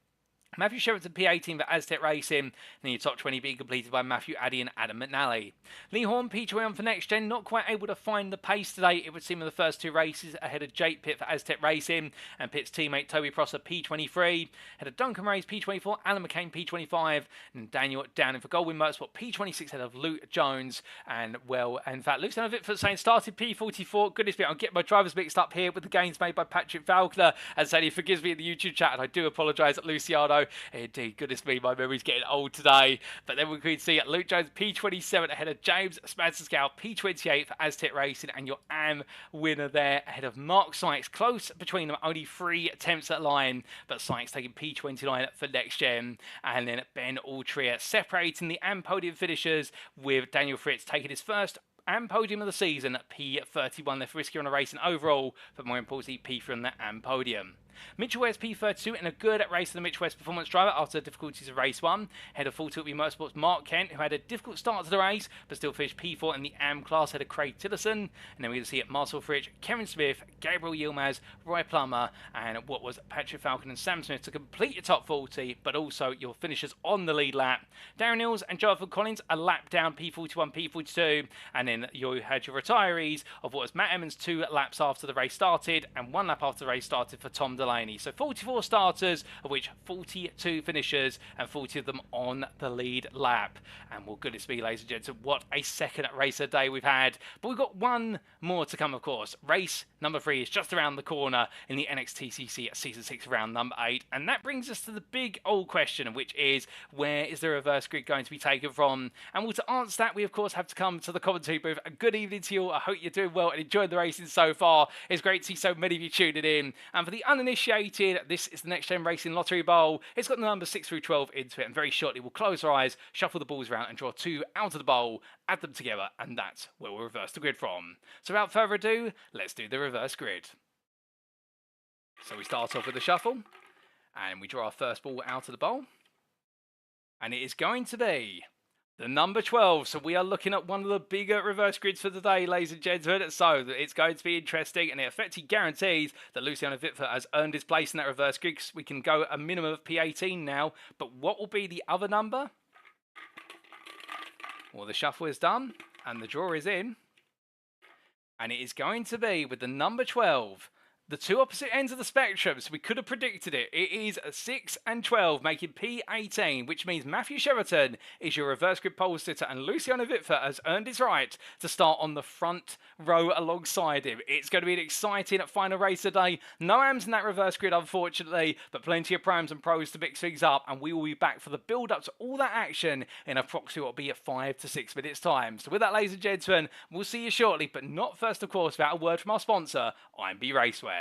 Matthew Sheraton P18 for Aztec Racing, and then your top 20 being completed by Matthew Addy and Adam McNally. Lee Horn P21 for NXTGEN, not quite able to find the pace today, it would seem, in the first 2 races, ahead of Jake Pitt for Aztec Racing, and Pitt's teammate Toby Prosser P23, ahead of Duncan Ray's P24, Alan McCain P25, and Daniel Downing for Goldwyn Motorsport P26 ahead of Luke Jones, and well, in fact, Luciano Witvoet saying started P44, goodness me, I'll get my drivers mixed up here with the gains made by Patrick Falkner, and saying he forgives me in the YouTube chat, and I do apologise at Luciano. Indeed, goodness me, my memory's getting old today. But then we could see Luke Jones P27 ahead of James Spanserscow P28 for Aztec Racing, and your AM winner there ahead of Mark Sykes. Close between them, only 3 attempts at line, but Sykes taking P29 for NXTGEN. And then Ben Altrier separating the AM podium finishers, with Daniel Fritz taking his first AM podium of the season at P31 there for Risky on a Racing overall, but more importantly P3 on the AM podium. Mitchell West P32 in a good race for the Mitchell West performance driver after the difficulties of race 1. Head of Full Tilt Motorsports Mark Kent, who had a difficult start to the race but still finished P4 in the AM class, head of Craig Tillison. And then we're going to see Marcel Fridge, Kevin Smith, Gabriel Yilmaz, Roy Plummer, and what was Patrick Falcon and Sam Smith to complete your top 40, but also your finishers on the lead lap. Darren Hills and Jonathan Collins a lap down, P41, P42, and then you had your retirees of what was Matt Emmons 2 laps after the race started and 1 lap after the race started for Tom Delaney. So 44 starters, of which 42 finishers, and 40 of them on the lead lap. And well, goodness me, ladies and gentlemen, what a second race a day we've had. But we've got one more to come, of course. Race number 3 is just around the corner in the NXTCC at Season 6 round number 8. And that brings us to the big old question, which is, where is the reverse grid going to be taken from? And well, to answer that, we of course have to come to the commentary booth. A good evening to you all. I hope you're doing well and enjoying the racing so far. It's great to see so many of you tuning in. And for the uninitiated, this is the NXTGEN Racing Lottery Bowl. It's got the numbers 6 through 12 into it, and very shortly we'll close our eyes, shuffle the balls around and draw 2 out of the bowl, add them together, and that's where we'll reverse the grid from. So without further ado, let's do the reverse grid. So we start off with the shuffle, and we draw our first ball out of the bowl, and it is going to be The number 12. So we are looking at one of the bigger reverse grids for today, ladies and gentlemen. So it's going to be interesting, and it effectively guarantees that Luciano Witvoet has earned his place in that reverse grid. We can go a minimum of P18 now. But what will be the other number? Well, the shuffle is done, and the draw is in. And it is going to be with the number 12. The two opposite ends of the spectrum, so we could have predicted it. It is 6 and 12, making P18, which means Matthew Sheraton is your reverse grid pole sitter, and Luciano Witvoet has earned his right to start on the front row alongside him. It's going to be an exciting final race today. No AMs in that reverse grid, unfortunately, but plenty of prams and pros to mix things up, and we will be back for the build-up to all that action in approximately what will be at 5 to 6 minutes time. So with that, ladies and gentlemen, we'll see you shortly, but not first, of course, without a word from our sponsor, IMB Racewear.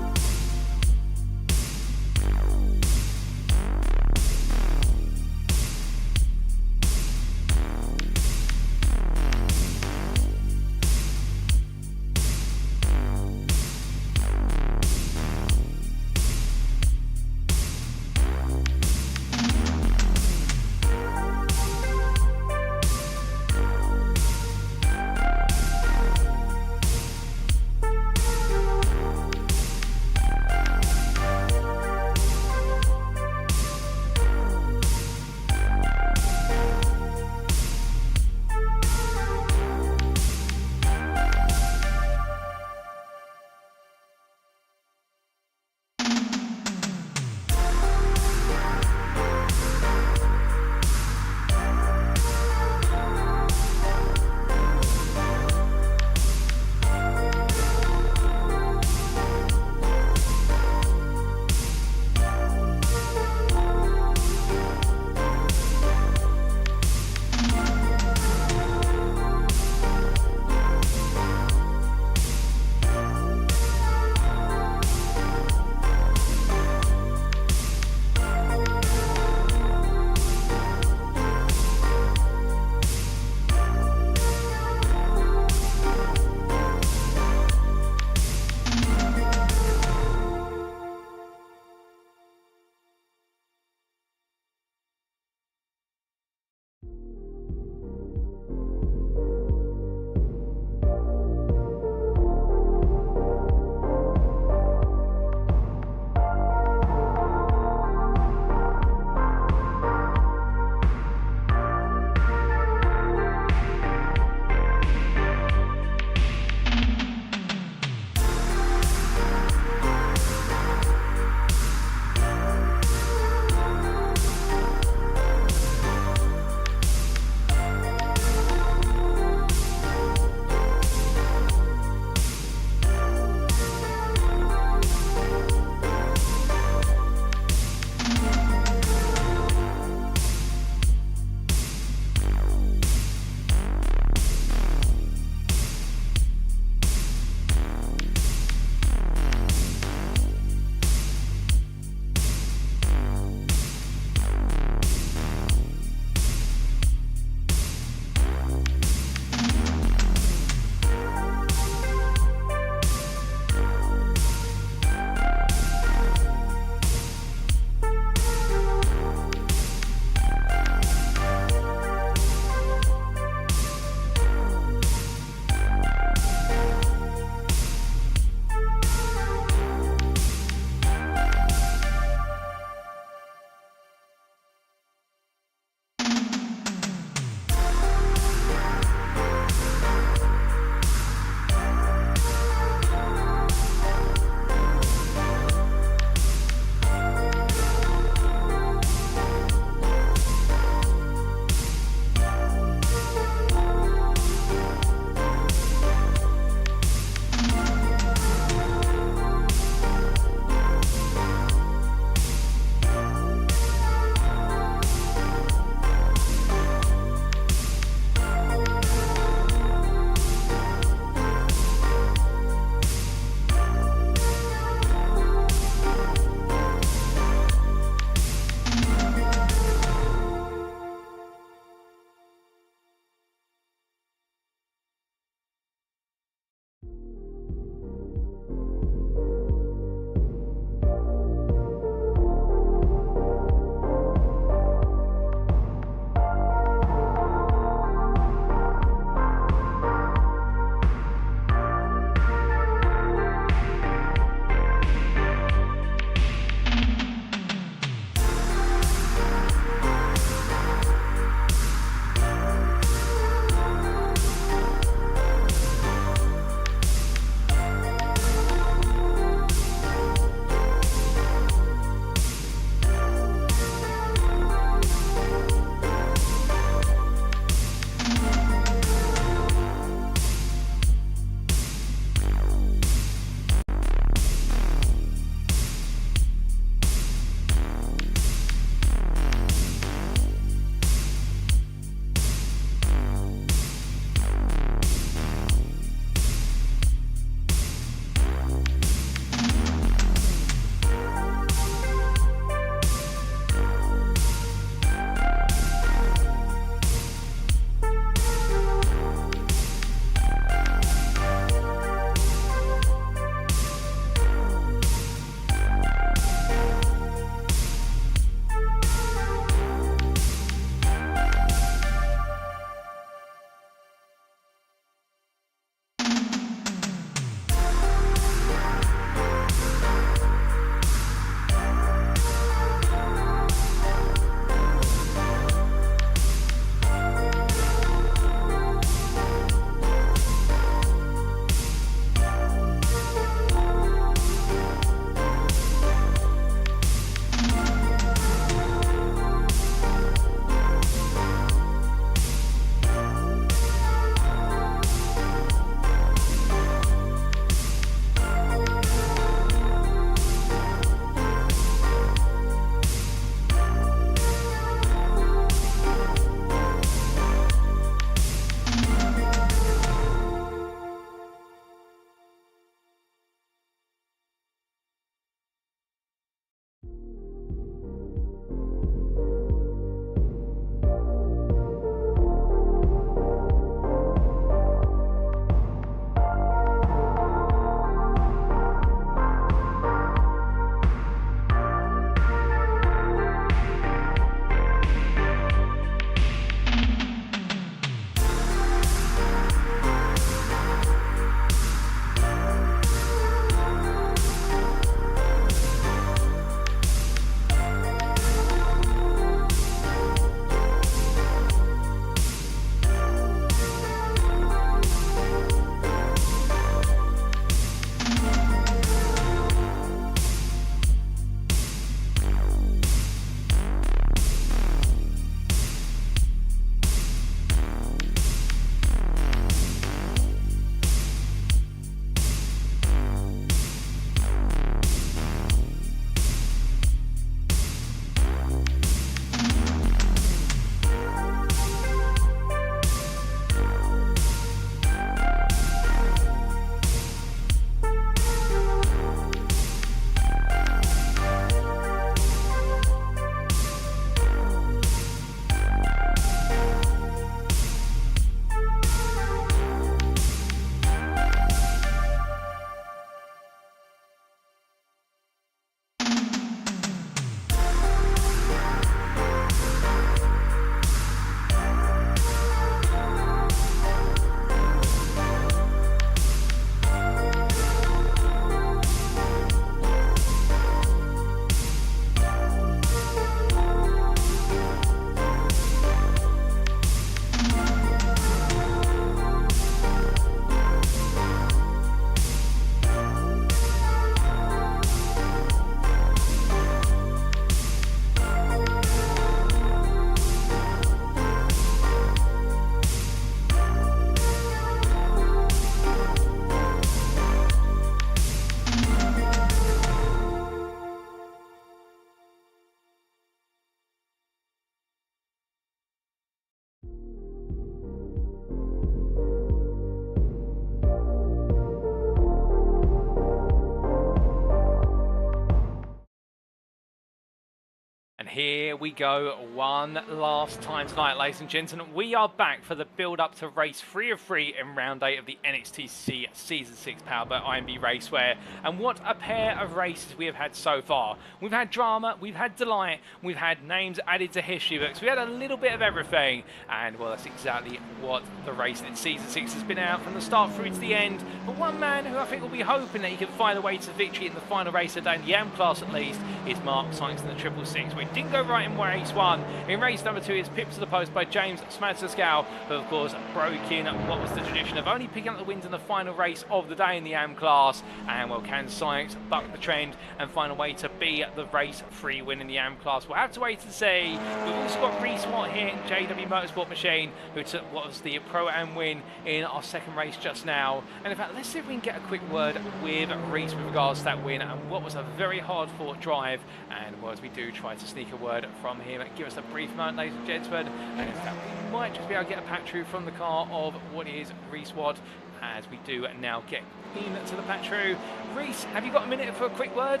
here we go one last time tonight, ladies and gentlemen. We are back for the build-up to race 3 of 3 in round 8 of the NXTCC Season 6 powered by IMB Racewear. And what a pair of races we have had so far. We've had drama, we've had delight, we've had names added to history books, we had a little bit of everything. And well, that's exactly what the race in Season 6 has been out from the start through to the end. But one man who I think will be hoping that he can find a way to victory in the final race of the day, in the AM class at least, is Mark Sykes in the 666. We didn't go right in race 1. In race number 2, it's pipped to the post by James Smadsaskow, who of course broke in what was the tradition of only picking up the wins in the final race of the day in the AM class. And well, can Sykes buck the trend and find a way to be the race 3 win in the AM class? We'll have to wait and see. We've also got Reese Watt here in JW Motorsport Machine, who took what was the Pro-Am win in our second race just now. And in fact, let's see if we can get a quick word with Reese with regards to that win and what was a very hard fought drive. And well, as we do try to sneak a word from him, give us a brief moment, ladies and gentlemen. And in fact, we might just be able to get a patch through from the car of what is Reese Watt, as we do now get into the patch through. Reese, have you got a minute for a quick word?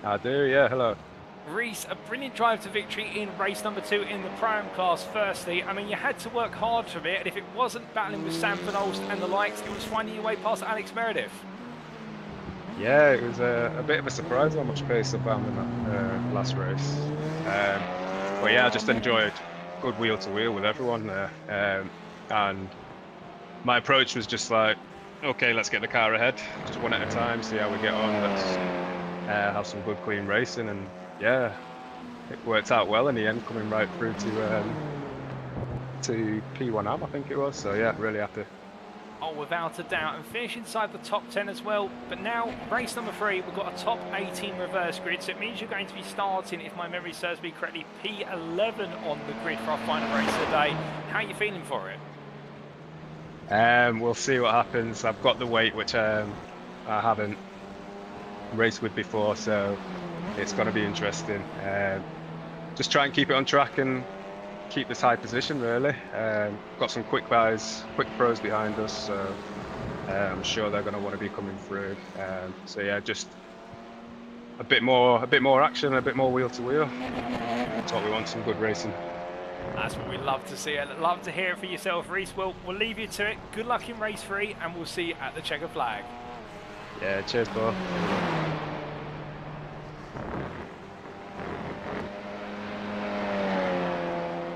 I do, yeah, hello. Reese, a brilliant drive to victory in race number 2 in the Pro-Am class. Firstly, I mean, you had to work hard for it, and if it wasn't battling with Sam Van Olst and the likes, it was finding your way past Alex Meredith. Yeah, it was a bit of a surprise how much pace I found in that last race. But yeah, I just enjoyed good wheel to wheel with everyone there. And my approach was just like, okay, let's get the car ahead, just one at a time, see how we get on, let's have some good clean racing. And yeah, it worked out well in the end, coming right through to P1am, I think it was. So yeah, really happy. Oh, without a doubt, and finish inside the top 10 as well. But now, race number 3, we've got a top 18 reverse grid, so it means you're going to be starting, if my memory serves me correctly, P11 on the grid for our final race today. How are you feeling for it? We'll see what happens. I've got the weight, which I haven't raced with before, so it's going to be interesting. Just try and keep it on track and keep this high position, really. Got some quick buys, quick pros behind us, so I'm sure they're going to want to be coming through. So yeah, just a bit more action, a bit more wheel to wheel. That's what we want, some good racing. That's what we love to see. I'd love to hear it for yourself, Reese. We'll leave you to it. Good luck in race 3, and we'll see you at the checker flag. Yeah, cheers, Paul.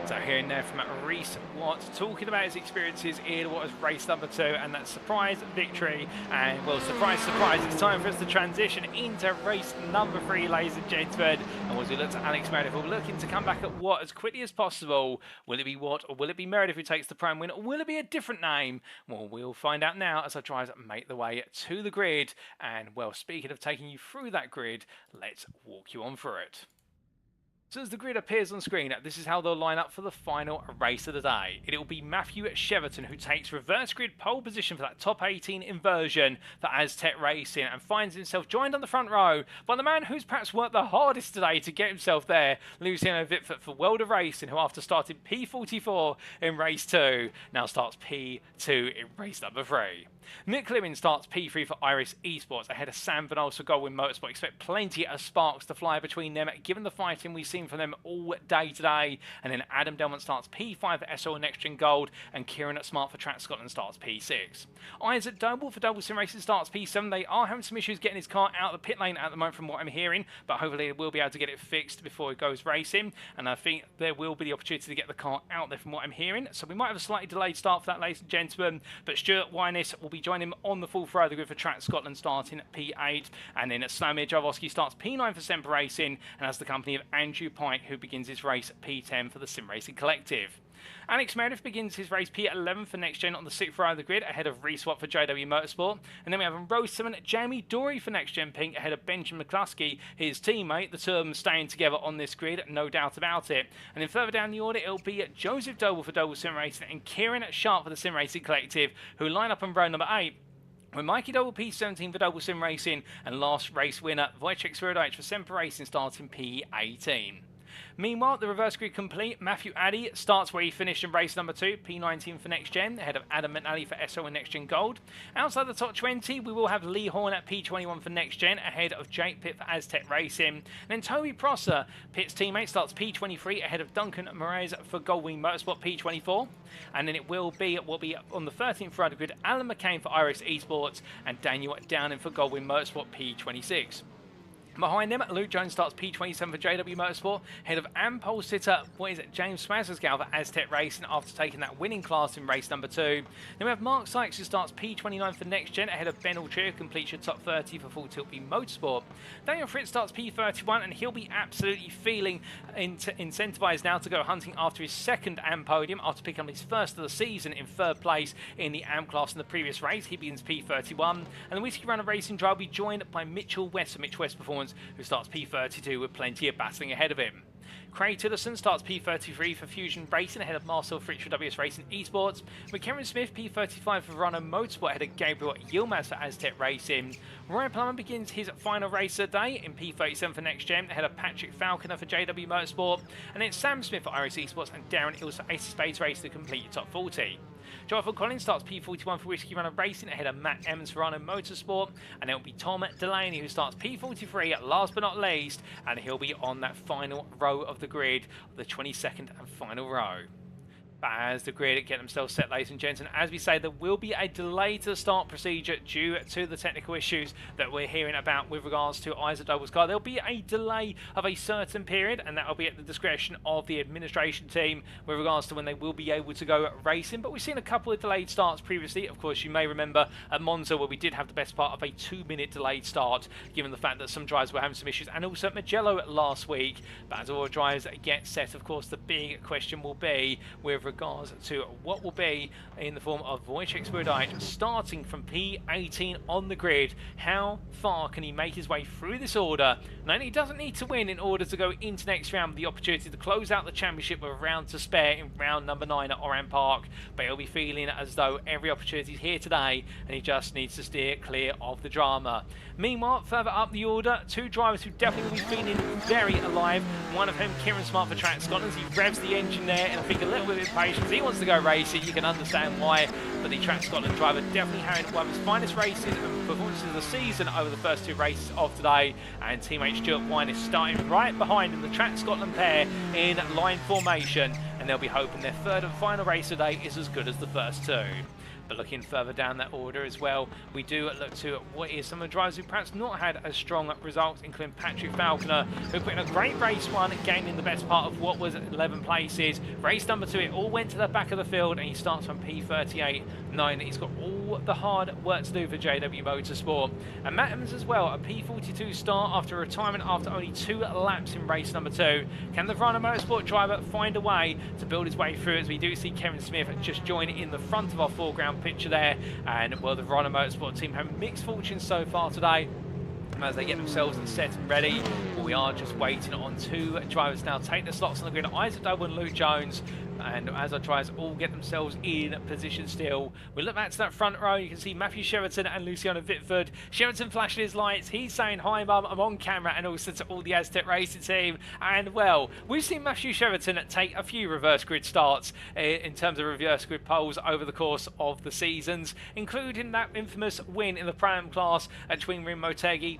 So hearing there from Reese Watt talking about his experiences in what was race number 2 and that surprise victory. And well, surprise, surprise, it's time for us to transition into race number 3, ladies and gentlemen. And as we look at Alex Meredith, we're looking to come back at Watt as quickly as possible. Will it be Watt or will it be Meredith who takes the Pro-Am win, or will it be a different name? Well, we'll find out now as our drivers make the way to the grid. And well, speaking of taking you through that grid, let's walk you on through it. So as the grid appears on screen, this is how they'll line up for the final race of the day. It will be Matthew Cheverton who takes reverse grid pole position for that top 18 inversion for Aztec Racing and finds himself joined on the front row by the man who's perhaps worked the hardest today to get himself there, Luciano Witvoet for World of Racing, who after starting P44 in race 2, now starts P2 in race number 3. Nick Lewin starts P3 for Iris Esports ahead of Sam Van Olst for Goldwyn Motorsport. Expect plenty of sparks to fly between them, given the fighting we've seen from them all day today. And then Adam Delmont starts P5 for SL NXTGEN Gold, and Kieran at Smart for Track Scotland starts P6. Isaac Doble for Double Sim Racing starts P7. They are having some issues getting his car out of the pit lane at the moment from what I'm hearing, but hopefully we'll be able to get it fixed before it goes racing. And I think there will be the opportunity to get the car out there from what I'm hearing. So we might have a slightly delayed start for that, ladies and gentlemen. But Stuart Wyness will be joining him on the full throw of the grid for Track Scotland starting at P8. And then at Slamir Jarvosky starts P9 for Semper Racing and has the company of Andrew Pike, who begins his race at P10 for the Sim Racing Collective. Alex Meredith begins his race P11 for NextGen on the 6th row of the grid ahead of Reese Watt for JW Motorsport. And then we have on row 7 Jamie Dory for NextGen Pink ahead of Benjamin McCluskey, his teammate. The two of them staying together on this grid, no doubt about it. And then further down the order, it'll be Joseph Doble for Doble Sim Racing and Kieran Sharp for the Sim Racing Collective, who line up on row number 8. With Mikey Doble P17 for Doble Sim Racing and last race winner Wojciech Swirydowicz for Semper Racing starting P18. Meanwhile, the reverse grid complete. Matthew Addy starts where he finished in race number 2, P19 for Next Gen, ahead of Adam McNally for SO and Next Gen Gold. Outside the top 20, we will have Lee Horn at P21 for Next Gen, ahead of Jake Pitt for Aztec Racing. And then Toby Prosser, Pitt's teammate, starts P23 ahead of Duncan Moraes for Goldwing Motorsport P24. And then it will be on the 13th round of grid, Alan McCain for iRacing Esports and Daniel Downing for Goldwing Motorsport P26. Behind them, Luke Jones starts P27 for JW Motorsport, ahead of pole sitter, James Smaskersgal for Aztec Racing after taking that winning class in race number 2. Then we have Mark Sykes, who starts P29 for Next Gen, ahead of Ben Altrier, who completes your top 30 for Full Tilt B Motorsport. Daniel Fritz starts P31, and he'll be absolutely feeling incentivized now to go hunting after his second AM podium after picking up his first of the season in 3rd place in the AM class in the previous race. He begins P31, and the Whiskey Runner Racing drive will be joined by Mitchell West of Mitch West Performance, who starts P32 with plenty of battling ahead of him. Craig Tillison starts P33 for Fusion Racing, ahead of Marcel Fritsch for WS Racing Esports, with Cameron Smith P35 for Verano Motorsport, ahead of Gabriel Yilmaz for Aztec Racing. Ryan Plummer begins his final race of the day in P37 for Next Gen, ahead of Patrick Falconer for JW Motorsport, and then Sam Smith for Iris Esports and Darren Ills for Ace Spades Race to complete your top 40. Jonathan Collins starts P41 for Whiskey Runner Racing, ahead of Matt Emmons for Verano Motorsport, and it will be Tom Delaney who starts P43 last but not least, and he'll be on that final row of the grid, the 22nd and final row. But as the grid get themselves set, ladies and gentlemen, as we say, there will be a delay to the start procedure due to the technical issues that we're hearing about with regards to Isaac Doble's car. There'll be a delay of a certain period, and that will be at the discretion of the administration team with regards to when they will be able to go racing. But we've seen a couple of delayed starts previously. Of course, you may remember at Monza where we did have the best part of a 2-minute delayed start, given the fact that some drivers were having some issues, and also at Mugello last week. But as all drivers get set, of course, the big question will be with regards to what will be in the form of Wojciech Swirydowicz starting from P18 on the grid. How far can he make his way through this order? Now, he doesn't need to win in order to go into next round with the opportunity to close out the championship with a round to spare in round number 9 at Oran Park, but he'll be feeling as though every opportunity is here today and he just needs to steer clear of the drama. Meanwhile, further up the order, 2 drivers who definitely will be feeling very alive, one of whom Kieran Smart for Track Scotland. He revs the engine there and I think a little bit of impatience. He wants to go racing, you can understand why, but the Track Scotland driver definitely having one of his finest races and performances of the season over the first 2 races of today, and teammate Stuart Wine is starting right behind him, the Track Scotland pair in line formation, and they'll be hoping their 3rd and final race today is as good as the first 2. But looking further down that order as well, we do look to what is some of the drivers who perhaps not had as strong results, including Patrick Falconer, who put in a great race 1, gaining the best part of what was 11 places. Race number 2, it all went to the back of the field, and he starts from P38, knowing that he's got all the hard work to do for JW Motorsport. And Matt Emmons as well, a P42 start after retirement after only 2 laps in race number 2. Can the Verano Motorsport driver find a way to build his way through, as we do see Kevin Smith just join in the front of our foreground picture there, and well, the Verano Motorsport team have mixed fortunes so far today as they get themselves set and ready. Well, we are just waiting on 2 drivers now take the slots on the grid, Isaac Doble and Luke Jones, and as our drivers all get themselves in position still, we look back to that front row, you can see Matthew Sheraton and Luciano Witvoet. Sheraton flashing his lights, he's saying hi mum, I'm on camera, and also to all the Aztec Racing team. And well, we've seen Matthew Sheraton take a few reverse grid starts in terms of reverse grid poles over the course of the seasons, including that infamous win in the Pro-Am class at Hockenheimring Motegi.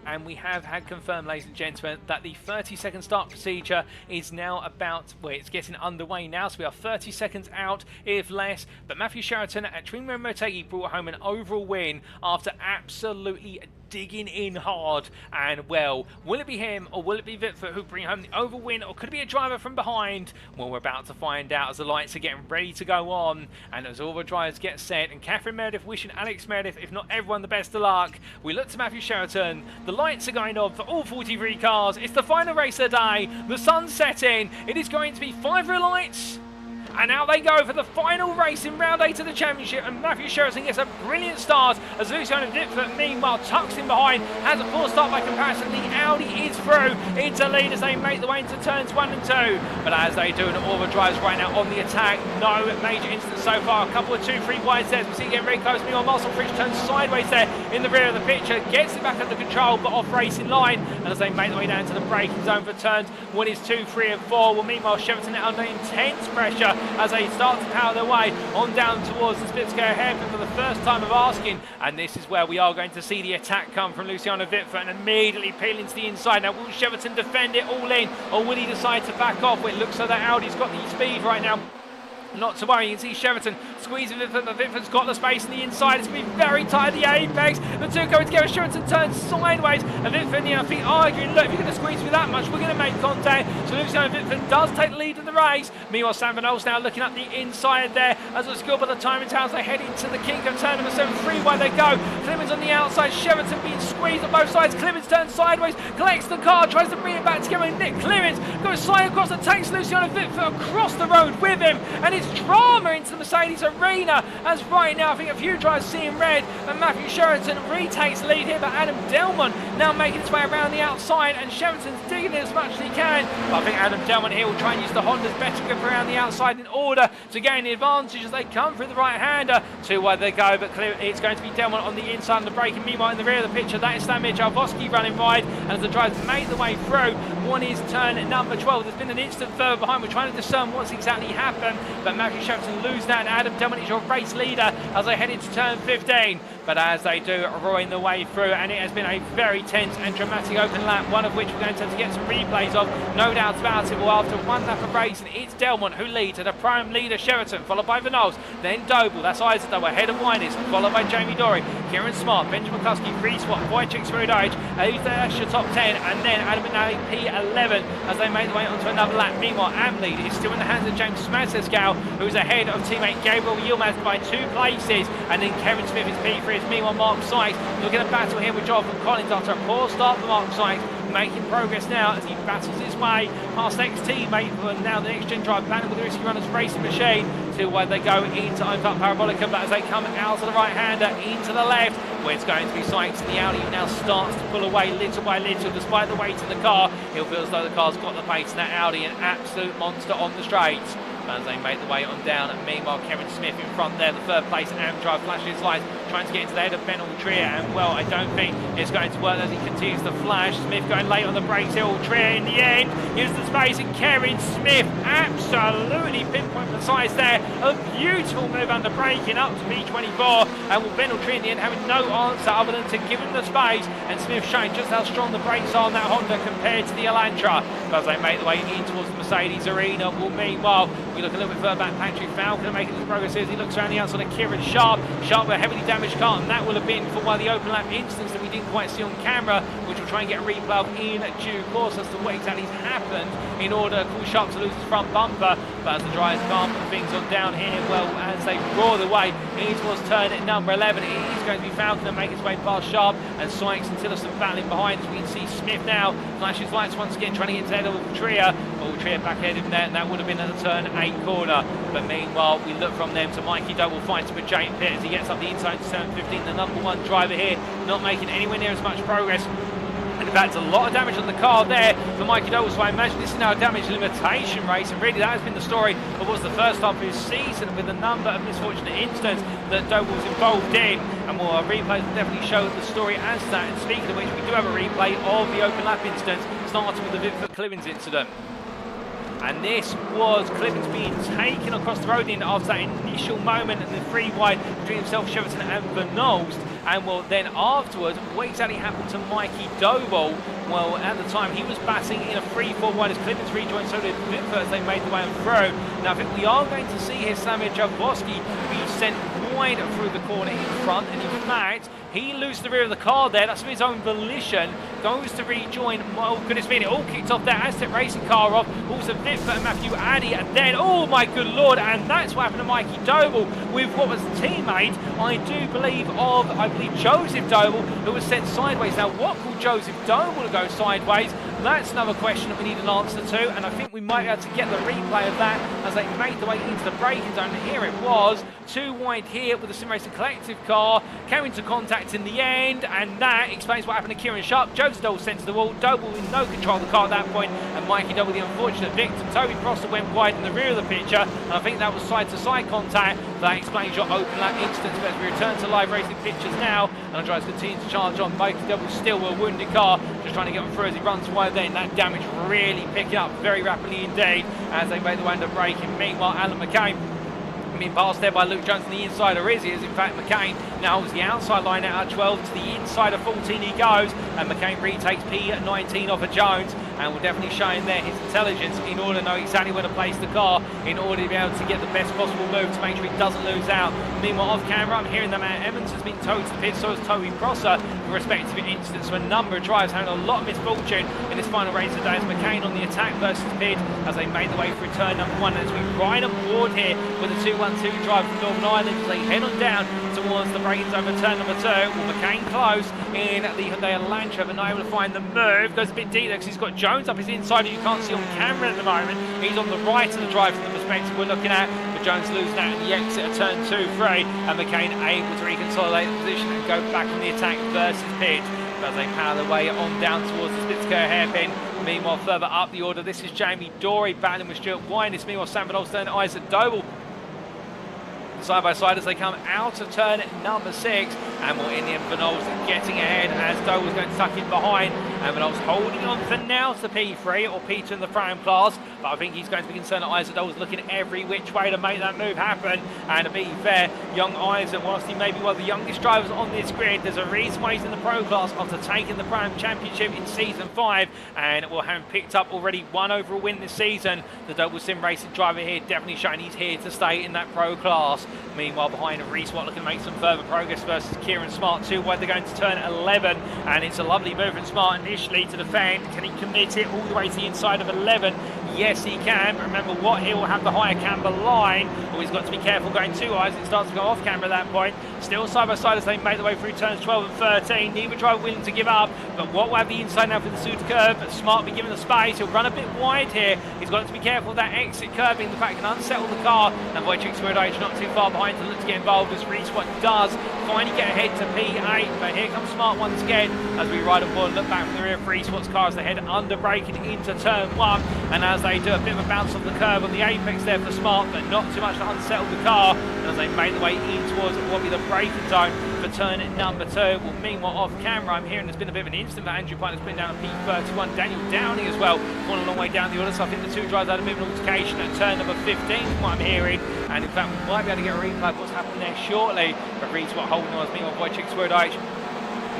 And we have had confirmed, ladies and gentlemen, that the 30-second start procedure is now about, well, it's getting underway now, so we are 30 seconds out, if less. But Matthew Sheraton at Hockenheimring Motegi brought home an overall win after absolutely digging in hard. And well, will it be him or will it be Witvoet who bring home the overall win, or could it be a driver from behind? Well, we're about to find out as the lights are getting ready to go on, and as all the drivers get set, and Catherine Meredith wishing Alex Meredith, if not everyone, the best of luck. We look to Matthew Sheraton, the lights are going on for all 43 cars, it's the final race of the day, the sun's setting, it is going to be 5 rear lights And now they go for the final race in round 8 of the championship, and Matthew Sheridan gets a brilliant start as Luciano Witvoet meanwhile tucks in behind, has a poor start by comparison. The Audi is through into lead as they make the way into turns 1 and 2, but as they do, an overdrive's right now on the attack. No major incidents so far, a couple of 2-3 wides there, we see getting very close. Meanwhile Marcel Fritsch turns sideways there in the rear of the picture, gets it back under control but off racing line, and as they make their way down to the braking zone for turns 1 is 2, 3 and 4. Well, meanwhile Sheridan under intense pressure as they start to power their way on down towards the Spitskaya hairpin for the first time of asking, and this is where we are going to see the attack come from Luciano Witvoet and immediately peel into the inside. Now will Sheridan defend it all in, or will he decide to back off? Well, it looks like that Audi's got the speed right now. Not to worry, you can see Sheridan squeezing Witvoet, but Witvoet's got the space on the inside. It's going to be very tight at the apex. The two going together. Sheridan turns sideways, and Witvoet and I think arguing, look, if you're going to squeeze me that much, we're going to make contact. So Luciano Witvoet does take the lead in the race. Meanwhile, Sam Van Olst now looking up the inside there as a skill by the time in town as they head into the kink of turn number 7. 3-wide they go. Clemens on the outside. Sheridan being squeezed on both sides. Clemens turns sideways, collects the car, tries to bring it back together. Nick Clemens goes sliding across and takes Luciano Witvoet across the road with him, and it's drama into the Mercedes arena as right now I think a few drivers seeing red, and Matthew Sheridan retakes the lead here, but Adam Delmont now making his way around the outside, and Sheridan's digging it as much as he can, but I think Adam Delmont here will try and use the Honda's better grip around the outside in order to gain the advantage as they come through the right-hander. 2 wide they go, but clearly it's going to be Delmont on the inside and the braking. Meanwhile in the rear of the picture that is Stamir Jalbowski running wide, and as the drivers made the way through, 1 is turn number 12. There's been an instant further behind, we're trying to discern what's exactly happened, but Matthew Sheridan lose that, and Adam Delmont is your race leader as they head into turn 15. But as they do, roaring the way through, and it has been a very tense and dramatic open lap, one of which we're going to have to get some replays of, no doubt about it. Well, after 1 lap of racing, it's Delmont who leads, and a prime leader Sheridan, followed by Van Olst, then Doble, that's Isaac Doble, ahead of Winers, followed by Jamie Dory, Kieran Smart, Benjamin McCluskey, Prix, Wojciech Swirydowicz, that's your top 10, and then Adam McNally P11 as they make their way onto another lap. Meanwhile, Am lead is still in the hands of James Smatsescal, who's ahead of teammate Gabriel Yilmaz by 2 places, and then Kevin Smith is P3. Meanwhile, Mark Sykes looking at battle here with Jonathan Collins after a poor start for Mark Sykes, making progress now as he battles his way past ex-teammate and now the next gen drive banner with the Risky Runners Racing Machine. 2 wide they go into Uncut Parabolica, but as they come out of the right-hander into the left, where it's going to be Sykes, and the Audi now starts to pull away little by little despite the weight of the car. He'll feel as though the car's got the pace, and that Audi an absolute monster on the straights. As they make the way on down, and meanwhile Kevin Smith in front there, the 3rd place Amdrive flashing his lights, trying to get into the head of Ben Trier, and well, I don't think it's going to work as he continues to flash. Smith going late on the brakes here, Trier in the end, gives the space, and Kevin Smith absolutely pinpoint precise there, a beautiful move under braking up to P24, and will Ben Trier in the end having no answer other than to give him the space, and Smith showing just how strong the brakes are on that Honda compared to the Elantra. But as they make the way in towards the Mercedes arena, well, meanwhile we look a little bit further back, Patrick Falconer making his progress here as he looks around the outside of Kieran Sharp. Sharp with a heavily damaged car, and that will have been for one of the open lap incidents that we didn't quite see on camera, which we'll try and get a replay of in due course as to what exactly has happened in order to cause Sharp to lose his front bumper. But as the drivers calm things on down here, well, as they roar the way in towards turn at number 11, it is going to be Falconer making his way past Sharp, and Sykes and Tillotson battling behind as we can see Smith now flash his lights once again, trying to get into the head of Trier. Well, Trier back ahead of him there, and that would have been at the turn 8 corner. But meanwhile, we look from them to Mikey Doble fighting with Jane Pitt as he gets up the inside to turn 15, the number 1 driver here, not making anywhere near as much progress. And in fact, a lot of damage on the car there for Mikey Doble, so I imagine this is now a damage limitation race, and really that has been the story of what's the first half of his season, with a number of misfortunate incidents that Doble was involved in, and our replays will definitely show the story as that. And speaking of which, we do have a replay of the open lap incident, starting with the Witvoet Clemens incident. And this was Clemens being taken across the road in after that initial moment and the 3 wide between himself, Sheridan and Van Olst. And well, then afterwards, what exactly happened to Mikey Doble? Well, at the time he was batting in a 3-4 wide as Clemens rejoined, so did Witvoet as they made the way on through. Now I think we are going to see here Stamir Jalbowski be sent wide through the corner in front, and in fact he loses the rear of the car there. That's from his own volition, goes to rejoin. Oh goodness me, it all kicked off there. Aztec racing car off, also Witvoet and Matthew Addy, and then oh my good lord, and that's what happened to Mikey Doble with what was a teammate, I do believe, of Joseph Doble, who was sent sideways. Now what caused Joseph Doble to go sideways? that's another question that we need an answer to, and I think we might be able to get the replay of that as they made their way into the braking zone. And here it was, too wide here with the Sim Racing Collective car, came into contact in the end, and that explains what happened to Kieran Sharp. Jones Doble sent to the wall, Doble in no control of the car at that point, and Mikey Doble the unfortunate victim. Toby Prosser went wide in the rear of the picture, and I think that was side-to-side contact. That explains your open lap instance. But as we return to live racing pictures now, and the drivers continue to charge on. Mikey Doble still a wounded car, just trying to get him through as he runs wide then. That damage really picking up very rapidly indeed as they make the way under braking. Meanwhile, Alan McCain being passed there by Luke Jones on the inside, or is he? As in fact McCain now holds the outside line out of 12 to the inside of 14 he goes, and McCain retakes P19 off of Jones, and will definitely show him there his intelligence in order to know exactly where to place the car in order to be able to get the best possible move to make sure he doesn't lose out. Meanwhile, off camera, I'm hearing that Matt Emmons has been towed to the pit, so has Toby Prosser, for respective instance. So a number of drivers having a lot of misfortune in this final race today, as McCain on the attack versus Pid as they made the way through turn number 1. As we ride on board here with the 2-1-2 drive from Northern Ireland as they head on down towards the braking zone for turn number 2. Well, McCain close in the Hyundai Elantra, but not able to find the move. Goes a bit deep there because he's got Jones up his inside, who you can't see on camera at the moment. He's on the right of the drive from the perspective we're looking at, but Jones losing out in the exit of turn 2-3, and McCain able to reconsolidate the position and go back on the attack versus Pid as they power their way on down towards the Spitzker hairpin. Meanwhile, further up the order, this is Jamie Dory battling with Stuart Wyness. Meanwhile, Sam Van Olsten and Isaac Doble side by side as they come out of turn number 6, and we're in the end Van Olsten getting ahead as Doble's going to tuck in behind, and Van Olsten holding on for now to P3 or P2 in the prime class, but I think he's going to be concerned that Isaac Doble's looking every which way to make that move happen. And to be fair, young Isaac, whilst he may be one of the youngest drivers on this grid, there's a reason why he's in the pro class after taking the prime championship in season 5, and will have picked up already one overall win this season. The Doble Sim Racing driver here definitely showing he's here to stay in that pro class. Meanwhile, behind Reece Watt looking to make some further progress versus Kieran Smart. 2 wide, they're going to turn 11, and it's a lovely move from Smart initially to defend. Can he commit it all the way to the inside of 11? Yes, he can. But remember, Watt here will have the higher camber line. Oh, he's got to be careful going too high as it starts to go off camber at that point. Still side by side as they make their way through turns 12 and 13. Neither driver willing to give up, but Watt will have the inside now for the pursuit curve. But Smart will be given the space. He'll run a bit wide here. He's got to be careful of that exit curving. The fact can unsettle the car. And Wojciech Swirydowicz not too far behind to look to get involved as Reece Watt does finally get ahead to P8. But here comes Smart once again as we ride on board and look back from the rear of Reece Watt's car as they head under braking into turn 1. And as they do a bit of a bounce off the curve on the apex there for Smart, but not too much to unsettle the car. And as they make their way in towards what will be the braking zone for turn number 2. Well, meanwhile, off camera, I'm hearing there's been a bit of an incident that Andrew Pine has been down at P31. Daniel Downing as well, gone a long way down the order. So I think the 2 drivers had a bit of an altercation at turn number 15, from what I'm hearing. And in fact, we might be able to get a replay of what's happened there shortly. But Reece Watt holding on as meanwhile Wojciech Swirydowicz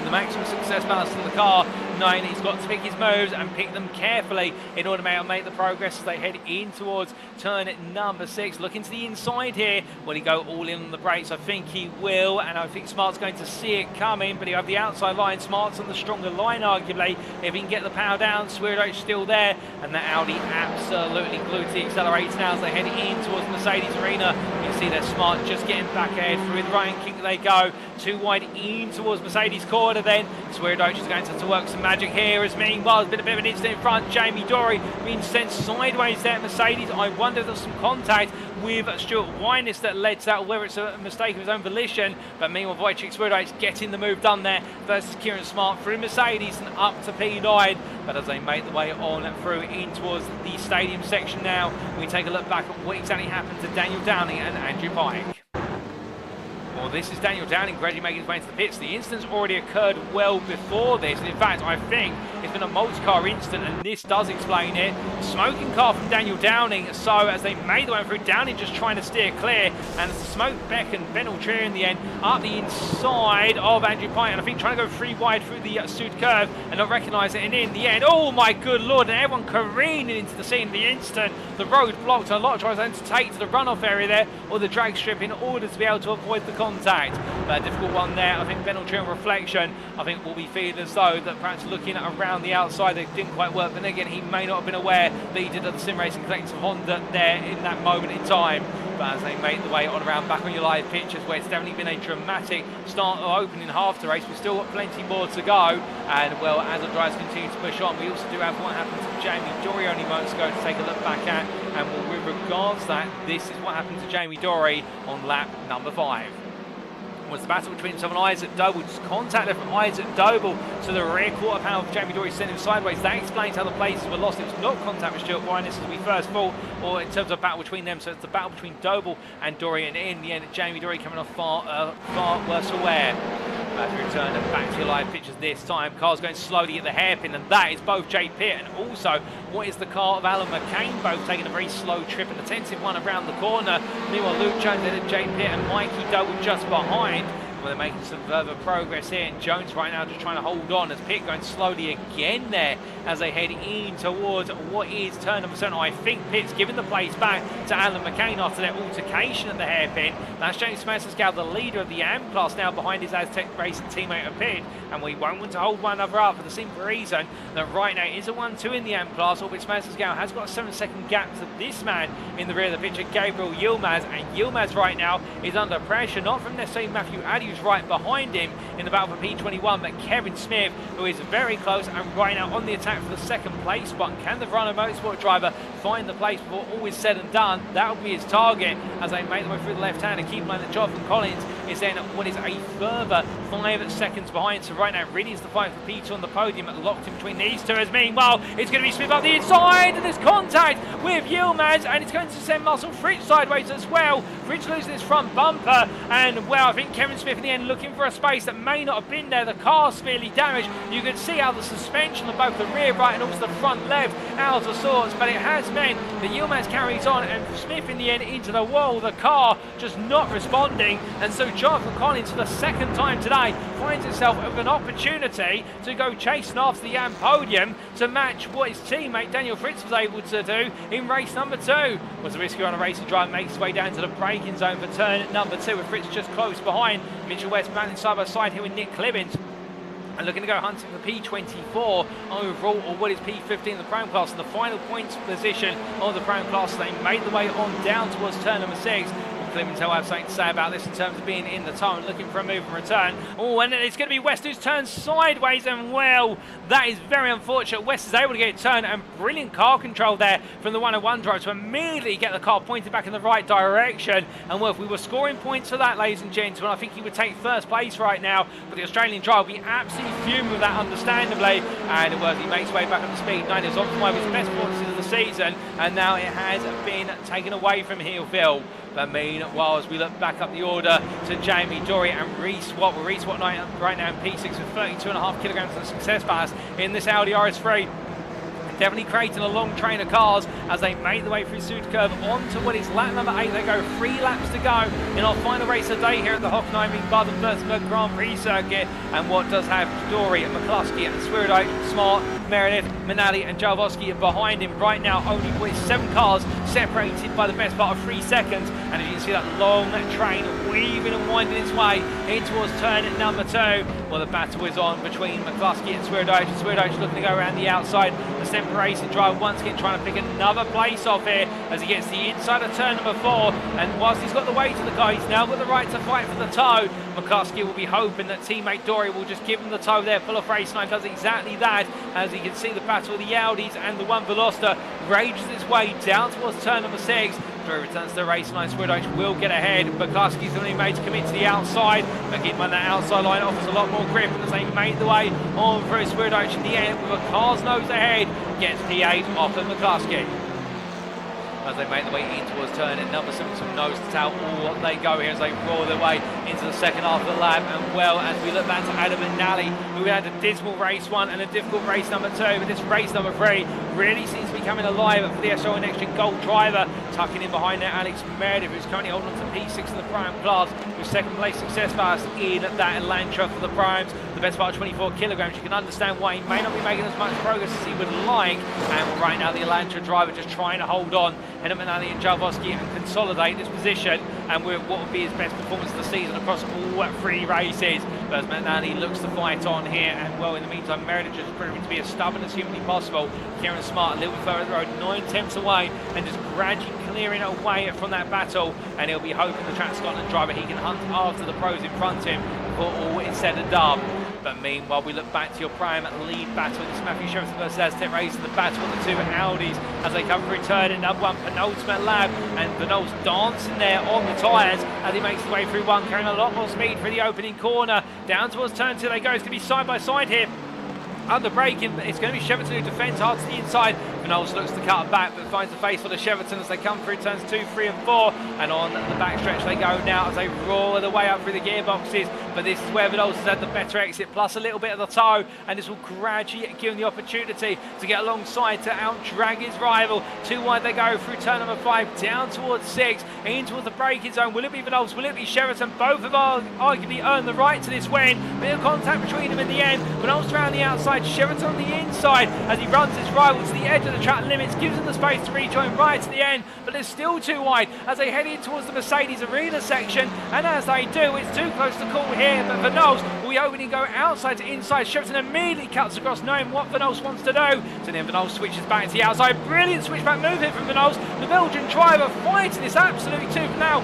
the maximum success balance in the car. 9, he's got to pick his moves and pick them carefully in order to make the progress as they head in towards turn number 6. Looking to the inside here. Will he go all in on the brakes? I think he will, and I think Smart's going to see it coming, but he'll have the outside line. Smart's on the stronger line, arguably. If he can get the power down, Swirydowicz still there, and that Audi absolutely glued to the accelerator now as they head in towards Mercedes Arena. You can see that Smart just getting back ahead. Through the right kick they go. 2 wide in towards Mercedes corner then. Swirydowicz is going to have to work some magic here as meanwhile there's been a bit of an incident in front. Jamie Dory being sent sideways there at Mercedes. I wonder if there's some contact with Stuart Wyness that led to that, or whether it's a mistake of his own volition. But meanwhile, Wojciech Swirydowicz getting the move done there versus Kieran Smart through Mercedes and up to P9. But as they make the way on through in towards the stadium section now, we take a look back at what exactly happened to Daniel Downing and Andrew Pike. Well, this is Daniel Downing gradually making his way into the pits. The incident's already occurred well before this, and in fact I think it's been a multi-car incident, and this does explain it. Smoking car from Daniel Downing, so as they made the way through, Downing just trying to steer clear, and as the smoke beckoned Ben Ultrier in the end up the inside of Andrew Pine, and I think trying to go 3 wide through the Sud curve and not recognise it, and in the end, oh my good lord, and everyone careening into the scene of the incident. The road blocked, and a lot of drivers had to take to the runoff area there or the drag strip in order to be able to avoid the contact. But a difficult one there. I think Ben Ultrier on reflection, I think will be feeling as though that perhaps looking around the outside it didn't quite work, but then again he may not have been aware that he did have the Sim Racing Collective Honda there in that moment in time. But as they make the way on around back on your live pictures, where it's definitely been a dramatic start or opening half the race, we've still got plenty more to go. And well, as the drivers continue to push on, we also do have what happened to Jamie Dory only moments ago to take a look back at. And well, with regards to that, this is what happened to Jamie Dory on lap number 5. Was the battle between himself and Isaac Doble. Just contact there from Isaac Doble to the rear quarter panel of Jamie Dory, sent him sideways. That explains how the places were lost. It was not contact with Stuart Bryan. This is we first thought, or in terms of battle between them. So it's the battle between Doble and Dory, and in the end, Jamie Dory coming off far worse for wear. As we return back to your live pictures this time, car's going slowly at the hairpin, and that is both Jay Pitt and also what is the car of Alan McCain, both taking a very slow trip, an attentive one around the corner. Meanwhile, Luke Jones and Jay Pitt and Mikey Doble just behind. Well, they're making some further progress here, and Jones right now just trying to hold on as Pitt going slowly again there as they head in towards what is turn number 7. I think Pitt's giving the place back to Alan McCain after their altercation at the hairpin. That's James Smasserscow, the leader of the AM class, now behind his Aztec Racing teammate of Pitt, and we won't want to hold one another up for the simple reason that right now it is a 1-2 in the AM class, albeit Smasserscow has got a 7-second gap to this man in the rear of the picture, Gabriel Yilmaz, and Yilmaz right now is under pressure, not from necessarily Matthew Addy, who's right behind him in the battle for P21, but Kevin Smith, who is very close and right now on the attack for the second place spot. Can the Verano Motorsport driver find the place before all is said and done? That will be his target as they make their way through the left hand, and keep in mind that Jonathan Collins is then what is a further 5 seconds behind. So right now really is the fight for P2 on the podium, locked in between these two, as meanwhile it's going to be Smith up the inside, and there's contact with Yilmaz, and it's going to send Marcel Fritz sideways as well. Fritz losing his front bumper, and well, I think Kevin Smith in the end looking for a space that may not have been there. The car's severely damaged. You can see how the suspension of both the rear right and also the front left out of sorts, but it has meant that Yilmaz carries on, and Smith in the end into the wall. The car just not responding, and so Jonathan Collins for the second time today finds himself with an opportunity to go chasing after the AM podium to match what his teammate Daniel Fritz was able to do in race number 2. Was the risky on a racing drive, makes his way down to the braking zone for turn number 2, with Fritz just close behind. Mitchell West battling side by side here with Nick Clibbins, and looking to go hunting for P24 overall, or what is P15 in the Prime class. In the final points position of the Prime class, they made the way on down towards turn number 6. Clemens will have something to say about this in terms of being in the tunnel, looking for a move and return. Oh, and it's going to be West who's turned sideways, and well, that is very unfortunate. West is able to get it turned, and brilliant car control there from the 101 driver to immediately get the car pointed back in the right direction. And well, if we were scoring points for that, ladies and gentlemen, I think he would take first place right now, but the Australian driver will be absolutely fuming with that, understandably. And it was, he makes his way back up to speed 9. It's on for one of his best performances of the season, and now it has been taken away from Phil. But meanwhile, as we look back up the order to Jamie Dory and Reese Watt, Reese Watt right now in P6 with 32.5 kilograms of success pass in this Audi RS3. Definitely creating a long train of cars as they make the way through Sud Curve onto what is lap number 8. They go 3 laps to go in our final race of the day here at the Hockenheimring Baden-Württemberg Grand Prix circuit. And what does have Dory, McCluskey and Swirydowicz, Smart, Meredith, Manali and Jalowski behind him right now. Only with 7 cars separated by the best part of 3 seconds. And as you can see, that long train weaving and winding its way in towards turn number 2. Well, the battle is on between McCluskey and Swirydowicz. Swirydowicz looking to go around the outside. The Racing driver once again trying to pick another place off here as he gets the inside of turn number 4, and whilst he's got the weight of the car, he's now got the right to fight for the toe. McCluskey will be hoping that teammate Dory will just give him the toe there. Full of Race 9 does exactly that, as you can see the battle of the Audis and the one Veloster rages its way down towards turn number 6. Dory returns to the Race 9. Swirydowicz will get ahead. McCluskey's the only made to commit to the outside, but keep in mind that outside line offers a lot more grip, and as they made the way on through Swirydowicz in the end with a car's nose ahead, gets P8 off of McCluskey. As they make the way in towards turn at number 7, some nose to tail, all they go here as they roar their way into the second half of the lap. And well, as we look back to Adam and Nally, who had a dismal race 1 and a difficult race number 2, but this race number 3 really seems to be coming alive for the SO NXTGEN Gold driver, tucking in behind there Alex Meredith, who's currently holding on to P6 in the Prime class, with second place success pass in that Elantra for the Primes, the best part of 24 kilograms. You can understand why he may not be making as much progress as he would like, and right now the Elantra driver just trying to hold on. Henna Manali and Jalowski and consolidate this position, and with what would be his best performance of the season across all 3 races. But as Manali looks to fight on here, and well, in the meantime, Meredith just proving to be as stubborn as humanly possible. Kieran Smart a little bit further the road, 9 tenths away, and just gradually clearing away from that battle, and he'll be hoping the Track Scotland driver he can hunt after the pros in front of him before all is said and done. But meanwhile, we look back to your prime lead battle. This is Matthew Sheridan versus Aztec Race in the battle of the two Audis as they come through turn in number one penultimate lap, and Vanol's dancing there on the tyres as he makes his way through one, carrying a lot more speed for the opening corner. Down towards turn two they go. It's going to be side by side here. Under braking, it's going to be Cheverton who defends hard to the inside. Knowles looks to cut back, but finds the face for the Cheverton as they come through turns 2, 3 and 4. And on the backstretch they go now as they roar their way up through the gearboxes. But this is where Knowles has had the better exit, plus a little bit of the toe. And this will gradually give him the opportunity to get alongside to out-drag his rival. Too wide they go through turn number 5, down towards 6, in towards the braking zone. Will it be Knowles? Will it be Cheverton? Both have arguably earned the right to this win. Bit of contact between them in the end. Knowles around the outside, Cheverton on the inside as he runs his rival to the edge of the track limits, gives him the space to rejoin right to the end, but they're still too wide as they head in towards the Mercedes arena section, and as they do, it's too close to call here, but Vanol's will be opening go outside to inside. Cheverton immediately cuts across, knowing what Vanol's wants to do, so then Vanol switches back to the outside. Brilliant switchback move here from Vanol's, the Belgian driver fighting this absolutely tooth now.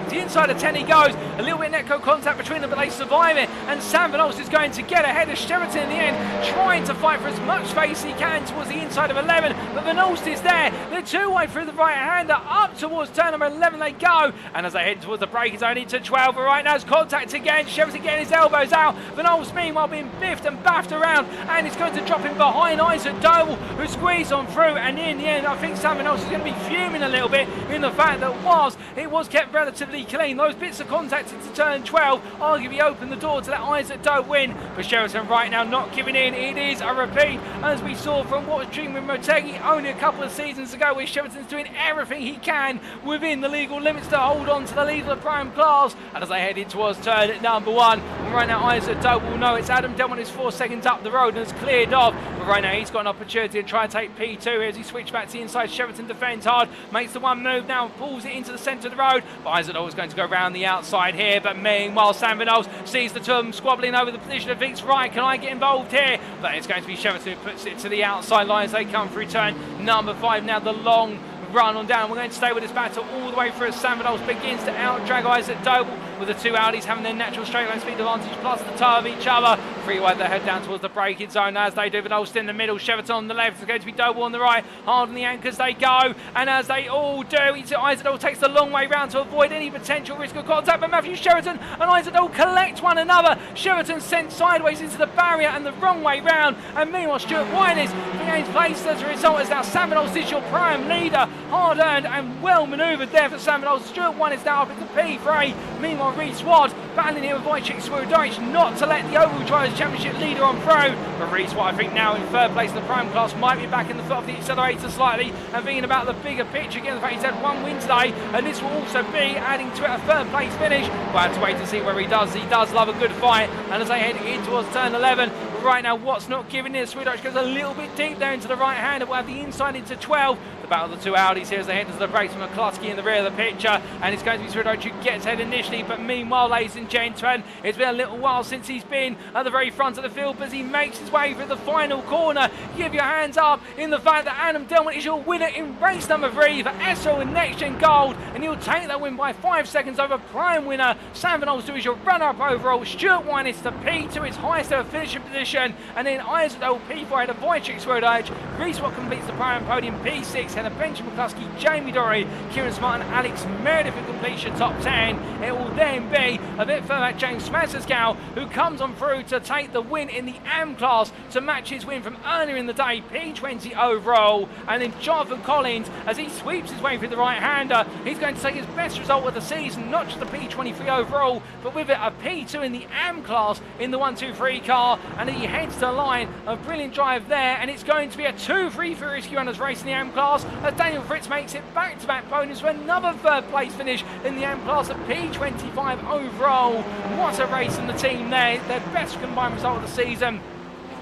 The inside of 10 he goes, a little bit of netco contact between them, but they survive it, and Sam Vanolst is going to get ahead of Cheverton in the end, trying to fight for as much space he can towards the inside of 11, but Vanolst is there. They're too wide through the right-hander, up towards turn number 11 they go, and as they head towards the braking zone into 12, but right now it's contact again, Cheverton getting his elbows out, Vanolst meanwhile being biffed and baffed around, and it's going to drop him behind Isaac Doble, who squeezed on through, and in the end I think Sam Vanolst is going to be fuming a little bit in the fact that it was kept relatively clean. Those bits of contact into turn 12 arguably opened the door to that Isaac Doe win, but Sheraton right now not giving in. It is a repeat as we saw from what was dreamed with Motegi only a couple of seasons ago, where Sheraton's doing everything he can within the legal limits to hold on to the lead of the prime class. And as they head in towards turn number 1, and right now Isaac Doe will know it's Adam Delmont is 4 seconds up the road and has cleared off, but right now he's got an opportunity to try and take P2 as he switches back to the inside. Sheraton defends hard, makes the one move now, pulls it into the centre of the road, but Isaac Doe is going to go around the outside here, but meanwhile Sam Vanolst sees the two of them squabbling over the position of Vince Wright. Can I get involved here? But it's going to be Sheraton who puts it to the outside line as they come through turn number 5 now, the long run on down. We're going to stay with this battle all the way through as Sam Vanolst begins to out-drag Isaac Doble, with the two Audis having their natural straight line speed advantage plus the toe of each other. Free wide they head down towards the braking zone as they do. Vanolst in the middle, Cheverton on the left, it's going to be Doble on the right, hard on the anchors they go, and as they all do, Isaac Doble takes the long way round to avoid any potential risk of contact, but Matthew Sheraton and Isaac Doble collect one another. Sheraton sent sideways into the barrier and the wrong way round, and meanwhile Stuart Winers regains place as a result, as now Sam Vanolst is your prime leader. Hard earned and well manoeuvred there for Sam Vanolst. Stuart Winers now up into P3. Meanwhile Reece Watt battling here with Wojciech Swirydowicz not to let the overall drivers championship leader on through, but Reece Watt I think now in third place in the prime class might be back in the foot of the accelerator slightly, and thinking about the bigger picture again, the fact he's had one win today, and this will also be adding to it a third place finish. We'll have to wait to see where he does love a good fight, and as they head in towards turn 11, right now Watt's not giving it. Swirydowicz goes a little bit deep there into the right hand, and we'll have the inside into 12. The battle of the two Audis here as they head into the brakes from McCluskey in the rear of the picture, and it's going to be Swirydowicz who gets ahead initially, but meanwhile ladies and gentlemen, it's been a little while since he's been at the very front of the field, but as he makes his way through the final corner, give your hands up in the fact that Adam Delmont is your winner in race number 3 for Esso and NXTGEN Gold, and he'll take that win by 5 seconds over prime winner Sam Vanolst, who is your runner-up overall. Stuart Winers to P2, his highest ever finishing position, and then Isaac Doble P4 to Wojciech Swirydowicz. Reece Watt completes the prime podium P6, and Benjamin McCluskey, Jamie Dory, Kieran Smart and Alex Meredith who completes your top 10. It will then be a bit further James Smasserskow, who comes on through to take the win in the AM class to match his win from earlier in the day, P20 overall. And then Jonathan Collins, as he sweeps his way through the right-hander, he's going to take his best result of the season, not just a P23 overall, but with it a P2 in the AM class in the 1-2-3 car, and he heads to the line. A brilliant drive there, and it's going to be a 2-3 for Risky Runners race in the AM class, as Daniel Fritz makes it back-to-back podiums for another third place finish in the AM class at P25 overall. What a race in the team there, their best combined result of the season.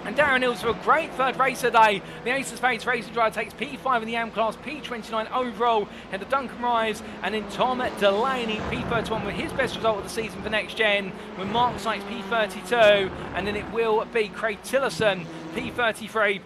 And Darren Hills for a great third race today. The Ace of Spades racing driver takes P5 in the AM class, P29 overall. And the Duncan Rise, and then Tom Delaney, P31 with his best result of the season for NXTGEN, with Mark Sykes P32, and then it will be Craig Tillerson, P33.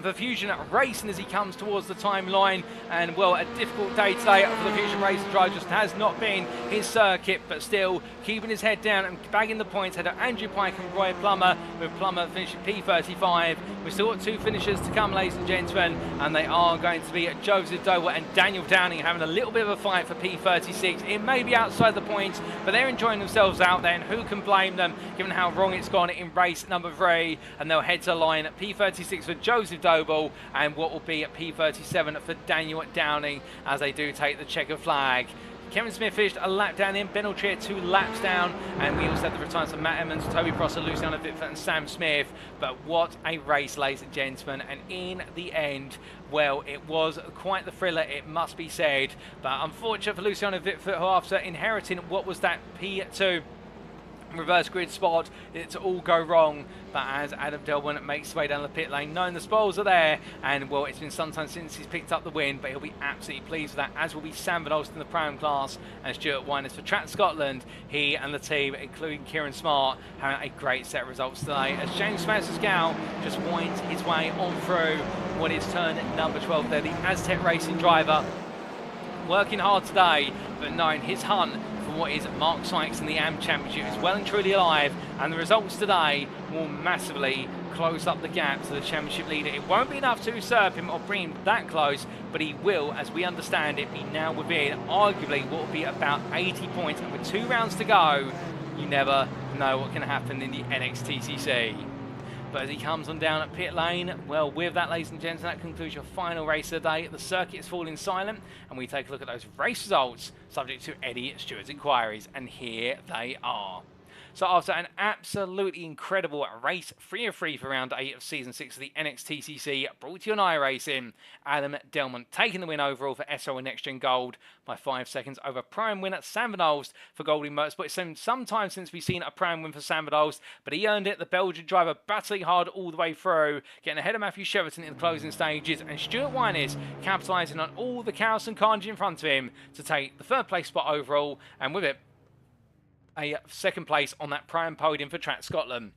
for Fusion Racing as he comes towards the timeline. And well, a difficult day today for the Fusion Racing drive. Just has not been his circuit, but still keeping his head down and bagging the points ahead of Andrew Pike and Roy Plummer, with Plummer finishing P35. We've still got 2 finishers to come, ladies and gentlemen, and they are going to be Joseph Dover and Daniel Downing having a little bit of a fight for P36. It may be outside the points, but they're enjoying themselves out there, and who can blame them given how wrong it's gone in race number 3. And they'll head to the line at P36 for Joseph Doble and what will be at P37 for Daniel Downing as they do take the checker flag. Kevin Smith finished a lap down in, Ben Altrier 2 laps down, and we also had the returns of Matt Emmons, Toby Prosser, Luciano Witvoet and Sam Smith. But what a race, ladies and gentlemen, and in the end, well, it was quite the thriller, it must be said. But unfortunate for Luciano Witvoet, who after inheriting what was that P2 reverse grid spot, it's all go wrong. But as Adam Delwin makes his way down the pit lane, knowing the spoils are there, and well, it's been some time since he's picked up the win, but he'll be absolutely pleased with that, as will be Sam Van Olst in the Pro-Am class, and Stuart Winers for Track Scotland. He and the team, including Kieran Smart, having a great set of results today, as James Smassersgal just winds his way on through what is turn number 12 there, the Aztec Racing driver, working hard today, but knowing his hunt for what is Mark Sykes in the AM Championship is well and truly alive, and the results today will massively close up the gap to the championship leader. It won't be enough to usurp him or bring him that close, but he will, as we understand it, be now within arguably what will be about 80 points, and with 2 rounds to go, you never know what can happen in the NXTCC. But as he comes on down at pit lane, well, with that, ladies and gentlemen, that concludes your final race of the day. The circuit is falling silent, and we take a look at those race results subject to Eddie Stewart's inquiries, and here they are. So after an absolutely incredible race 3 of 3 for round 8 of season 6 of the NXTCC, brought to you on iRacing, Adam Delman taking the win overall for SO and Next Gen Gold by 5 seconds over Prime winner Sam Van Olst for Goldie Motorsport. It's been some time since we've seen a Prime win for Sam Van Olst, but he earned it. The Belgian driver battling hard all the way through, getting ahead of Matthew Cheverton in the closing stages, and Stuart Winers capitalising on all the chaos and carnage in front of him to take the 3rd place spot overall, and with it, a 2nd place on that Prime podium for Track Scotland.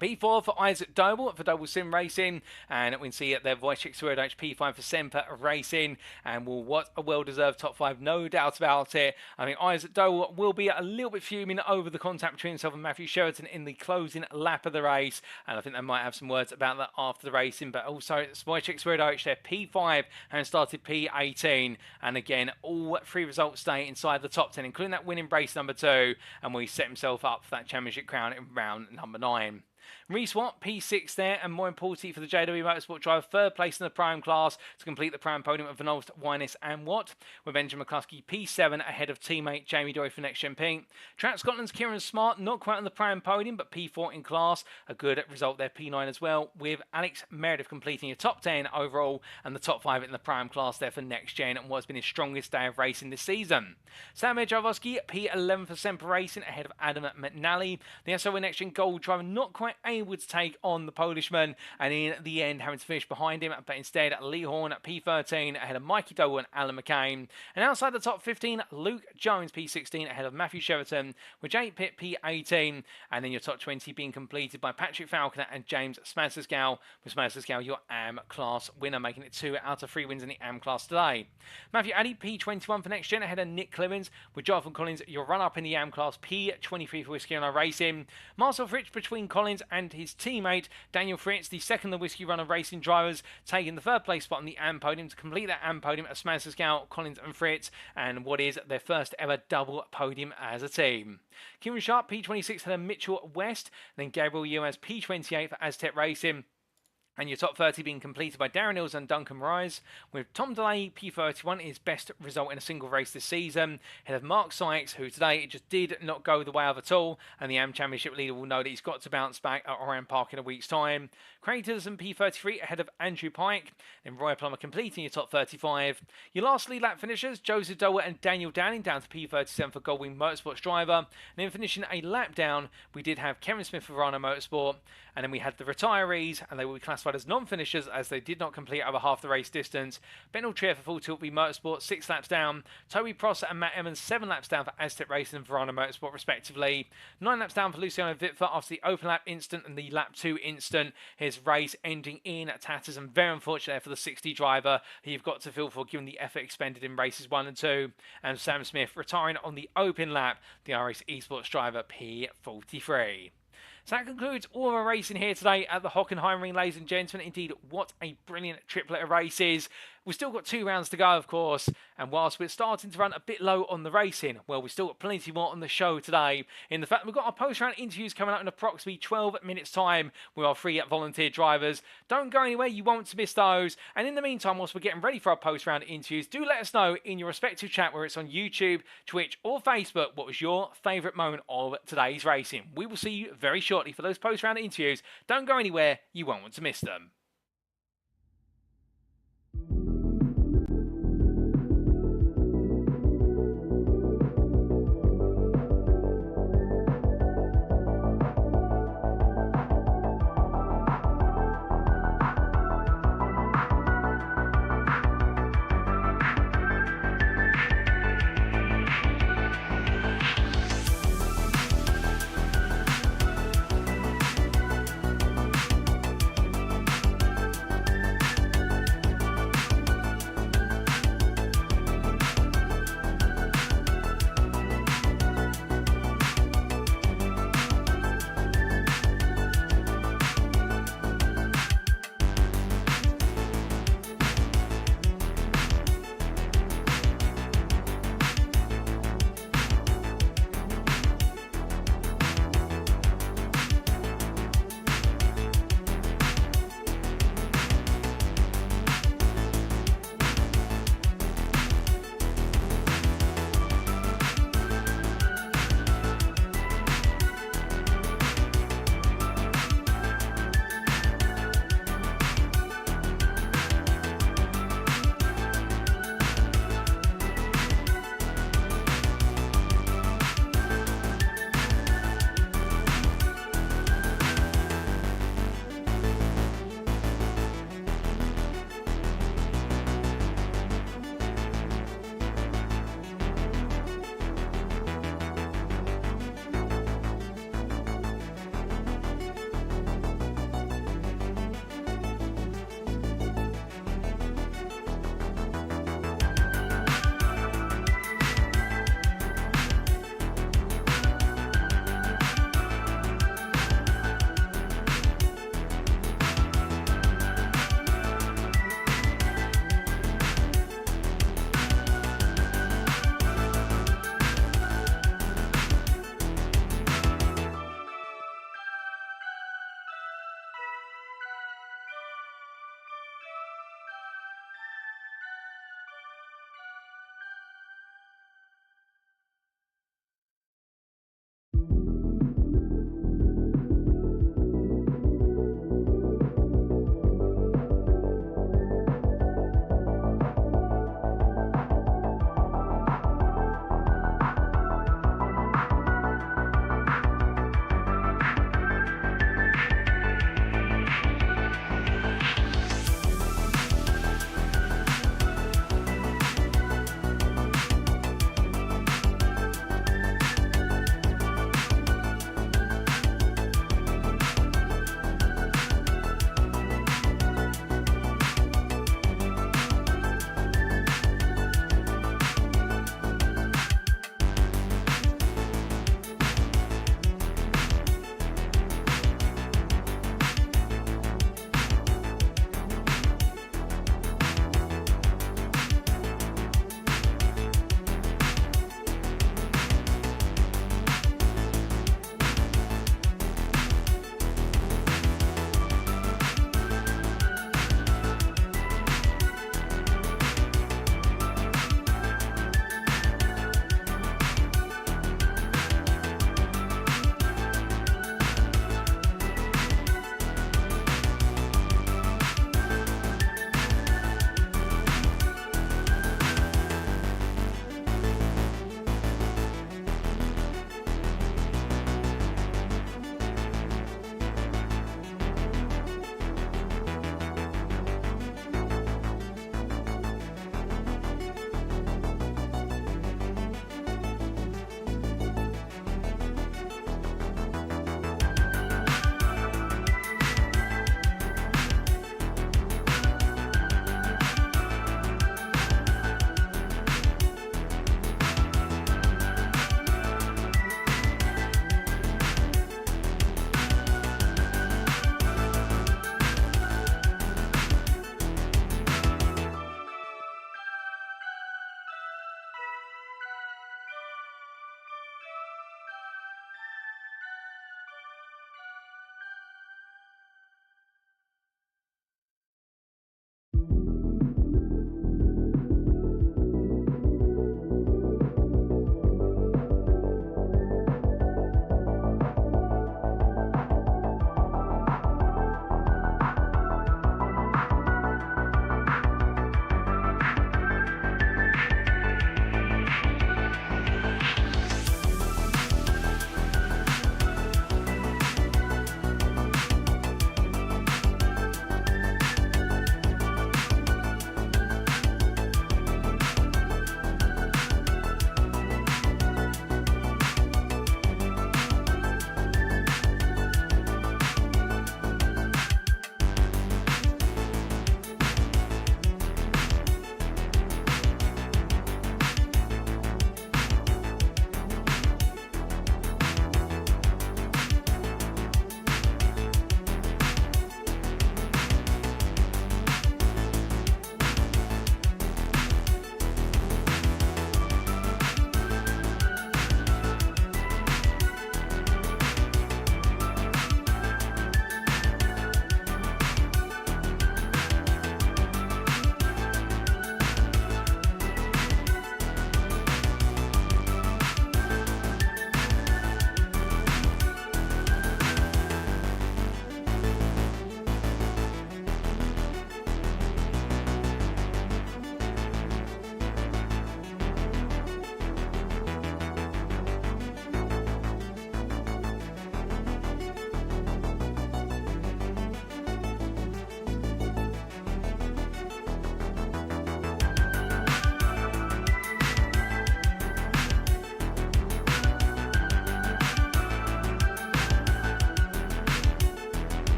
P4 for Isaac Doble for Doble Sim Racing, and we can see it there, Wojciech Swirydowicz P5 for Semper Racing, and well, what a well-deserved top 5, no doubt about it. I mean, Isaac Doble will be a little bit fuming over the contact between himself and Matthew Sheraton in the closing lap of the race, and I think they might have some words about that after the racing, but also it's Wojciech Swirydowicz there, P5, and started P18, and again, all 3 results stay inside the top 10, including that win in race number 2, and we set himself up for that championship crown in round number 9. Reese Watt, P6 there, and more importantly for the JW Motorsport driver, 3rd place in the Prime class to complete the Prime podium of Van Olst, Winers and Watt, with Benjamin McCluskey P7 ahead of teammate Jamie Doy for Next Gen Pink. Track Scotland's Kieran Smart, not quite on the Prime podium, but P4 in class, a good result there, P9 as well, with Alex Meredith completing your top 10 overall, and the top 5 in the Prime class there for Next Gen, and what's been his strongest day of racing this season. Sam Jarvosky, P11 for Semper Racing ahead of Adam McNally. The SO Next Gen Gold driver not quite able to take on the Polishman, and in the end having to finish behind him, but instead Lee Horn at P13 ahead of Mikey Doe and Alan McCain. And outside the top 15, Luke Jones P16 ahead of Matthew Cheverton, with Jake Pitt P18, and then your top 20 being completed by Patrick Falconer and James Smassersgal, with Smassersgal your AM class winner, making it 2 out of 3 wins in the AM class today. Matthew Addy P21 for Next Gen ahead of Nick Clemens, with Jonathan Collins your run-up in the AM class, P23 for Whiskey Runner Racing. Marcel Fritz between Collins and his teammate Daniel Fritz, the 2nd the Whiskey Runner Racing drivers, taking the 3rd place spot on the AM podium to complete that AM podium at Smassersgal, Collins and Fritz, and what is their 1st ever double podium as a team. Kieran Sharp P26 had a Mitchell West, then Gabriel US P28 for Aztec Racing. And your top 30 being completed by Darren Hills and Duncan Rise, with Tom Delay P31 his best result in a single race this season, ahead of Mark Sykes, who today it just did not go the way of at all, and the AM Championship leader will know that he's got to bounce back at Orion Park in a week's time. Craig Tillison P33 ahead of Andrew Pike, then Roy Plummer completing your top 35. Your last lead lap finishers, Joseph Dower and Daniel Downing down to P37 for Goldwing Motorsports driver, and then finishing a lap down, we did have Kevin Smith for Rhino Motorsport, and then we had the retirees, and they will be classified classified as non-finishers as they did not complete over half the race distance. Ben Altrier for Full Tilt V Motorsport 6 laps down. Toby Prosser and Matt Evans 7 laps down for Aztec Racing and Verano Motorsport respectively. 9 laps down for Luciano Witvoet after the open lap incident and the lap 2 incident. His race ending in tatters and very unfortunate there for the 60 driver who you've got to feel for given the effort expended in races 1 and 2. And Sam Smith retiring on the open lap, the RX Esports driver P43. So that concludes all of our racing here today at the Hockenheimring, ladies and gentlemen. Indeed, what a brilliant triplet of races. We've still got 2 rounds to go, of course, and whilst we're starting to run a bit low on the racing, well, we've still got plenty more on the show today. In the fact that we've got our post-round interviews coming up in approximately 12 minutes' time with our 3 volunteer drivers. Don't go anywhere, you won't miss those. And in the meantime, whilst we're getting ready for our post-round interviews, do let us know in your respective chat, whether it's on YouTube, Twitch, or Facebook, what was your favourite moment of today's racing. We will see you very shortly for those post-round interviews. Don't go anywhere, you won't want to miss them.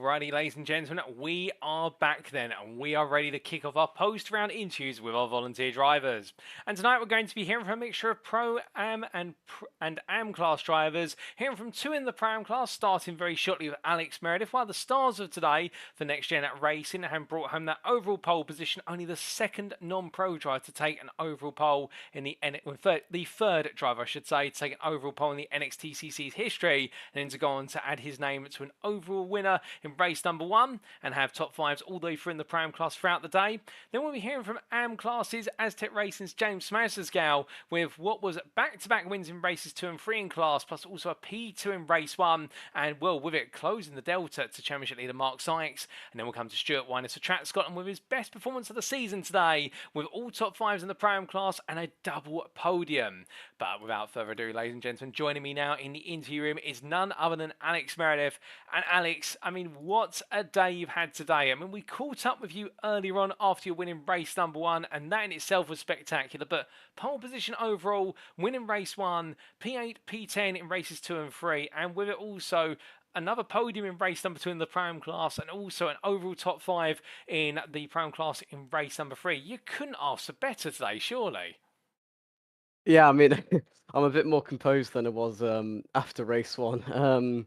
Alrighty, ladies and gentlemen, we are back then, and we are ready to kick off our post-round interviews with our volunteer drivers. And tonight we're going to be hearing from a mixture of Pro-Am and Am class drivers, hearing from two in the Pro-Am class, starting very shortly with Alex Meredith, while the stars of today for Next Gen Racing have brought home that overall pole position, only the second non-pro driver to take an overall pole in the third driver, I should say, to take an overall pole in the NXTCC's history, and then to go on to add his name to an overall winner in race number 1 and have top 5s all the way through in the Pro-Am class throughout the day. Then we'll be hearing from Am classes, Aztec Racing's James Smassersgal with what was back-to-back wins in races 2 and 3 in class, plus also a P2 in race 1, and well, with it closing the delta to championship leader Mark Sykes. And then we'll come to Stuart Winers for Track Scotland with his best performance of the season today, with all top 5s in the Pro-Am class and a double podium. But without further ado, ladies and gentlemen, joining me now in the interview room is none other than Alex Meredith. And Alex, I mean, what a day you've had today. I mean, we caught up with you earlier on after your winning race number 1, and that in itself was spectacular. But pole position overall, winning race 1, P8, P10 in races 2 and 3, and with it also another podium in race number 2 in the Pro-Am class, and also an overall top 5 in the Pro-Am class in race number 3. You couldn't ask for better today, surely. Yeah, I mean, I'm a bit more composed than I was after race 1.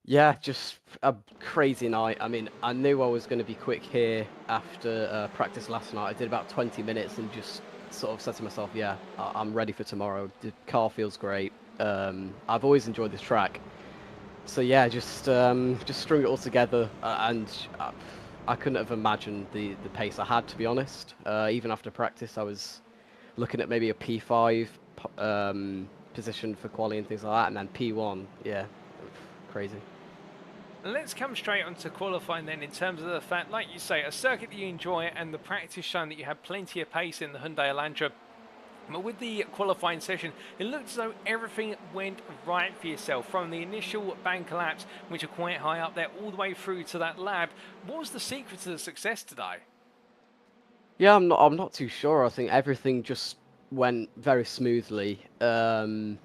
Yeah, just a crazy night. I mean, I knew I was going to be quick here after practice last night. I did about 20 minutes and just sort of said to myself, yeah, I'm ready for tomorrow. The car feels great. I've always enjoyed this track. So yeah, just strung it all together, and I couldn't have imagined the pace I had, to be honest. Even after practice, I was looking at maybe a P5 position for quali and things like that, and then P1. Yeah, crazy. Let's come straight on to qualifying then, in terms of the fact, like you say, a circuit that you enjoy and the practice showing that you had plenty of pace in the Hyundai Elantra. But with the qualifying session, it looked as though everything went right for yourself, from the initial banker laps, which are quite high up there, all the way through to that lap. What was the secret to the success today? Yeah, I'm not too sure. I think everything just went very smoothly. And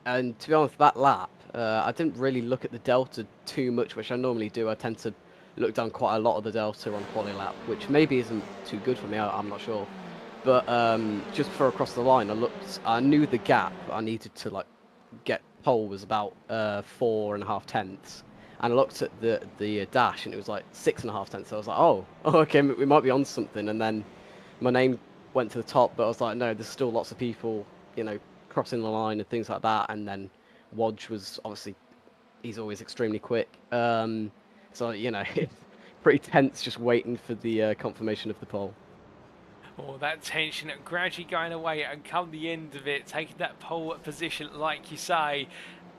to be honest, that lap, I didn't really look at the delta too much, which I normally do. I tend to look down quite a lot of the delta on quali lap, which maybe isn't too good for me. I'm not sure. But just before across the line, I knew the gap I needed to get pole was about 4.5 tenths. And I looked at the dash, and it was like 6.5 tenths. So I was like, oh, okay, we might be on something. And then my name went to the top, but I was like, no, there's still lots of people, crossing the line and things like that. And then Woj was obviously, he's always extremely quick. So pretty tense, just waiting for the confirmation of the pole. Oh, that tension gradually going away, and come the end of it, taking that pole position, like you say.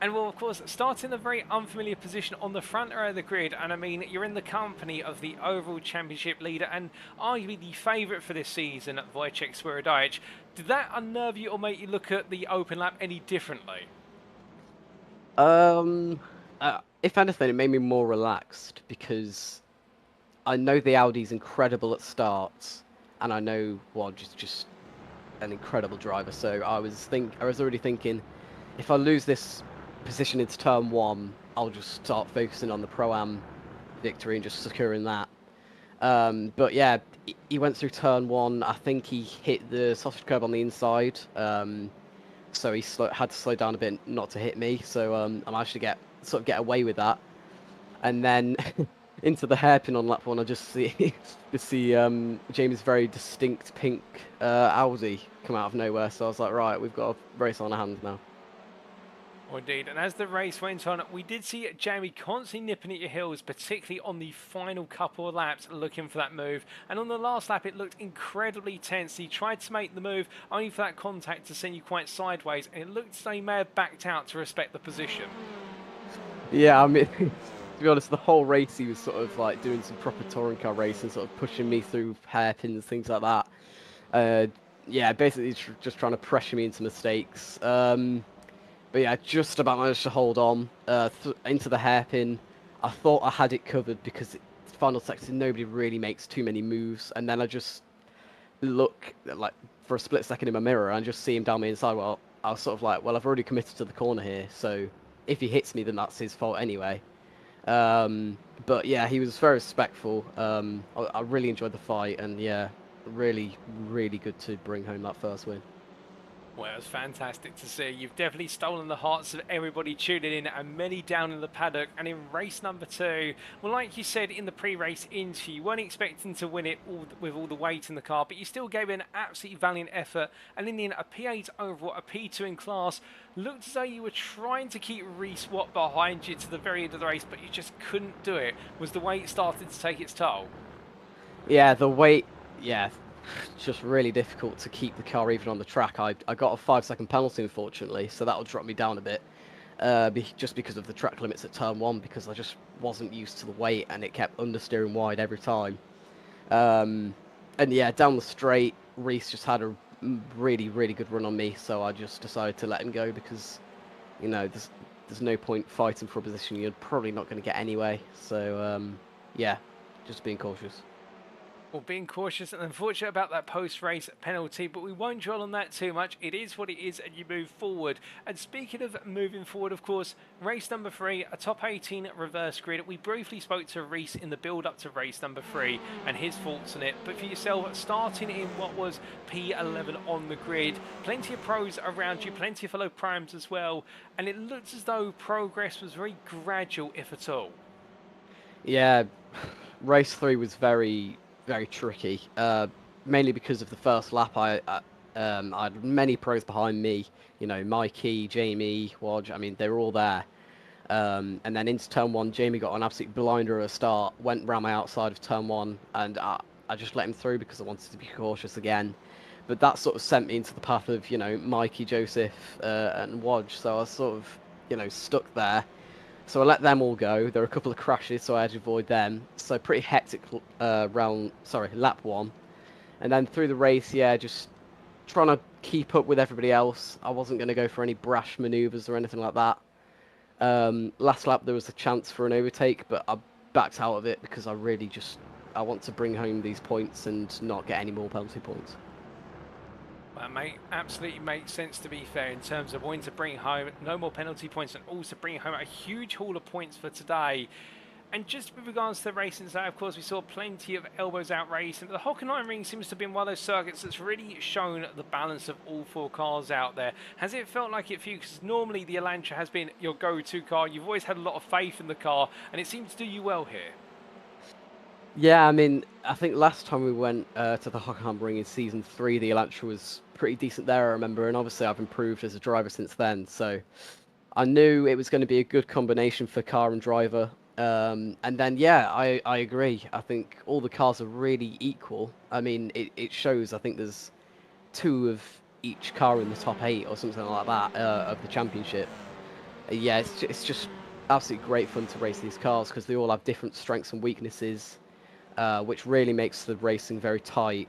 And well, of course, starting in a very unfamiliar position on the front row of the grid. And I mean, you're in the company of the overall championship leader and arguably the favourite for this season, Wojciech Swirydowicz. Did that unnerve you or make you look at the open lap any differently? If anything, it made me more relaxed, because I know the Audi's incredible at starts, and I know Woj is just an incredible driver. So I was already thinking, if I lose this position into turn 1, I'll just start focusing on the Pro-Am victory and just securing that. But yeah, he went through turn 1. I think he hit the sausage curb on the inside, so he had to slow down a bit not to hit me. So I managed to get away with that, and then into the hairpin on lap 1, I just see James' very distinct pink Audi come out of nowhere. So I was like, right, we've got a race on our hands now. Oh, indeed, and as the race went on, we did see Jamie constantly nipping at your heels, particularly on the final couple of laps, looking for that move. And on the last lap, it looked incredibly tense. He tried to make the move, only for that contact to send you quite sideways, and it looked as though he may have backed out to respect the position. Yeah, I mean, to be honest, the whole race he was sort of like doing some proper touring car racing, sort of pushing me through hairpins, things like that. Yeah, basically just trying to pressure me into mistakes. But yeah, just about managed to hold on into the hairpin. I thought I had it covered, because final section nobody really makes too many moves, and then I just look like for a split second in my mirror and just see him down my inside. Well, I was sort of like, well, I've already committed to the corner here, so if he hits me, then that's his fault anyway. But yeah, he was very respectful. I really enjoyed the fight, and yeah, really, really good to bring home that first win. Well, it was fantastic to see. You've definitely stolen the hearts of everybody tuning in and many down in the paddock. And in race number 2, well, like you said in the pre-race interview, you weren't expecting to win it with all the weight in the car, but you still gave it an absolutely valiant effort. And in the end, a P8 overall, a P2 in class. Looked as though you were trying to keep Reece Watt behind you to the very end of the race, but you just couldn't do it. Was the weight started to take its toll? Yeah, the weight, yeah, it's just really difficult to keep the car even on the track. I got a 5-second penalty, unfortunately, so that'll drop me down a bit. Just because of the track limits at turn 1, because I just wasn't used to the weight and it kept understeering wide every time. And yeah, down the straight, Reece just had a really, really good run on me, so I just decided to let him go because, you know, there's no point fighting for a position you're probably not going to get anyway. So yeah, just being cautious. Well, being cautious and unfortunate about that post-race penalty, but we won't dwell on that too much. It is what it is, and you move forward. And speaking of moving forward, of course, race number 3, a top 18 reverse grid. We briefly spoke to Reece in the build-up to race number 3 and his thoughts on it. But for yourself, starting in what was P11 on the grid, plenty of pros around you, plenty of fellow primes as well, and it looked as though progress was very gradual, if at all. Yeah, race 3 was very, very tricky. Mainly because of the first lap, I had many pros behind me. You know, Mikey, Jamie, Woj. I mean, they were all there. And then into turn 1, Jamie got an absolute blinder at the start. Went round my outside of turn 1, and I just let him through because I wanted to be cautious again. But that sort of sent me into the path of, you know, Mikey, Joseph, and Woj. So I was sort of, you know, stuck there. So I let them all go. There were a couple of crashes, so I had to avoid them. So pretty hectic lap 1. And then through the race, yeah, just trying to keep up with everybody else. I wasn't going to go for any brash manoeuvres or anything like that. Last lap, there was a chance for an overtake, but I backed out of it because I really I want to bring home these points and not get any more penalty points. Well, absolutely makes sense, to be fair, in terms of wanting to bring home no more penalty points and also bring home a huge haul of points for today. And just with regards to the racing side, of course, we saw plenty of elbows out racing. But the Hockenheimring seems to have been one of those circuits that's really shown the balance of all 4 cars out there. Has it felt like it for you? Because normally the Elantra has been your go-to car. You've always had a lot of faith in the car, and it seems to do you well here. Yeah, I mean, I think last time we went to the Hockenheimring in Season 3, the Elantra was pretty decent there, I remember, and obviously I've improved as a driver since then, so I knew it was going to be a good combination for car and driver. And then, yeah, I agree. I think all the cars are really equal. I mean, it shows, I think there's 2 of each car in the top 8 or something like that of the championship. Yeah, it's just absolutely great fun to race these cars because they all have different strengths and weaknesses. Which really makes the racing very tight.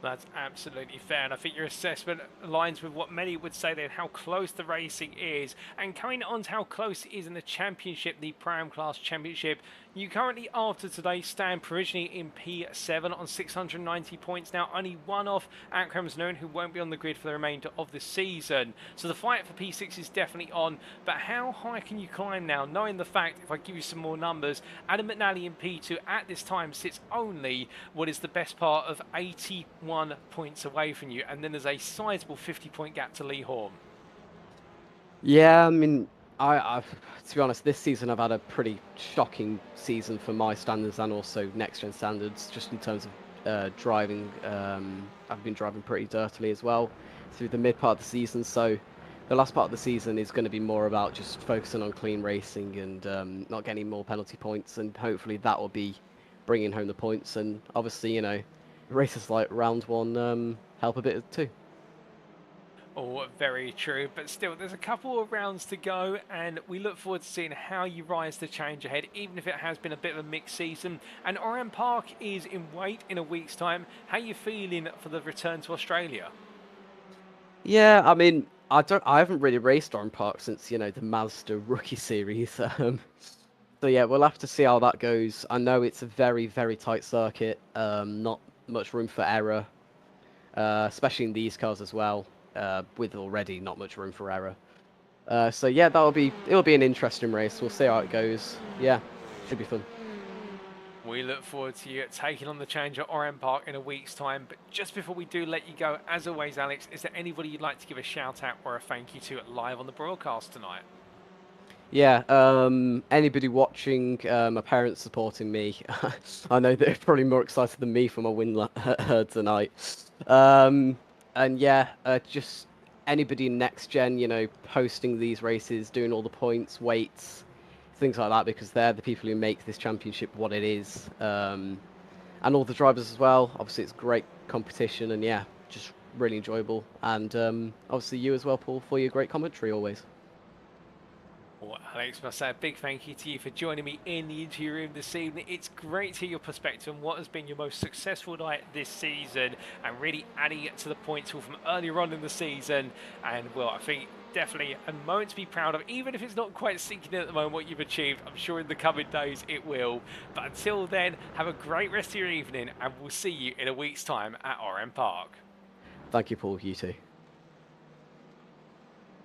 That's absolutely fair, and I think your assessment aligns with what many would say then, how close the racing is. And coming on to how close it is in the championship, the Pram Class Championship, you currently, after today, stand provisionally in P7 on 690 points. Now, only one off Akram's known, who won't be on the grid for the remainder of the season. So the fight for P6 is definitely on. But how high can you climb now, knowing the fact, if I give you some more numbers, Adam McNally in P2 at this time sits only what is the best part of 81 points away from you, and then there's a sizable 50-point gap to Lee Horn. Yeah, I mean, to be honest, this season I've had a pretty shocking season for my standards and also next-gen standards, just in terms of driving. I've been driving pretty dirtily as well through the mid part of the season, so the last part of the season is going to be more about just focusing on clean racing and not getting more penalty points, and hopefully that will be bringing home the points, and obviously, you know, races like round 1 help a bit too. Oh, very true, but still, there's a couple of rounds to go, and we look forward to seeing how you rise to change ahead, even if it has been a bit of a mixed season. And Orion Park is in wait in a week's time. How are you feeling for the return to Australia? Yeah, I mean, I haven't really raced Orion Park since, you know, the Mazda Rookie Series. So yeah, we'll have to see how that goes. I know it's a very, very tight circuit. Not much room for error, especially in these cars as well. With already not much room for error. So yeah, it'll be an interesting race. We'll see how it goes. Yeah, should be fun. We look forward to you taking on the challenge at Oran Park in a week's time. But just before we do let you go, as always, Alex, is there anybody you'd like to give a shout out or a thank you to live on the broadcast tonight? Yeah, anybody watching, my parents supporting me, I know they're probably more excited than me for my win tonight. And yeah, just anybody in Next Gen, you know, posting these races, doing all the points, weights, things like that, because they're the people who make this championship what it is. And all the drivers as well. Obviously, it's great competition, and yeah, just really enjoyable. And obviously, you as well, Paul, for your great commentary always. Well, Alex, must say a big thank you to you for joining me in the interview room this evening. It's great to hear your perspective on what has been your most successful night this season and really adding it to the points from earlier on in the season. And, well, I think definitely a moment to be proud of, even if it's not quite sinking in at the moment what you've achieved. I'm sure in the coming days it will. But until then, have a great rest of your evening, and we'll see you in a week's time at Oran Park. Thank you, Paul. You too.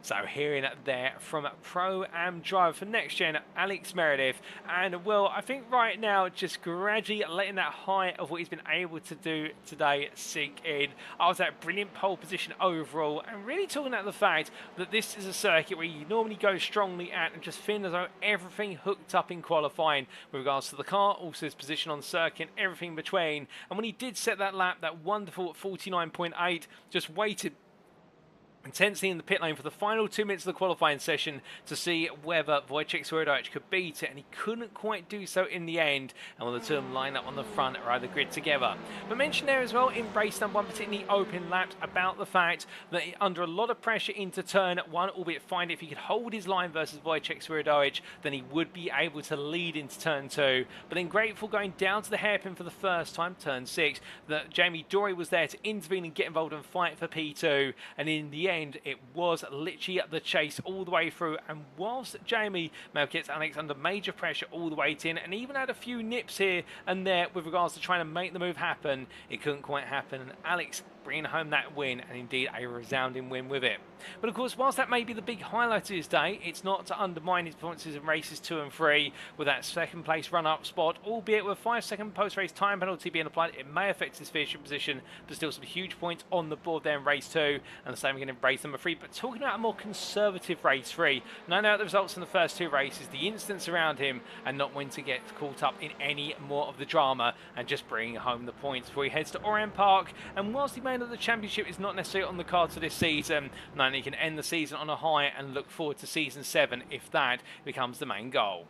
So hearing there from Pro-Am driver for Next Gen, Alex Meredith. And, well, I think right now just gradually letting that high of what he's been able to do today sink in. After that brilliant pole position overall, and really talking about the fact that this is a circuit where you normally go strongly at and just feel as though everything hooked up in qualifying with regards to the car, also his position on circuit, everything between. And when he did set that lap, that wonderful 49.8, just waited intensely in the pit lane for the final 2 minutes of the qualifying session to see whether Wojciech Swirydowicz could beat it, and he couldn't quite do so in the end, and when the two of them line up on the front or either grid together. But mentioned there as well in race number 1, particularly open laps, about the fact that under a lot of pressure into turn 1, albeit fine, if he could hold his line versus Wojciech Swirydowicz, then he would be able to lead into turn 2. But then grateful going down to the hairpin for the first time, turn 6, that Jamie Dory was there to intervene and get involved and fight for P2, and in the end it was literally the chase all the way through. And whilst Jamie may have kept Alex under major pressure all the way in and even had a few nips here and there with regards to trying to make the move happen, it couldn't quite happen, and Alex bringing home that win, and indeed a resounding win with it. But of course, whilst that may be the big highlight of his day, it's not to undermine his performances in races 2 and 3 with that second place run-up spot, albeit with a 5-second post-race time penalty being applied. It may affect his finishing position, but still some huge points on the board there in race 2, and the same again in race number 3. But talking about a more conservative race 3, no doubt the results in the first 2 races, the incidents around him, and not when to get caught up in any more of the drama, and just bringing home the points before he heads to Oran Park. And whilst he may know the championship is not necessarily on the cards for this season, now he can end the season on a high and look forward to season 7 if that becomes the main goal.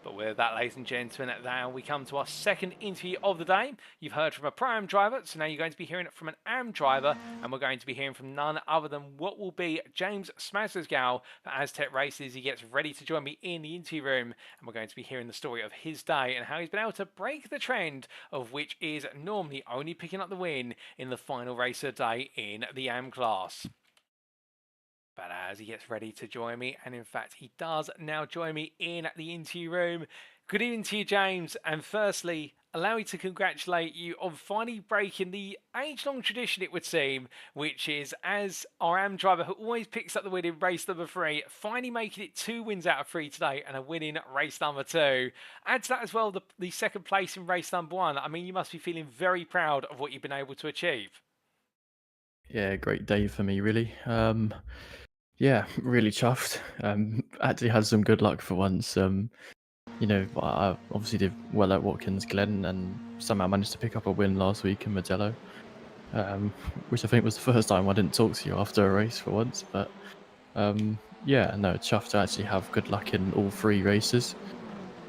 But with that, ladies and gentlemen, now we come to our second interview of the day. You've heard from a Pro-Am driver, so now you're going to be hearing it from an Am driver, and we're going to be hearing from none other than what will be James Smaslersgow for Aztec Races. He gets ready to join me in the interview room, and we're going to be hearing the story of his day and how he's been able to break the trend of which is normally only picking up the win in the final race of the day in the Am class. But as he gets ready to join me, and in fact he does now join me in the interview room. Good evening to you, James, and firstly, allow me to congratulate you on finally breaking the age-long tradition, it would seem, which is as our Am driver who always picks up the win in race number 3, finally making it 2 wins out of 3 today and a win in race number 2. Add to that as well the second place in race number 1. I mean, you must be feeling very proud of what you've been able to achieve. Yeah, great day for me, really. Yeah, really chuffed. Actually had some good luck for once. You know, I obviously did well at Watkins Glen and somehow managed to pick up a win last week in Modelo, which I think was the first time I didn't talk to you after a race for once. But yeah, no, chuffed to actually have good luck in all 3 races.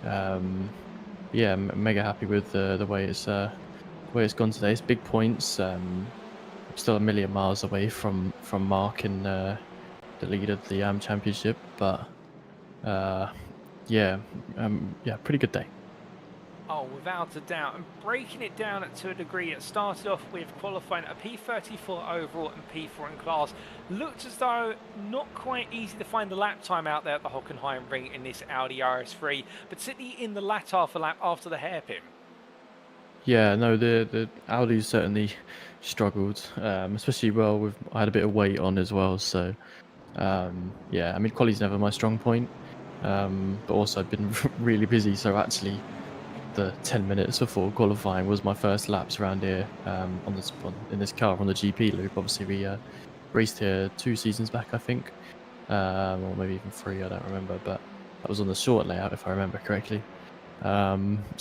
Yeah, mega happy with the way it's gone today. It's big points. Still a million miles away from Mark in the lead of the Am Championship, but yeah, pretty good day. Oh, without a doubt. And breaking it down to a degree, it started off with qualifying a P34 overall and P4 in class. Looked as though not quite easy to find the lap time out there at the Hockenheimring in this Audi RS3, particularly in the latter half of the lap after the hairpin. Yeah, no, the Audi certainly struggled, especially I had a bit of weight on as well, so Yeah, I mean, quali's never my strong point, but also I've been really busy, so actually the 10 minutes before qualifying was my first laps around here in this car on the GP loop. Obviously, we raced here 2 seasons back, I think, or maybe even 3, I don't remember, but that was on the short layout, if I remember correctly. So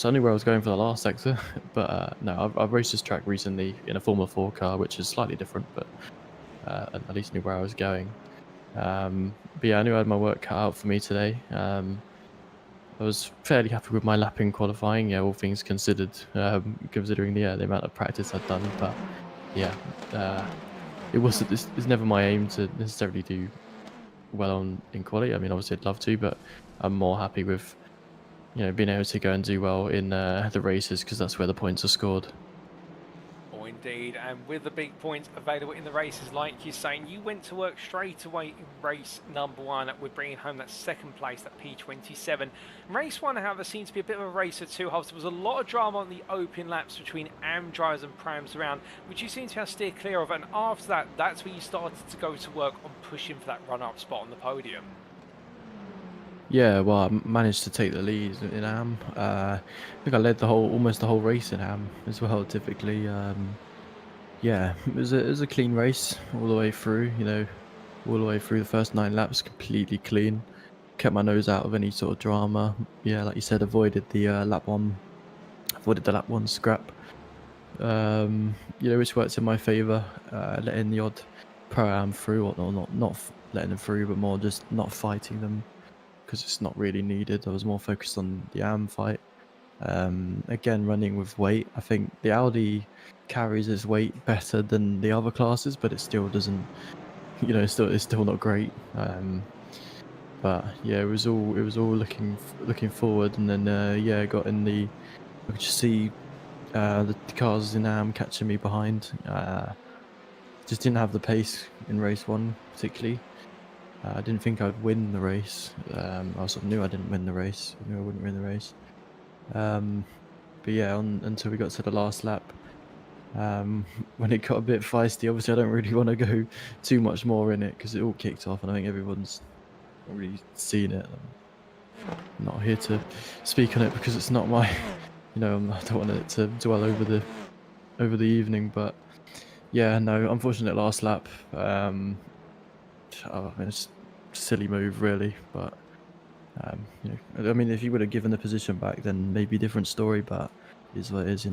I knew where I was going for the last sector, but no, I've raced this track recently in a Formula 4 car, which is slightly different, but at least knew where I was going. But yeah, I knew I had my work cut out for me today. I was fairly happy with my lap in qualifying, yeah, all things considered, considering the amount of practice I'd done. But yeah, it's never my aim to necessarily do well in quali. I mean, obviously I'd love to, but I'm more happy with being able to go and do well in the races, because that's where the points are scored. Oh, indeed, and with the big points available in the races, like you're saying, you went to work straight away in race number 1 with bringing home that 2nd place, that P27. Race 1, however, seemed to be a bit of a race of 2 halves. There was a lot of drama on the open laps between AM drivers and prams around, which you seem to have steered clear of, and after that, that's where you started to go to work on pushing for that run-up spot on the podium. Yeah, well, I managed to take the lead in AM. I think I led almost the whole race in AM as well. Typically, yeah, it was a clean race all the way through. All the way through the first 9 laps, completely clean. Kept my nose out of any sort of drama. Yeah, like you said, avoided the lap 1 scrap. Which worked in my favour. Letting the odd pro-am through, or not letting them through, but more just not fighting them, because it's not really needed. I was more focused on the AM fight. Again, running with weight. I think the Audi carries its weight better than the other classes, but it still doesn't. It's still not great. But yeah, it was all looking forward, and then got in the. I could just see the cars in AM catching me behind. Just didn't have the pace in race 1 particularly. I didn't think I'd win the race. I sort of knew I didn't win the race. I knew I wouldn't win the race. But yeah, until we got to the last lap, when it got a bit feisty, obviously I don't really want to go too much more in it, because it all kicked off, and I think everyone's already seen it. I'm not here to speak on it because it's not my, I don't want it to dwell over the evening. But yeah, no, unfortunate last lap. It's a silly move, really, but I mean, if he would have given the position back, then maybe a different story, but it is what it is.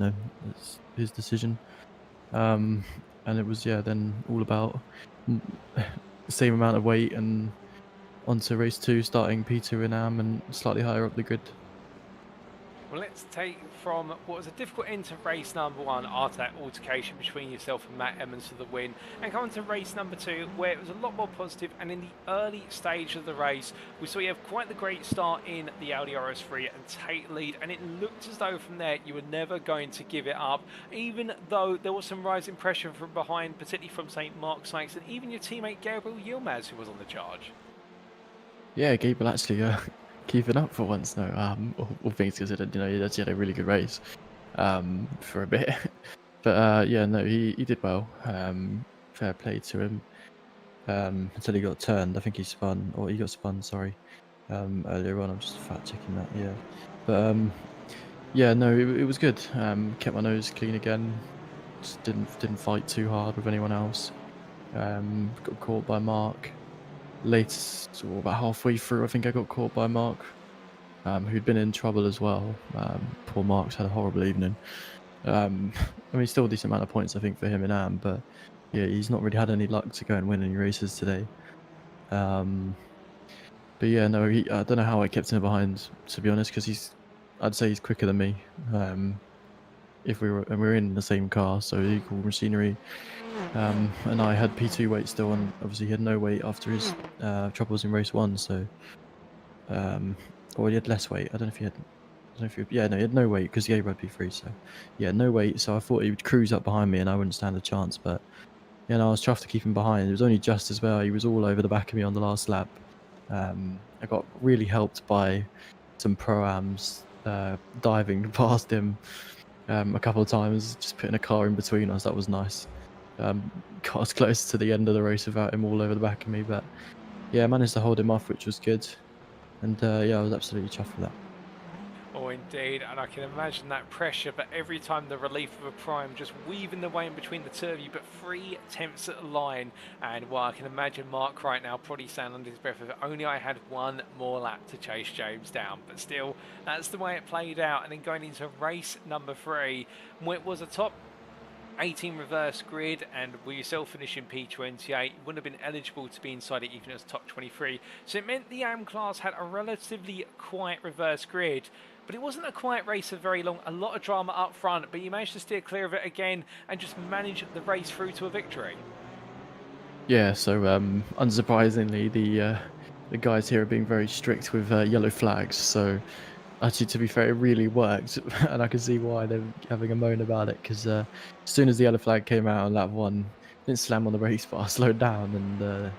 It's his decision. And it was then all about the same amount of weight and onto race 2, starting P2 in AM and slightly higher up the grid. Well, let's take from what was a difficult end to race number 1 after that altercation between yourself and Matt Emmons for the win, and come on to race number 2, where it was a lot more positive. And in the early stage of the race, we saw you have quite the great start in the Audi RS3 and take the lead, and it looked as though from there you were never going to give it up, even though there was some rising pressure from behind, particularly from St. Mark Sykes and even your teammate Gabriel Yilmaz, who was on the charge. Yeah, Gabriel actually keeping up for once now. All things considered, he actually had a really good race for a bit. But yeah, no, he did well. Fair play to him. Until he got turned. I think he got spun, sorry, earlier on. I'm just fact checking that, yeah. But yeah, no, it was good. Kept my nose clean again. Just didn't fight too hard with anyone else. Got caught by Mark. About halfway through, I think I got caught by Mark, who'd been in trouble as well. Poor Mark's had a horrible evening. I mean, still a decent amount of points, I think, for him in AM, but yeah, he's not really had any luck to go and win any races today. But yeah, no, I don't know how I kept him behind, to be honest, because I'd say he's quicker than me. If we were in the same car, so equal machinery. And I had P2 weight still, and obviously he had no weight after his troubles in race 1. So, or he had less weight. I don't know if he had. Yeah, no, he had no weight because he had P3. So, yeah, no weight. So I thought he would cruise up behind me, and I wouldn't stand a chance. But I was chuffed to keep him behind. It was only just as well. He was all over the back of me on the last lap. I got really helped by some pro-ams diving past him a couple of times, just putting a car in between us. That was nice. Got us close to the end of the race without him all over the back of me, but yeah, I managed to hold him off, which was good. And yeah, I was absolutely chuffed with that. Oh, indeed, and I can imagine that pressure, but every time the relief of a prime just weaving the way in between the two of you, but 3 attempts at the line. And well, I can imagine Mark right now probably saying under his breath, if only I had one more lap to chase James down. But still, that's the way it played out. And then going into race number 3, it was a top 18 reverse grid, and with yourself finishing P28, you wouldn't have been eligible to be inside it even as top 23. So it meant the AM class had a relatively quiet reverse grid, but it wasn't a quiet race for very long. A lot of drama up front, but you managed to steer clear of it again and just manage the race through to a victory. Yeah, so unsurprisingly, the guys here are being very strict with yellow flags. So actually, to be fair, it really worked, and I can see why they're having a moan about it. Because as soon as the yellow flag came out on lap 1, didn't slam on the race bar, slowed down, and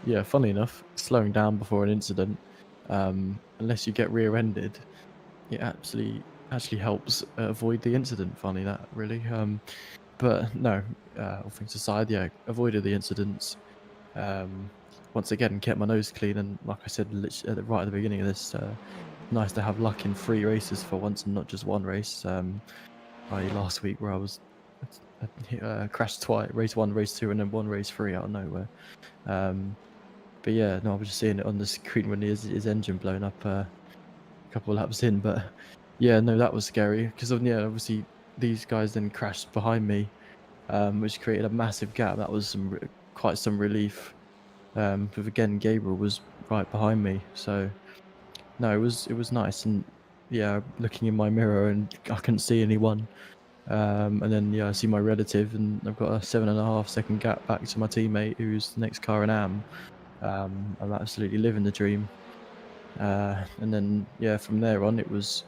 yeah, funnily enough, slowing down before an incident, unless you get rear-ended, it actually helps avoid the incident. Funny that, really. But no, all things aside, yeah, avoided the incidents. Once again, kept my nose clean, and like I said, right at the beginning of this, nice to have luck in 3 races for once and not just 1 race. I last week where I was crashed twice, race 1, race 2, and then 1 race 3 out of nowhere. But yeah, no, I was just seeing it on the screen when his engine blown up a couple of laps in. But yeah, no, that was scary because yeah, obviously these guys then crashed behind me, which created a massive gap. That was quite some relief. But again, Gabriel was right behind me, so no, it was nice. And yeah, looking in my mirror and I couldn't see anyone. And then yeah, I see my relative, and I've got a 7.5 second gap back to my teammate, who's the next car in AM. I'm absolutely living the dream. And then yeah, from there on, it was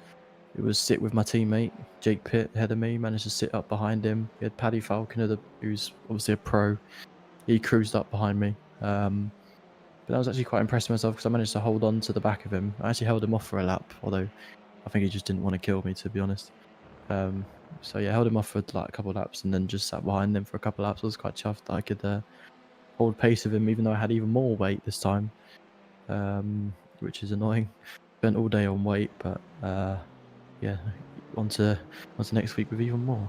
sit with my teammate Jake Pitt ahead of me. Managed to sit up behind him. We had Paddy Falconer, who's obviously a pro. He cruised up behind me. But I was actually quite impressed with myself because I managed to hold on to the back of him. I actually held him off for a lap, although I think he just didn't want to kill me, to be honest. So yeah, held him off for like a couple of laps and then just sat behind him for a couple of laps. I was quite chuffed that I could hold pace with him, even though I had even more weight this time, which is annoying. Spent all day on weight, but yeah, on to next week with even more.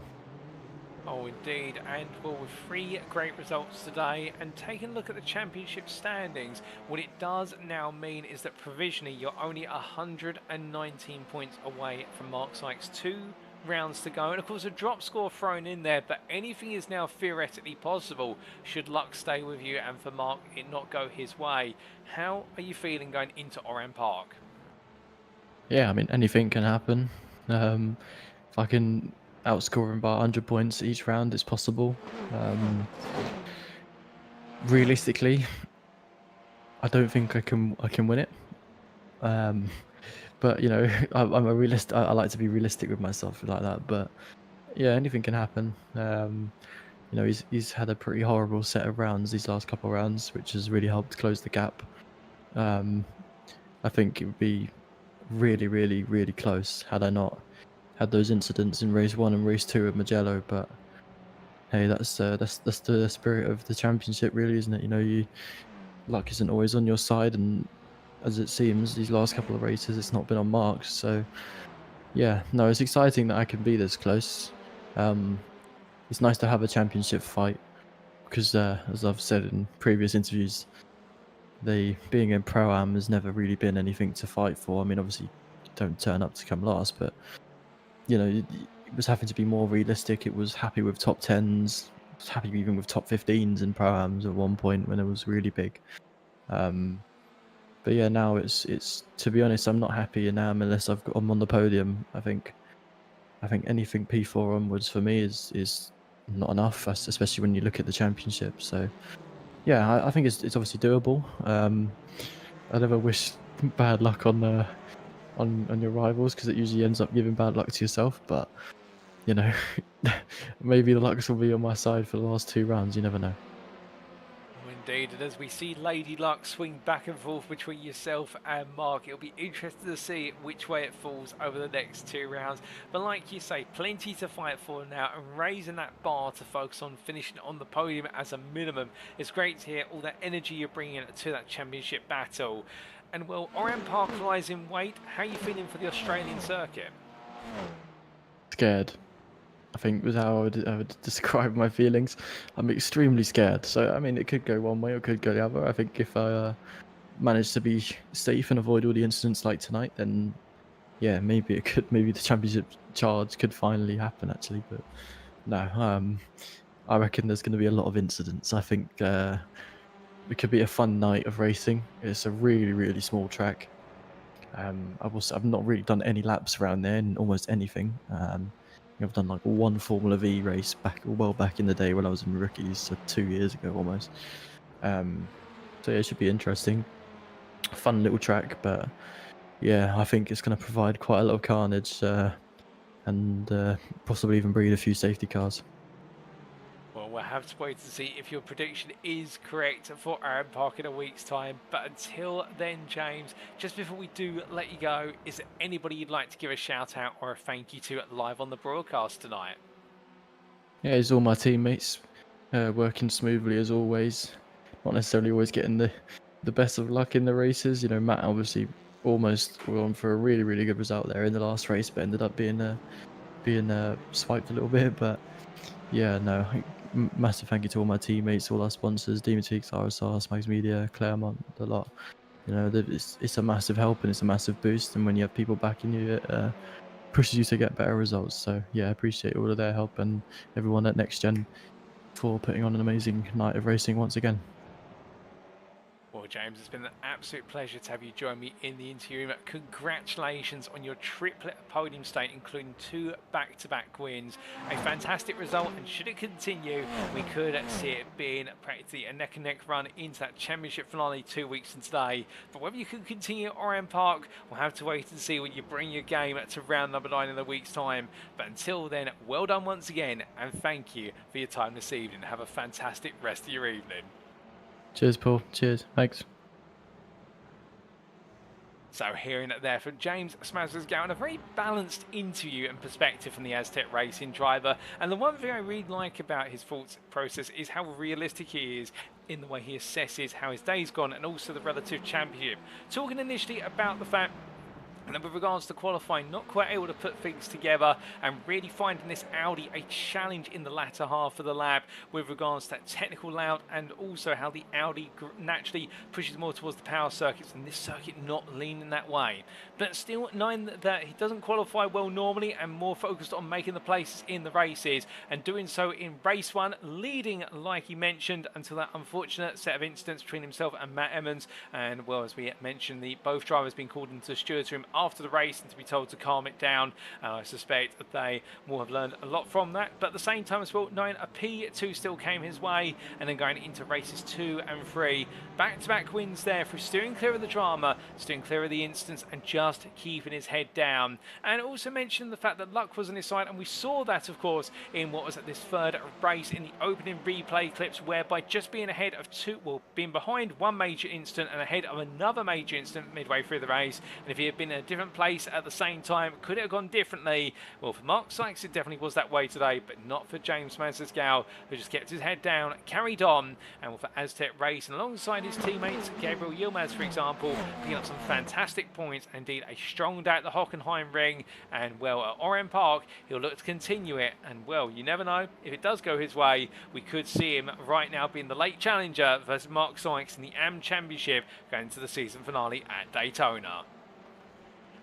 Oh, indeed. And well, with 3 great results today and taking a look at the championship standings, what it does now mean is that provisionally you're only 119 points away from Mark Sykes. 2 rounds to go, and of course a drop score thrown in there, but anything is now theoretically possible should luck stay with you and for Mark it not go his way. How are you feeling going into Oran Park? Yeah, I mean, anything can happen. If I can outscore him by 100 points each round, it's possible. Realistically, I don't think I can win it. But you know, I'm a realist. I like to be realistic with myself like that. But yeah, anything can happen. You know, he's had a pretty horrible set of rounds these last couple of rounds, which has really helped close the gap. I think it would be really, really, really close had I not had those incidents in race 1 and race 2 of Magello. But hey, that's the spirit of the championship, really, isn't it? You know, luck isn't always on your side, and as it seems, these last couple of races, it's not been on Mark. So yeah, no, it's exciting that I can be this close. It's nice to have a championship fight because, as I've said in previous interviews, being in Pro-Am has never really been anything to fight for. I mean, obviously, you don't turn up to come last, but you know, it was having to be more realistic. It was happy with top 10s, it was happy even with top 15s in Pro-Ams at one point when it was really big. But yeah, now it's to be honest, I'm not happy in AM unless I'm on the podium. I think anything P4 onwards for me is not enough, especially when you look at the championship. So yeah, I think it's obviously doable. I never wish bad luck on your rivals because it usually ends up giving bad luck to yourself. But you know, maybe the luck will be on my side for the last 2 rounds. You never know. indeed, and as we see Lady Luck swing back and forth between yourself and Mark, it'll be interesting to see which way it falls over the next 2 rounds. But like you say, plenty to fight for now, and raising that bar to focus on finishing on the podium as a minimum. It's great to hear all that energy you're bringing to that championship battle. And well, Orion Park lies in wait. How are you feeling for the Australian circuit? Scared, I think was how I would describe my feelings. I'm extremely scared. So I mean, it could go one way or it could go the other. I think if I manage to be safe and avoid all the incidents like tonight, then yeah, maybe it could. Maybe the championship charge could finally happen actually. But no, I reckon there's going to be a lot of incidents. I think it could be a fun night of racing. It's a really small track. I've not really done any laps around there in almost anything. I've done like one Formula V race back in the day when I was in rookies, so 2 years ago almost. So yeah, it should be interesting. Fun little track, but yeah, I think it's going to provide quite a lot of carnage and possibly even breed a few safety cars. Well, we'll have to wait to see if your prediction is correct for Aaron Park in a week's time. But until then, James, just before we do let you go, is there anybody you'd like to give a shout out or a thank you to live on the broadcast tonight? Yeah, it's all my teammates working smoothly as always. Not necessarily always getting the best of luck in the races. You know, Matt obviously almost were on for a really good result there in the last race, but ended up being swiped a little bit. But yeah, no, massive thank you to all my teammates, all our sponsors, Dematix, RSR, Smags Media, Claremont, a lot. You know, it's a massive help and it's a massive boost. And when you have people backing you, it pushes you to get better results. So yeah, I appreciate all of their help and everyone at NXTGEN for putting on an amazing night of racing once again. Well, James, it's been an absolute pleasure to have you join me in the interview room. Congratulations on your triplet podium state, including 2 back-to-back wins. A fantastic result, and should it continue, we could see it being practically a neck-and-neck run into that championship finale 2 weeks from today. But whether you can continue at Orion Park, we'll have to wait and see when you bring your game to round number 9 in a week's time. But until then, well done once again, and thank you for your time this evening. Have a fantastic rest of your evening. Cheers, Paul. Cheers. Thanks. So hearing it there from James Smazes-Gowan, a very balanced interview and perspective from the Aztec Racing driver. And the one thing I really like about his thoughts process is how realistic he is in the way he assesses how his day's gone and also the relative championship. Talking initially about the fact and with regards to qualifying, not quite able to put things together and really finding this Audi a challenge in the latter half of the lap with regards to that technical layout and also how the Audi naturally pushes more towards the power circuits and this circuit not leaning that way. But still knowing that he doesn't qualify well normally and more focused on making the places in the races and doing so in race 1, leading like he mentioned until that unfortunate set of incidents between himself and Matt Emmons. And well, as we mentioned, both drivers being called into the stewards room after the race and to be told to calm it down. I suspect that they will have learned a lot from that, but at the same time as well, knowing a P2 still came his way, and then going into races 2 and 3, back-to-back wins there for steering clear of the drama, steering clear of the incidents, and just keeping his head down. And also mentioned the fact that luck was on his side, and we saw that, of course, in what was at this third race in the opening replay clips, whereby just being ahead of being behind one major incident and ahead of another major incident midway through the race, and if he had been in a different place at the same time, could it have gone differently? Well, for Mark Sykes it definitely was that way today, but not for James Mansell, who just kept his head down, carried on, and for Aztec Racing alongside his teammates Gabriel Yilmaz, for example, picking up some fantastic points, indeed a strong day at the Hockenheimring, and well, at Orion Park he'll look to continue it, and well, you never know, if it does go his way, we could see him right now being the late challenger versus Mark Sykes in the AM Championship going to the season finale at Daytona.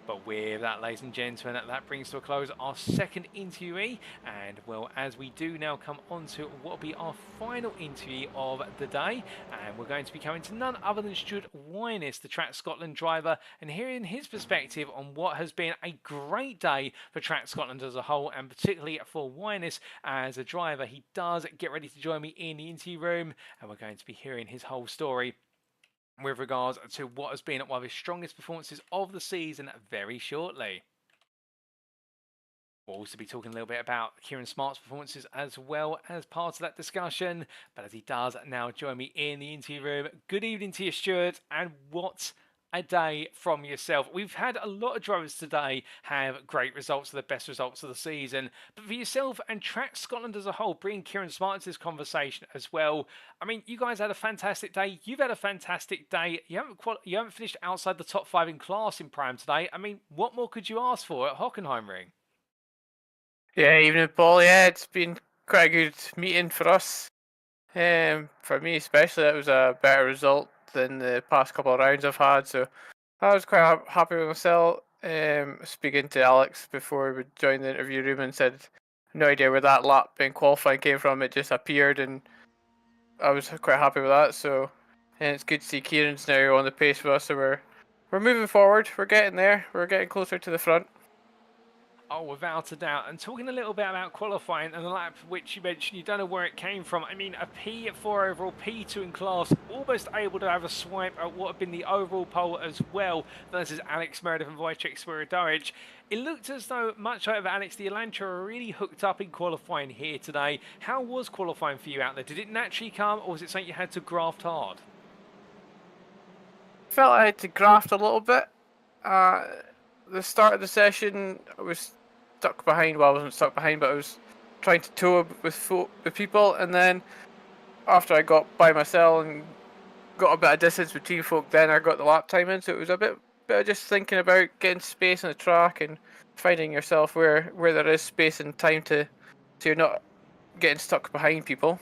But with that, ladies and gentlemen, that brings to a close our second interviewee. And well, as we do now come on to what will be our final interview of the day, and we're going to be coming to none other than Stuart Wynis, the Track Scotland driver, and hearing his perspective on what has been a great day for Track Scotland as a whole, and particularly for Wynis as a driver. He does get ready to join me in the interview room, and we're going to be hearing his whole story with regards to what has been one of his strongest performances of the season very shortly. We'll also be talking a little bit about Kieran Smart's performances as well as part of that discussion. But as he does now join me in the interview room, good evening to you, Stuart, and what a day from yourself. We've had a lot of drivers today have great results, the best results of the season. But for yourself and Track Scotland as a whole, bringing Kieran Smart into this conversation as well. I mean, you guys had a fantastic day. You've had a fantastic day. You haven't finished outside the top 5 in class in Prime today. I mean, what more could you ask for at Hockenheimring? Yeah, evening, Paul. Yeah, it's been quite a good meeting for us. For me especially, that was a better result than the past couple of rounds I've had, so I was quite happy with myself. Speaking to Alex before we joined the interview room and said, no idea where that lap in qualifying came from. It just appeared, and I was quite happy with that. So, and it's good to see Kieran's now on the pace with us. So we're moving forward. We're getting there. We're getting closer to the front. Oh, without a doubt. And talking a little bit about qualifying and the lap which you mentioned, you don't know where it came from. I mean, a P4 overall, P2 in class, almost able to have a swipe at what had been the overall pole as well. Versus Alex Meredith and Wojciech Swirydowicz. It looked as though, much like Alex, the Elantra were really hooked up in qualifying here today. How was qualifying for you out there? Did it naturally come, or was it something you had to graft hard? Felt I had to graft a little bit. The start of the session, I was stuck behind. Well, I wasn't stuck behind, but I was trying to tow with people. And then after I got by myself and got a bit of distance between folk, then I got the lap time in. So it was a bit of just thinking about getting space on the track and finding yourself where there is space and time so you're not getting stuck behind people.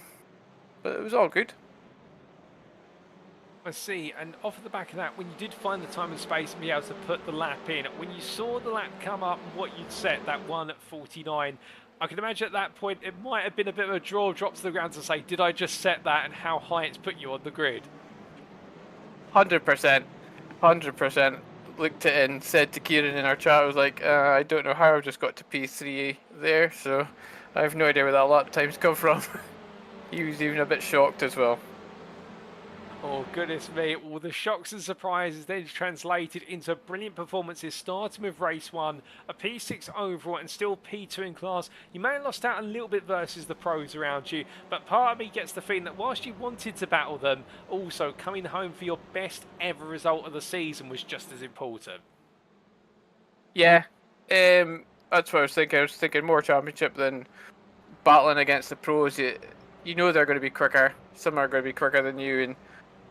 But it was all good. I see, and off the back of that, when you did find the time and space and be able to put the lap in, when you saw the lap come up and what you'd set, that 1:49, I can imagine at that point it might have been a bit of a draw, drop to the ground to say, did I just set that, and how high it's put you on the grid? 100%. Looked at it and said to Kieran in our chat, I was like, I don't know how I just got to P3 there, so I have no idea where that lap time's come from. He was even a bit shocked as well. Oh, goodness me. Well, the shocks and surprises then translated into brilliant performances, starting with race 1, a P6 overall and still P2 in class. You may have lost out a little bit versus the pros around you, but part of me gets the feeling that whilst you wanted to battle them, also coming home for your best ever result of the season was just as important. Yeah, that's what I was thinking. I was thinking more championship than battling against the pros. You know they're going to be quicker. Some are going to be quicker than you, and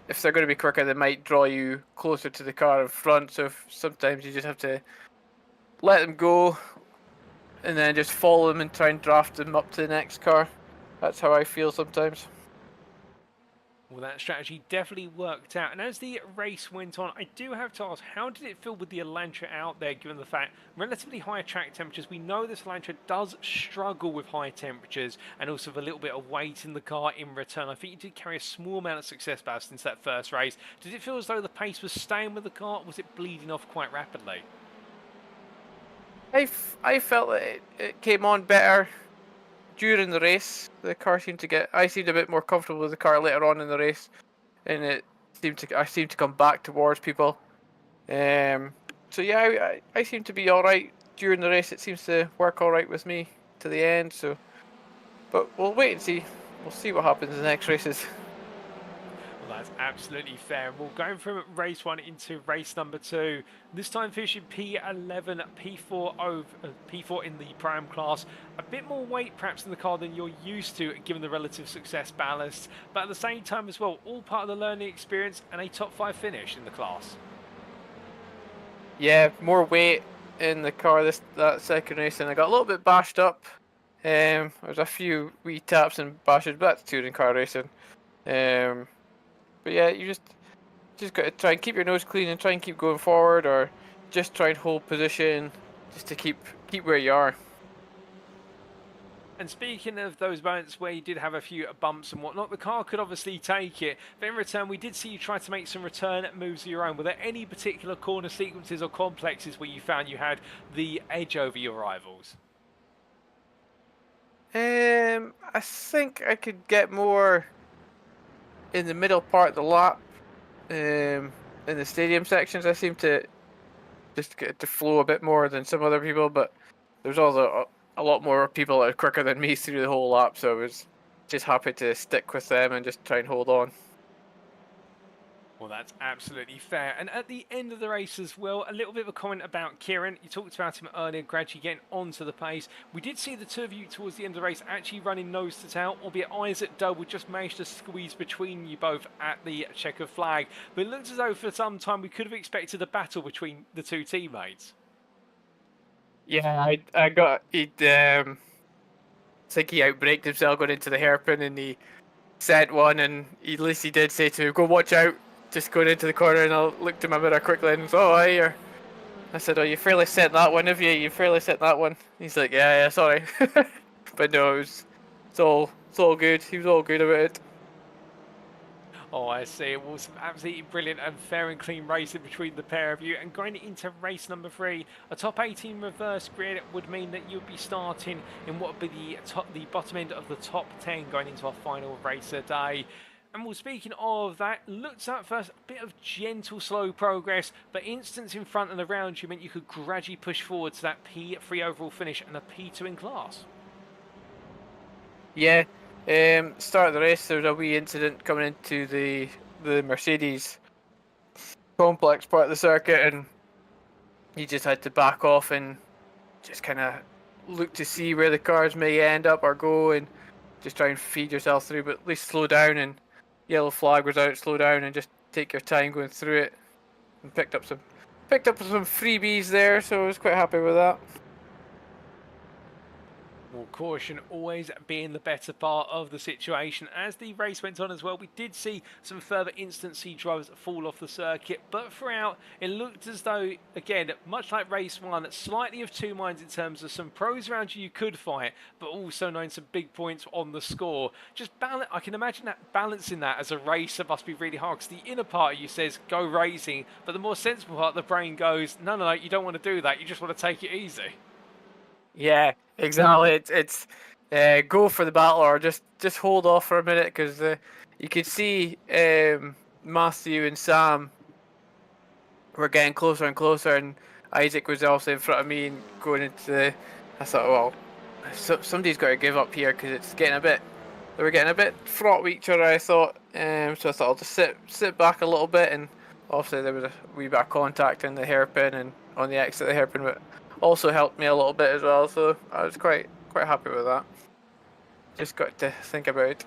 if they're going to be quicker, they might draw you closer to the car in front. So sometimes you just have to let them go and then just follow them and try and draft them up to the next car. That's how I feel sometimes. Well, that strategy definitely worked out. And as the race went on, I do have to ask, how did it feel with the Elantra out there, given the fact relatively high track temperatures? We know this Elantra does struggle with high temperatures and also with a little bit of weight in the car in return. I think you did carry a small amount of success ballast into that first race. Did it feel as though the pace was staying with the car, or was it bleeding off quite rapidly? I felt that it came on better during the race. The car I seemed a bit more comfortable with the car later on in the race, and I seemed to come back towards people. So yeah, I seem to be all right during the race. It seems to work all right with me to the end. So, but we'll wait and see. We'll see what happens in the next races. Well, that's absolutely fair. We'll go from race 1 into race number 2. This time finishing P11, P4 in the Prime class. A bit more weight perhaps in the car than you're used to, given the relative success ballast. But at the same time as well, all part of the learning experience and a top 5 finish in the class. Yeah, more weight in the car that second race, and I got a little bit bashed up. There was a few wee taps and bashes, but that's touring car racing. But yeah, you just got to try and keep your nose clean and try and keep going forward, or just try and hold position just to keep where you are. And speaking of those moments where you did have a few bumps and whatnot, the car could obviously take it. But in return, we did see you try to make some return moves of your own. Were there any particular corner sequences or complexes where you found you had the edge over your rivals? I think I could get more in the middle part of the lap. In the stadium sections, I seem to just get to flow a bit more than some other people, but there's a lot more people that are quicker than me through the whole lap, so I was just happy to stick with them and just try and hold on. Well, that's absolutely fair. And at the end of the race as well, a little bit of a comment about Kieran. You talked about him earlier, gradually getting onto the pace. We did see the two of you towards the end of the race actually running nose to tail, albeit Isaac Double just managed to squeeze between you both at the checkered flag. But it looks as though for some time we could have expected a battle between the two teammates. Yeah, I got he'd I think he outbraked himself going into the hairpin and he sent one, and at least he did say to me, "Go watch out." Just going into the corner, and I looked at my mirror quickly and was, "Oh, I said, "Oh, you fairly sent that one, have you? You fairly sent that one." He's like, "Yeah, sorry." But no, it's all good. He was all good about it. Oh, I see. It was absolutely brilliant and fair and clean racing between the pair of you. And going into race number 3, a top 18 reverse grid would mean that you'd be starting in what would be the bottom end of the top 10 going into our final race of the day. And well, speaking of that, looks at first a bit of gentle, slow progress, but instance in front and around you meant you could gradually push forward to that P3 overall finish and a P2 in class. Yeah. Start of the race, there was a wee incident coming into the Mercedes complex part of the circuit, and you just had to back off and just kind of look to see where the cars may end up or go, and just try and feed yourself through. But at least slow down, and yellow flag was out. Slow down and just take your time going through it. And picked up some freebies there, so I was quite happy with that. Well, caution always being the better part of the situation. As the race went on as well, we did see some further instant C drivers fall off the circuit, but throughout it looked as though, again, much like race 1, slightly of two minds in terms of some pros around you could fight, but also knowing some big points on the score. Just balance. I can imagine that balancing that as a racer must be really hard, because the inner part of you says go racing, but the more sensible part of the brain goes, no, you don't want to do that. You just want to take it easy. Yeah, exactly. It's go for the battle or just hold off for a minute, because you could see Matthew and Sam were getting closer and closer, and Isaac was also in front of me and going into the. I thought, well, somebody's got to give up here, because it's getting a bit. They were getting a bit fraught with each other, I thought. So I thought I'll just sit back a little bit, and obviously there was a wee bit of contact in the hairpin and on the exit of the hairpin, but also helped me a little bit as well, so I was quite happy with that. Just got to think about it.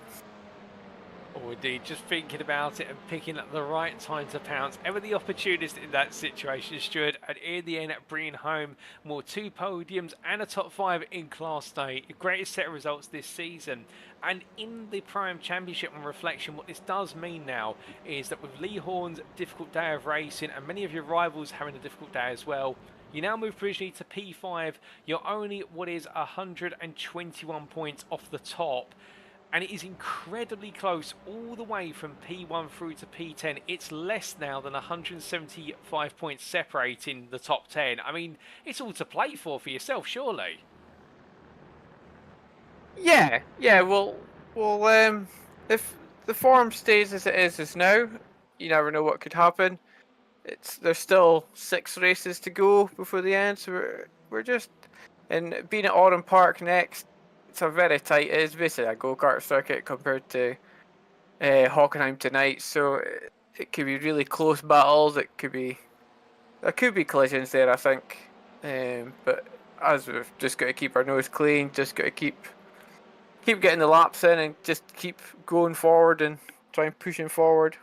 Oh, indeed, just thinking about it and picking up the right time to pounce. Ever the opportunist in that situation, Stuart, and in the end, bringing home more 2 podiums and a top 5 in Class Day. The greatest set of results this season. And in the Prime Championship, on reflection, what this does mean now is that with Lee Horn's difficult day of racing and many of your rivals having a difficult day as well, you now move provisionally to P5. You're only what is 121 points off the top. And it is incredibly close all the way from P1 through to P10. It's less now than 175 points separating the top 10. I mean, it's all to play for yourself, surely. Yeah. Well, if the form stays as it is now, you never know what could happen. There's still 6 races to go before the end, so we're just, and being at Autumn Park next, it's a very tight. It's basically a go-kart circuit compared to Hockenheim tonight, so it could be really close battles. There could be collisions there, I think. But as we've just got to keep our nose clean, just got to keep getting the laps in, and just keep going forward and trying pushing forward.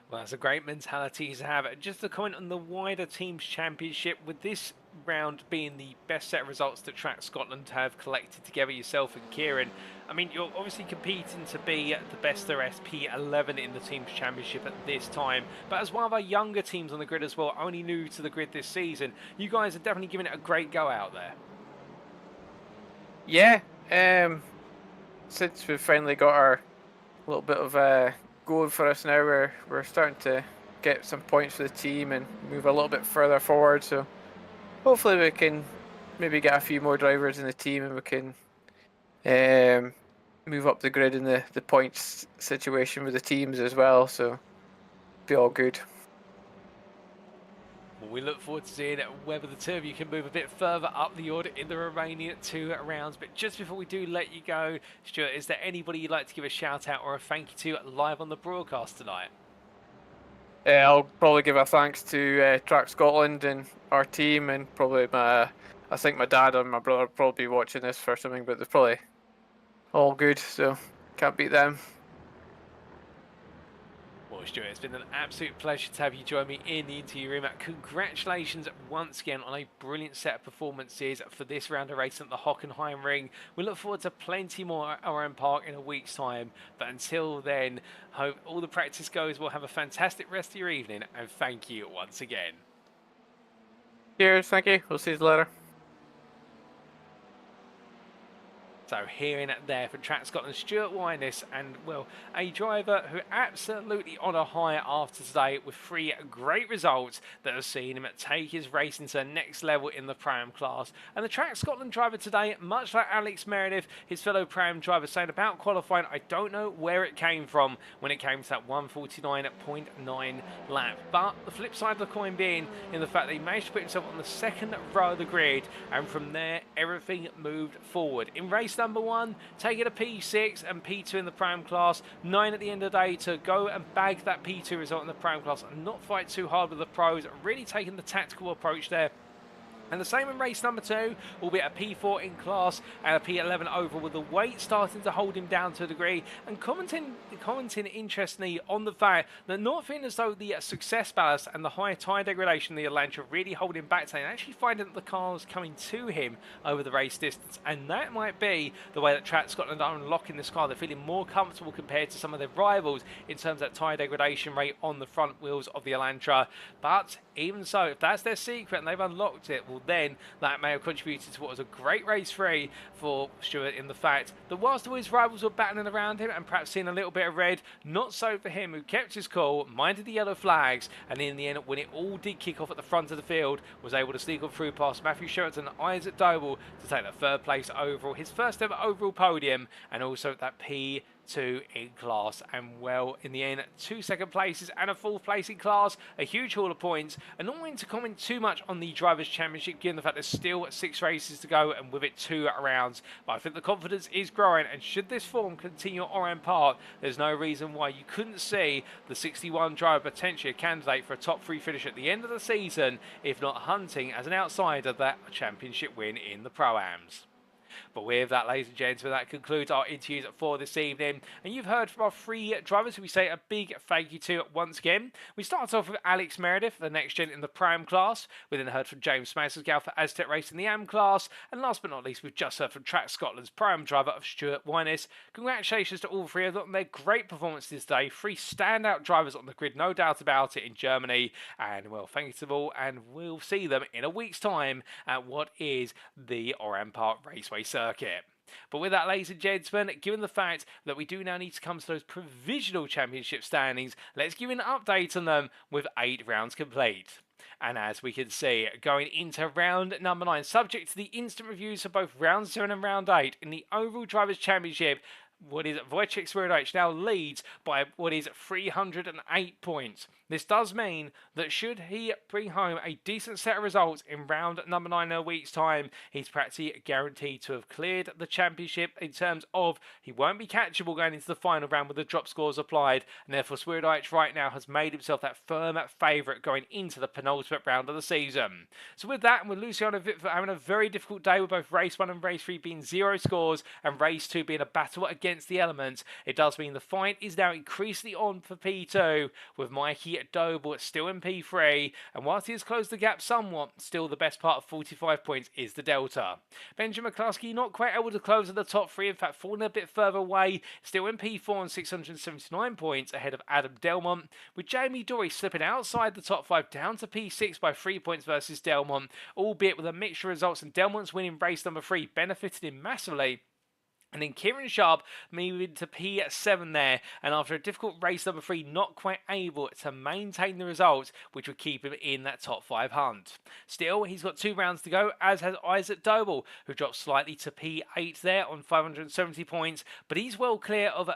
Well, that's a great mentality to have. Just to comment on the wider Teams Championship, with this round being the best set of results that Track Scotland have collected together, yourself and Kieran, I mean, you're obviously competing to be the best there SP11 in the Teams Championship at this time, but as one of our younger teams on the grid as well, only new to the grid this season, you guys are definitely giving it a great go out there. Yeah, since we've finally got our little bit of going for us now, we're starting to get some points for the team and move a little bit further forward, so hopefully we can maybe get a few more drivers in the team, and we can move up the grid in the points situation with the teams as well, so be all good. Well, we look forward to seeing whether the two of you can move a bit further up the order in the remaining 2 rounds. But just before we do let you go, Stuart, is there anybody you'd like to give a shout out or a thank you to live on the broadcast tonight? I'll probably give a thanks to Track Scotland and our team, and probably I think my dad and my brother will probably be watching this for something, but they're probably all good, so can't beat them. Well, Stuart, it's been an absolute pleasure to have you join me in the interview room. Congratulations once again on a brilliant set of performances for this round of racing at the Hockenheimring. We look forward to plenty more at RM Park in a week's time. But until then, hope all the practice goes well. Have a fantastic rest of your evening, and thank you once again. Cheers, thank you. We'll see you later. So hearing it there from Track Scotland, Stuart Witvoet, and well, a driver who absolutely on a high after today with 3 great results that have seen him take his racing to the next level in the Pram class. And the Track Scotland driver today, much like Alex Meredith, his fellow Pram driver, saying about qualifying, I don't know where it came from when it came to that 1:49.9 lap. But the flip side of the coin being in the fact that he managed to put himself on the second row of the grid, and from there everything moved forward. In race number 1, taking a P6 and P2 in the Pram class, 9 at the end of the day to go and bag that P2 result in the Pram class and not fight too hard with the pros, really taking the tactical approach there. And the same in race number 2, albeit a P4 in class and a P11 overall, with the weight starting to hold him down to a degree, and commenting interestingly on the fact that not feeling as though the success ballast and the high tire degradation of the Elantra really hold him back today, and actually finding that the cars coming to him over the race distance, and that might be the way that Track Scotland are unlocking this car. They're feeling more comfortable compared to some of their rivals in terms of that tire degradation rate on the front wheels of the Elantra. But even so, if that's their secret and they've unlocked it, well then that may have contributed to what was a great race 3 for Stuart, in the fact that whilst all his rivals were battling around him and perhaps seeing a little bit of red, not so for him, who kept his cool, minded the yellow flags, and in the end, when it all did kick off at the front of the field, was able to sneak on through past Matthew Sheraton and Isaac Doble to take that 3rd place overall, his first ever overall podium, and also that P2 in class. And well, in the end, 2 second places and a 4th place in class, a huge haul of points. And not wanting to comment too much on the Drivers' Championship, given the fact there's still 6 races to go and with it 2 rounds, but I think the confidence is growing, and should this form continue at RM Park, there's no reason why you couldn't see the 61 driver potentially a candidate for a top 3 finish at the end of the season, if not hunting as an outsider that championship win in the Pro-Ams. But with that, ladies and gentlemen, that concludes our interviews for this evening. And you've heard from our 3 drivers who we say a big thank you to once again. We started off with Alex Meredith, the next gen in the Pram class. We then heard from James Massengal for Aztec Race in the AM class. And last but not least, we've just heard from Track Scotland's Pram driver of Stuart Witvoet. Congratulations to all 3 of them on their great performances today. 3 standout drivers on the grid, no doubt about it, in Germany. And well, thank you to them all, and we'll see them in a week's time at what is the RM Park Raceway circuit. But with that, ladies and gentlemen, given the fact that we do now need to come to those provisional championship standings, let's give you an update on them with 8 rounds complete. And as we can see, going into round number 9, subject to the instant reviews for both round 7 and round 8 in the overall Drivers' Championship, Wojciech Swirydowicz now leads by 308 points. This does mean that should he bring home a decent set of results in round number 9 in a week's time, he's practically guaranteed to have cleared the championship in terms of he won't be catchable going into the final round with the drop scores applied, and therefore Swirydowicz right now has made himself that firm favourite going into the penultimate round of the season. So with that, and with Luciano Witvoet having a very difficult day with both race 1 and race 3 being 0 scores and race 2 being a battle against the elements, it does mean the fight is now increasingly on for P2, with Mikey Doble still in P3, and whilst he has closed the gap somewhat, still the best part of 45 points is the delta. Benjamin McCluskey not quite able to close in the top 3, in fact falling a bit further away, still in P4 on 679 points ahead of Adam Delmont, with Jamie Dory slipping outside the top 5 down to P6 by 3 points versus Delmont, albeit with a mixture of results, and Delmont's winning race number 3 benefited him massively And then Kieran Sharp moving to P7 there, and after a difficult race number 3, not quite able to maintain the results, which would keep him in that top 5 hunt. Still, he's got 2 rounds to go, as has Isaac Doble, who dropped slightly to P8 there on 570 points, but he's well clear of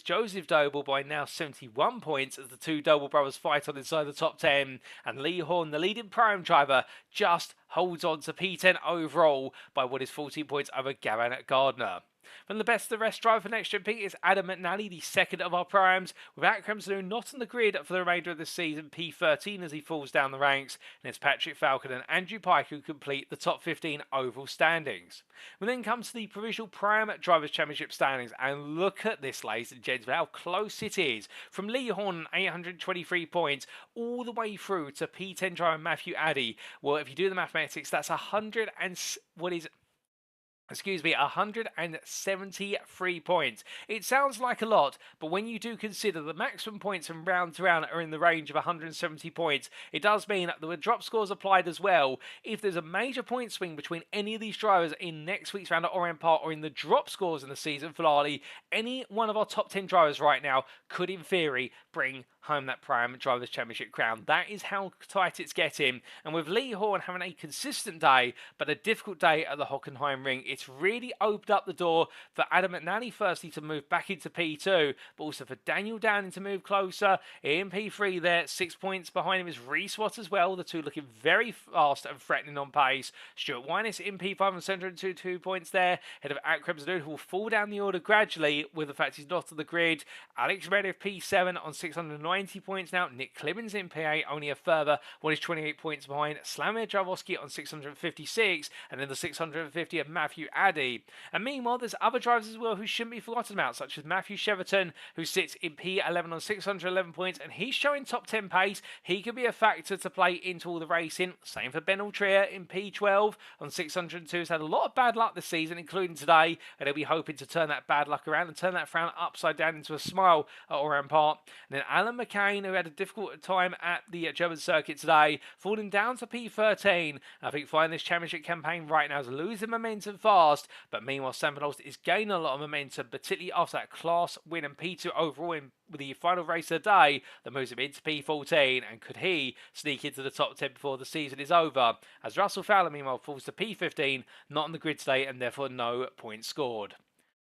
Joseph Doble by now 71 points as the 2 Doble brothers fight on inside the top 10, and Lee Horn, the leading prime driver, just holds on to P10 overall by what is 14 points over Gavin Gardner. From the best of the rest driver for Next Gen Pink is Adam McNally, the second of our primes, with Akram Saloon not on the grid for the remainder of the season, P13 as he falls down the ranks, and it's Patrick Falcon and Andrew Pike who complete the top 15 overall standings. We then come to the Provisional Prime Drivers' Championship standings, and look at this, ladies and gentlemen, how close it is. From Lee Horn, 823 points, all the way through to P10 driver Matthew Addy. Well, if you do the mathematics, that's 173 points. It sounds like a lot, but when you do consider the maximum points from round to round are in the range of 170 points, it does mean that there were drop scores applied as well. If there's a major point swing between any of these drivers in next week's round at Orient Park or in the drop scores in the season finale, any one of our top 10 drivers right now could, in theory, bring home that Prime Drivers' Championship crown. That is how tight it's getting. And with Lee Horn having a consistent day, but a difficult day at the Hockenheimring, it's really opened up the door for Adam McNally firstly to move back into P2, but also for Daniel Downing to move closer. In P3 there, 6 points behind him is Reese Watt as well, the two looking very fast and threatening on pace. Stuart Winus in P5 on 702 points there, head of Akram Zanoud, who will fall down the order gradually with the fact he's not on the grid. Alex Reddiff P7 on 690 points now. Nick Clemens in P8, only a further 28 points behind. Slamir Javosky on 656, and then the 650 of Matthew Addy. And meanwhile, there's other drivers as well who shouldn't be forgotten about, such as Matthew Cheverton, who sits in P11 on 611 points, and he's showing top 10 pace. He could be a factor to play into all the racing. Same for Ben Altrier in P12 on 602. He's had a lot of bad luck this season, including today, and he'll be hoping to turn that bad luck around and turn that frown upside down into a smile at Orient Park. And then Alan McCain, who had a difficult time at the German circuit today, falling down to P13. I think finding this championship campaign right now is losing momentum fast, but meanwhile Sam Penolst is gaining a lot of momentum, particularly after that class win and P2 overall in the final race of the day that moves him into P14, and could he sneak into the top 10 before the season is over, as Russell Fowler meanwhile falls to P15, not on the grid today, and therefore no points scored.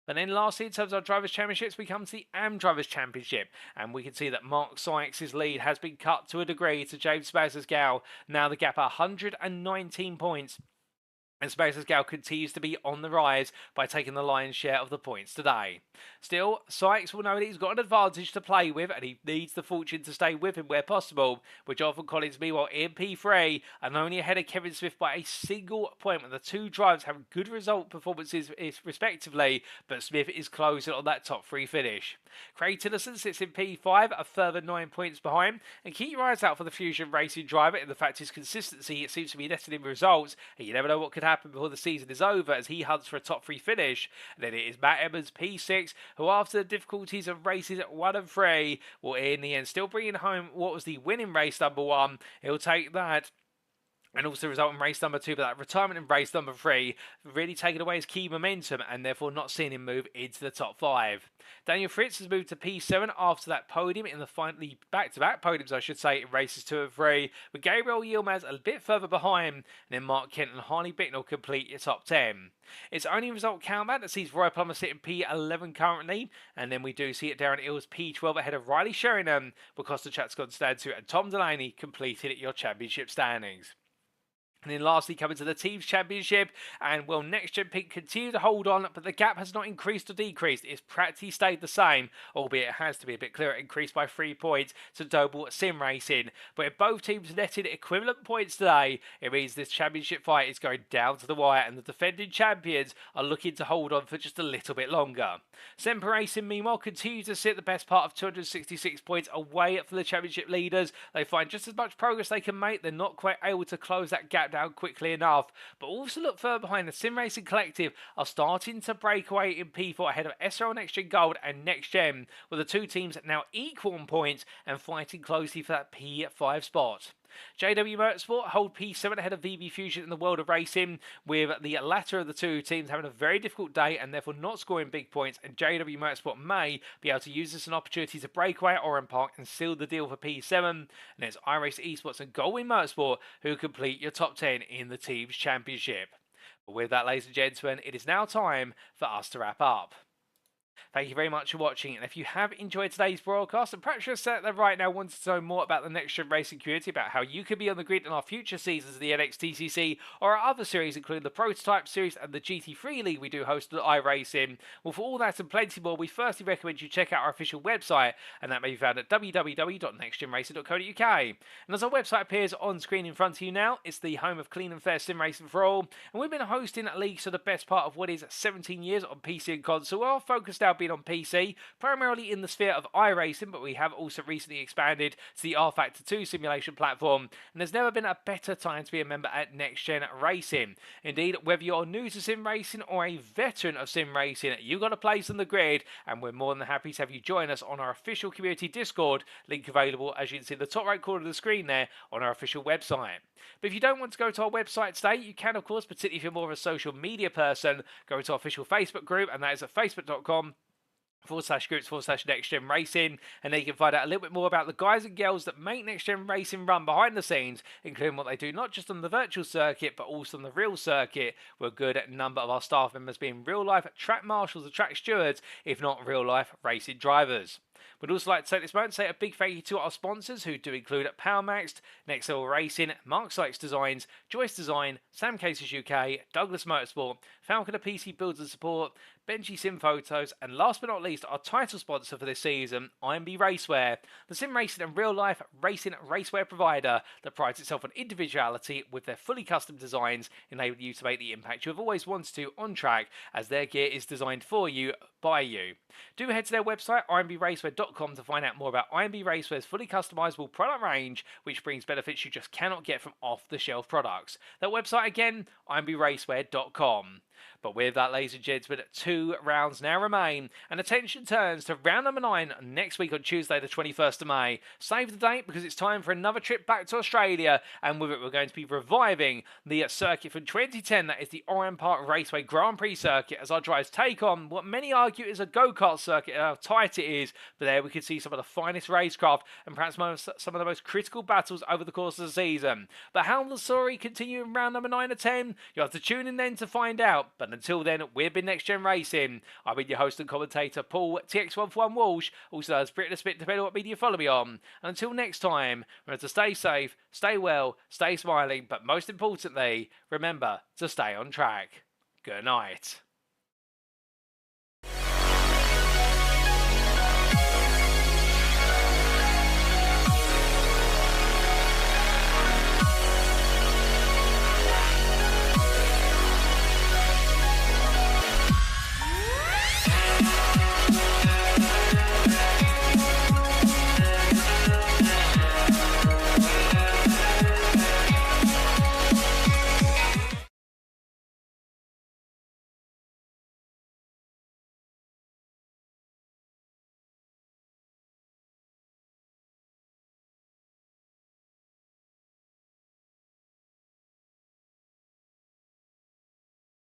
And then lastly, in terms of our Drivers' Championships, we come to the AM Drivers' Championship, and we can see that Mark Sykes' lead has been cut to a degree to James Spazers-Gal. Now the gap 119 points. And Spazers-Gal continues to be on the rise by taking the lion's share of the points today. Still, Sykes will know that he's got an advantage to play with, and he needs the fortune to stay with him where possible, with Jonathan Collins meanwhile in P3 and only ahead of Kevin Smith by a single point, when the two drivers have good result performances respectively, but Smith is closing on that top 3 finish. Craig Tillotson sits in P5, a further 9 points behind, and keep your eyes out for the Fusion Racing driver in the fact his consistency it seems to be netting in results, and you never know what could happen before the season is over as he hunts for a top 3 finish. And then it is Matt Evans P6, who after the difficulties of races at 1 and 3 will in the end still bringing home what was the winning race number 1. He'll take that and also result in race number 2, but that retirement in race number 3 really taking away his key momentum and therefore not seeing him move into the top 5. Daniel Fritz has moved to P7 after that podium in the finally back-to-back podiums, I should say, in races 2 and 3, with Gabriel Yilmaz a bit further behind, and then Mark Kent and Harley Bicknell complete your top 10. It's only result countback that sees Roy Plummer sitting P11 currently, and then we do see it Darren Ills P12 ahead of Riley Sheringham, with Costa Chatscott stand 2 and Tom Delaney completed at your championship standings. And then lastly, coming to the Teams Championship, and well, Next Gen Pink continue to hold on, but the gap has not increased or decreased. It's practically stayed the same, albeit it has to be a bit clearer, increased by 3 points to Doble Sim Racing. But if both teams netted equivalent points today, it means this championship fight is going down to the wire, and the defending champions are looking to hold on for just a little bit longer. Semper Racing, meanwhile, continue to sit the best part of 266 points away from the championship leaders. They find just as much progress they can make. They're not quite able to close that gap down quickly enough, but also look further behind. The Sim Racing Collective are starting to break away in P4 ahead of SRL Next Gen Gold and Next Gen, with the two teams now equal on points and fighting closely for that P5 spot. JW Motorsport hold P7 ahead of VB Fusion in the world of racing, with the latter of the two teams having a very difficult day and therefore not scoring big points, and JW Motorsport may be able to use this as an opportunity to break away at Oran Park and seal the deal for P7. And it's iRacing Esports and Goldwing Motorsport who complete your top 10 in the team's championship. But with that, ladies and gentlemen, it is now time for us to wrap up. Thank you very much for watching, and if you have enjoyed today's broadcast, and perhaps you're sat there right now wanting to know more about the Next Gen Racing community, about how you could be on the grid in our future seasons of the NXTCC, or our other series including the Prototype Series and the GT3 League we do host at iRacing, well, for all that and plenty more, we firstly recommend you check out our official website, and that may be found at www.nextgenracing.co.uk. And as our website appears on screen in front of you now, it's the home of clean and fair sim racing for all, and we've been hosting leagues for the best part of what is 17 years on PC and console. Our focus now being on PC, primarily in the sphere of iRacing, but we have also recently expanded to the R-Factor 2 simulation platform, and there's never been a better time to be a member at Next Gen Racing. Indeed, whether you're new to sim racing or a veteran of sim racing, you've got a place on the grid, and we're more than happy to have you join us on our official community Discord, link available as you can see in the top right corner of the screen there on our official website. But if you don't want to go to our website today, you can of course, particularly if you're more of a social media person, go to our official Facebook group, and that is at facebook.com/groups/Next Gen Racing, and there you can find out a little bit more about the guys and girls that make Next Gen Racing run behind the scenes, including what they do not just on the virtual circuit but also on the real circuit, with a good number of our staff members being real life track marshals and track stewards, if not real life racing drivers. We'd also like to take this moment to say a big thank you to our sponsors, who do include PowerMax, Next Level Racing, Mark Sykes Designs, Joyce Design, Sam Cases UK, Douglas Motorsport, Falcon PC Builds and Support, Benji Sim Photos, and last but not least, our title sponsor for this season, IMB Racewear, the sim racing and real-life racing racewear provider that prides itself on individuality with their fully custom designs, enabling you to make the impact you have always wanted to on track, as their gear is designed for you, by you. Do head to their website, imbracewear.com, to find out more about IMB Racewear's fully customizable product range, which brings benefits you just cannot get from off-the-shelf products. That website again, imbracewear.com. But with that, ladies and gentlemen, 2 rounds now remain, and attention turns to round number 9 next week on Tuesday the 21st of May. Save the date because it's time for another trip back to Australia, and with it we're going to be reviving the circuit from 2010, that is the Oran Park Raceway Grand Prix circuit, as our drivers take on what many argue is a go-kart circuit and how tight it is, but there we can see some of the finest racecraft and perhaps some of the most critical battles over the course of the season. But how will the story continue in round number 9 or 10? You'll have to tune in then to find out. But until then, we've been Next Gen Racing. I've been your host and commentator, Paul TX141 Walsh, also as Brit the Spit, depending on what media you follow me on. And until next time, remember to stay safe, stay well, stay smiling, but most importantly, remember to stay on track. Good night.